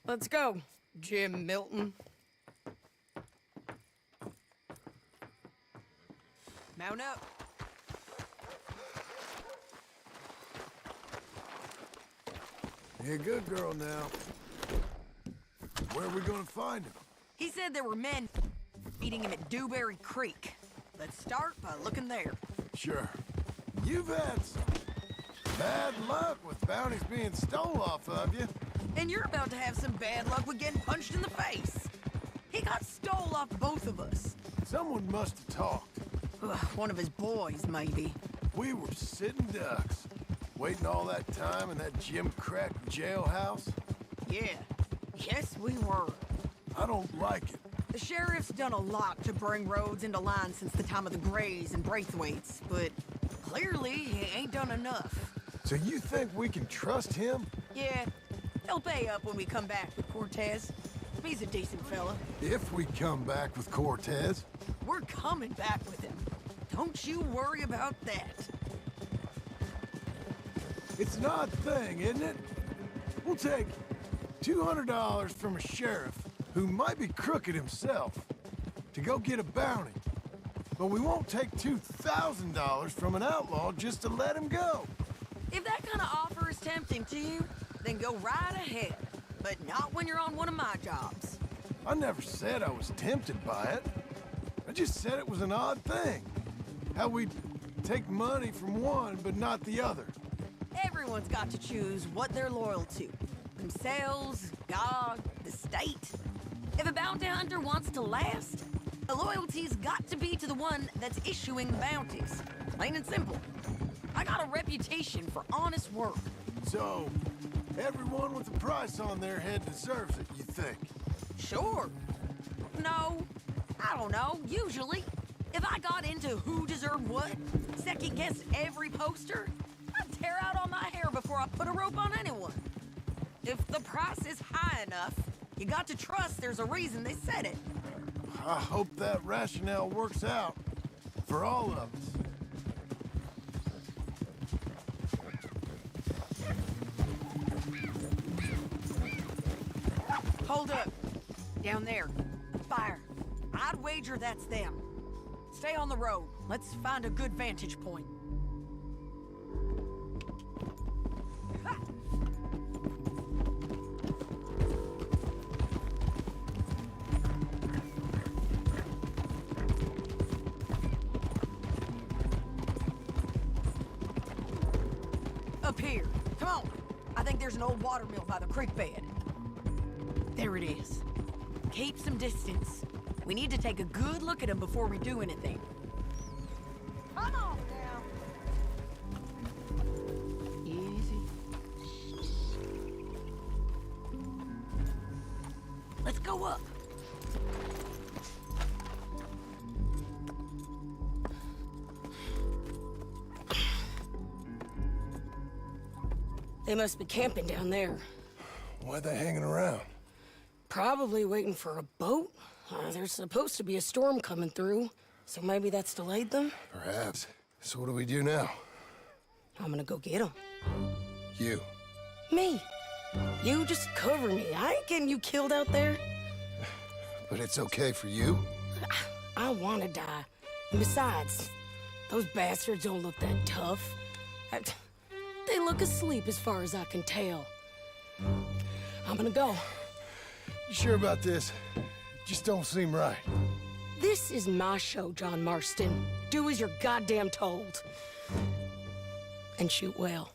[SPEAKER 10] Let's go, Jim Milton. Mount up.
[SPEAKER 3] You're a good girl now. Where are we gonna find him?
[SPEAKER 10] He said there were men feeding him at Dewberry Creek. Let's start by looking there.
[SPEAKER 3] Sure. You've had some bad luck with bounties being stole off of you.
[SPEAKER 10] And you're about to have some bad luck with getting punched in the face. He got stole off both of us.
[SPEAKER 3] Someone must have talked.
[SPEAKER 10] One of his boys, maybe.
[SPEAKER 3] We were sitting ducks, waiting all that time in that Jim Crack jailhouse.
[SPEAKER 10] Yeah. Yes, we were.
[SPEAKER 3] I don't like it.
[SPEAKER 10] The sheriff's done a lot to bring roads into line since the time of the Grays and Braithwaites, but clearly he ain't done enough.
[SPEAKER 3] So you think we can trust him?
[SPEAKER 10] Yeah, he'll pay up when we come back with Cortez. He's a decent fella.
[SPEAKER 3] If we come back with Cortez.
[SPEAKER 10] We're coming back with him. Don't you worry about that.
[SPEAKER 3] It's an odd thing, isn't it? We'll take $200 from a sheriff who might be crooked himself to go get a bounty. But we won't take $2,000 from an outlaw just to let him go.
[SPEAKER 10] If that kind of offer is tempting to you, then go right ahead. But not when you're on one of my jobs.
[SPEAKER 3] I never said I was tempted by it. I just said it was an odd thing. How we'd take money from one, but not the other.
[SPEAKER 10] Everyone's got to choose what they're loyal to. Themselves, God, the state. If a bounty hunter wants to last, the loyalty's got to be to the one that's issuing the bounties. Plain and simple. I got a reputation for honest work.
[SPEAKER 3] So, everyone with a price on their head deserves it, you think?
[SPEAKER 10] Sure. No, I don't know, usually. If I got into who deserved what, second-guessed every poster, I'd tear out all my hair before I put a rope on anyone. If the price is high enough, you got to trust there's a reason they said it.
[SPEAKER 3] I hope that rationale works out for all of us.
[SPEAKER 10] Hold up. Down there. Fire. I'd wager that's them. Stay on the road. Let's find a good vantage point. Up here. Come on. I think there's an old water mill by the creek bed. There it is. Keep some distance. We need to take a good look at him before we do anything. Come on now. Easy. Let's go up. They must be camping down there.
[SPEAKER 3] Why are they hanging around?
[SPEAKER 10] Probably waiting for a boat. There's supposed to be a storm coming through, so maybe that's delayed them?
[SPEAKER 3] Perhaps. So what do we do now?
[SPEAKER 10] I'm gonna go get them.
[SPEAKER 3] You.
[SPEAKER 10] Me. You just cover me. I ain't getting you killed out there.
[SPEAKER 3] But it's okay for you?
[SPEAKER 10] I wanna die. And besides, those bastards don't look that tough. They look asleep as far as I can tell. I'm gonna go.
[SPEAKER 3] You sure about this? Just don't seem right.
[SPEAKER 10] This is my show, John Marston. Do as you're goddamn told. And shoot well.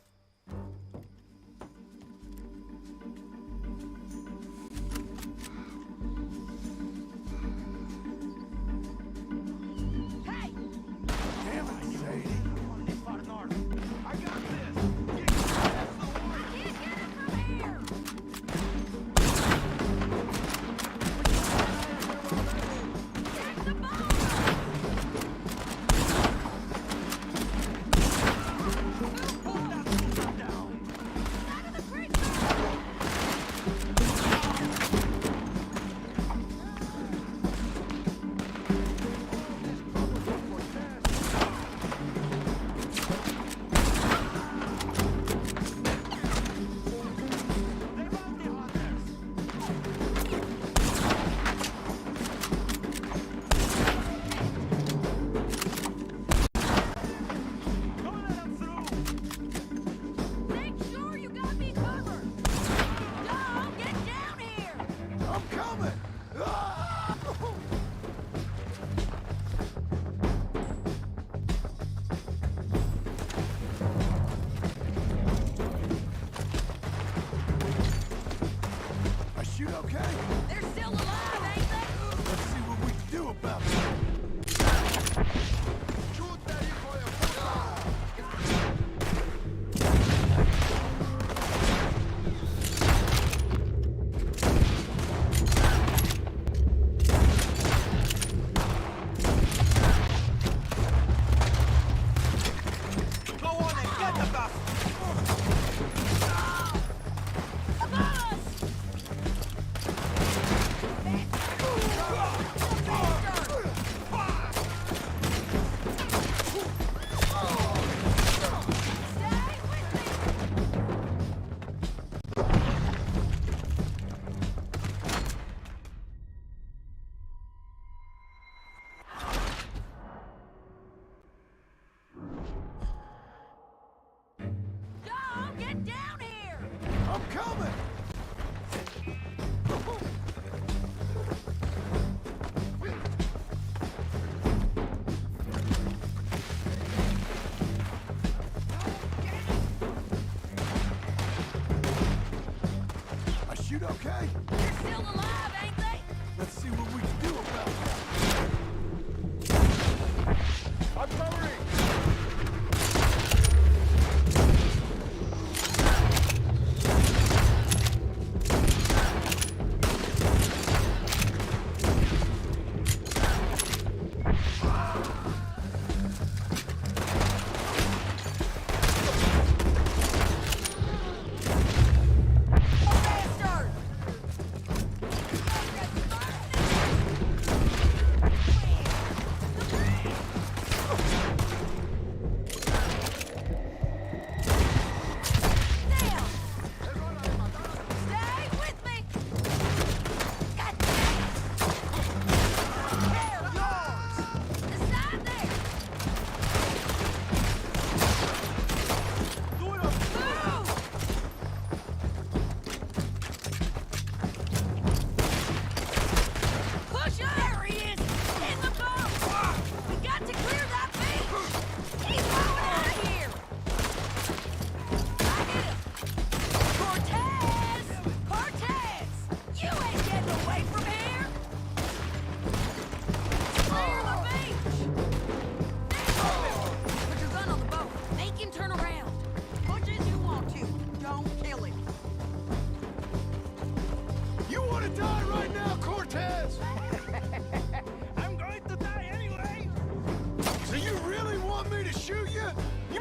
[SPEAKER 3] Okay?
[SPEAKER 10] They're still alive, ain't they?
[SPEAKER 3] Let's see what we can do about that. I'm covering!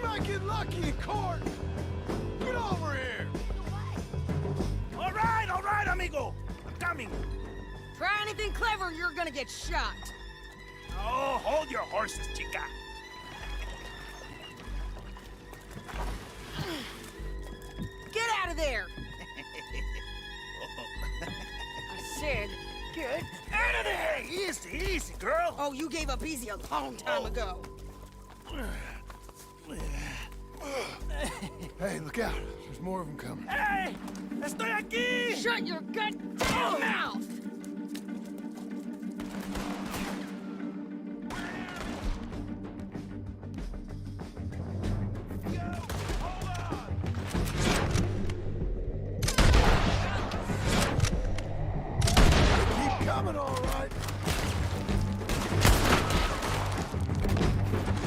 [SPEAKER 3] might get lucky in court. Get over here.
[SPEAKER 16] All right, amigo. I'm coming.
[SPEAKER 10] Try anything clever, you're gonna get shot.
[SPEAKER 16] Oh, hold your horses, chica.
[SPEAKER 10] Get out of there! I said, get
[SPEAKER 16] Out of there! Easy, easy, girl.
[SPEAKER 10] Oh, you gave up easy a long time ago.
[SPEAKER 3] Hey, look out. There's more of them coming.
[SPEAKER 16] Hey! Estoy aquí!
[SPEAKER 10] Shut your goddamn mouth!
[SPEAKER 3] Keep coming, all right.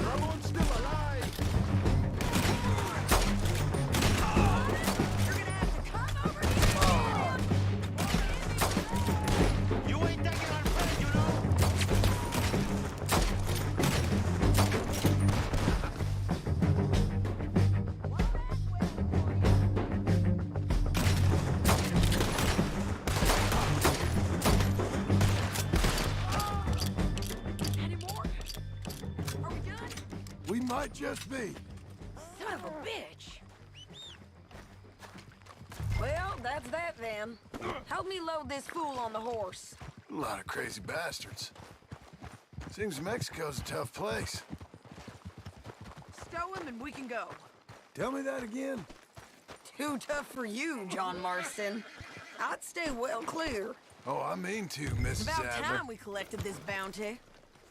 [SPEAKER 3] Someone's still alive.
[SPEAKER 16] You ain't taking our friend, you know?
[SPEAKER 10] Any more? Are we done?
[SPEAKER 3] We might just be.
[SPEAKER 10] Son of a bitch! Well, that's that then. Help me load this fool on the horse.
[SPEAKER 3] A lot of crazy bastards. Seems Mexico's a tough place.
[SPEAKER 10] Stow him and we can go.
[SPEAKER 3] Tell me that again.
[SPEAKER 10] Too tough for you, John Marston. I'd stay well clear.
[SPEAKER 3] Oh, I mean to,
[SPEAKER 10] It's
[SPEAKER 3] Mrs.
[SPEAKER 10] about
[SPEAKER 3] Adler.
[SPEAKER 10] time we collected this bounty.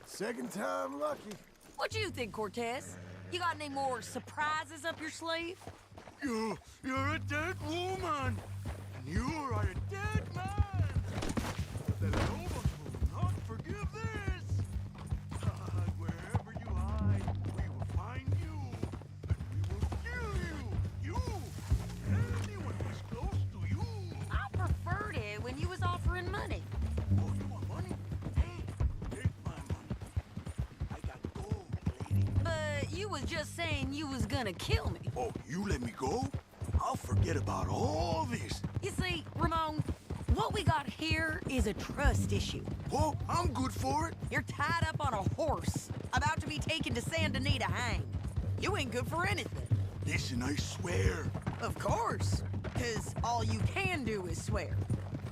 [SPEAKER 3] Second time lucky.
[SPEAKER 10] What do you think, Cortez? You got any more surprises up your sleeve?
[SPEAKER 16] You're a dead woman. And you are a dead man. But the Lobos will not forgive this. Wherever you hide, we will find you. And we will kill you. You. Anyone who's close to you.
[SPEAKER 10] I preferred it when you was offering money.
[SPEAKER 16] Oh, you want money? Hey, take my money. I got gold, lady.
[SPEAKER 10] But you was just saying you was gonna kill me.
[SPEAKER 16] Oh, you let me go? I'll forget about all this.
[SPEAKER 10] You see, Ramon, what we got here is a trust issue.
[SPEAKER 16] Oh, I'm good for it.
[SPEAKER 10] You're tied up on a horse, about to be taken to San Denis to hang. You ain't good for anything.
[SPEAKER 16] Listen, I swear.
[SPEAKER 10] Of course, because all you can do is swear.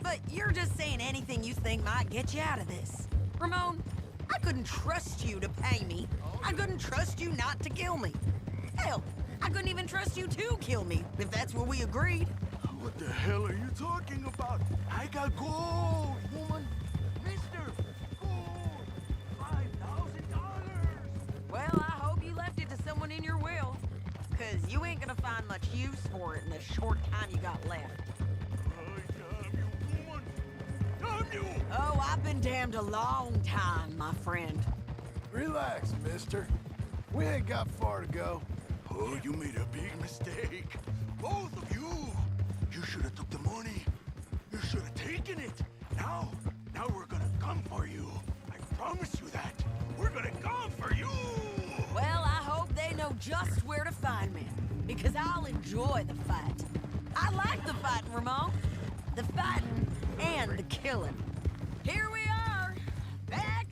[SPEAKER 10] But you're just saying anything you think might get you out of this. Ramon, I couldn't trust you to pay me. I couldn't trust you not to kill me. Hell, I couldn't even trust you to kill me, if that's what we agreed.
[SPEAKER 16] What the hell are you talking about? I got gold, woman. Mister, gold. $5,000.
[SPEAKER 10] Well, I hope you left it to someone in your will. Because you ain't gonna find much use for it in the short time you got left.
[SPEAKER 16] Damn you, woman. Damn you.
[SPEAKER 10] Oh, I've been damned a long time, my friend.
[SPEAKER 3] Relax, mister. We ain't got far to go.
[SPEAKER 16] Oh, you made a big mistake. Both of you. You should have took the money. You should have taken it. Now we're gonna come for you. I promise you that. We're gonna come for you.
[SPEAKER 10] Well, I hope they know just where to find me. Because I'll enjoy the fight. I like the fighting, Ramon. The fighting and the killing. Here we are. Back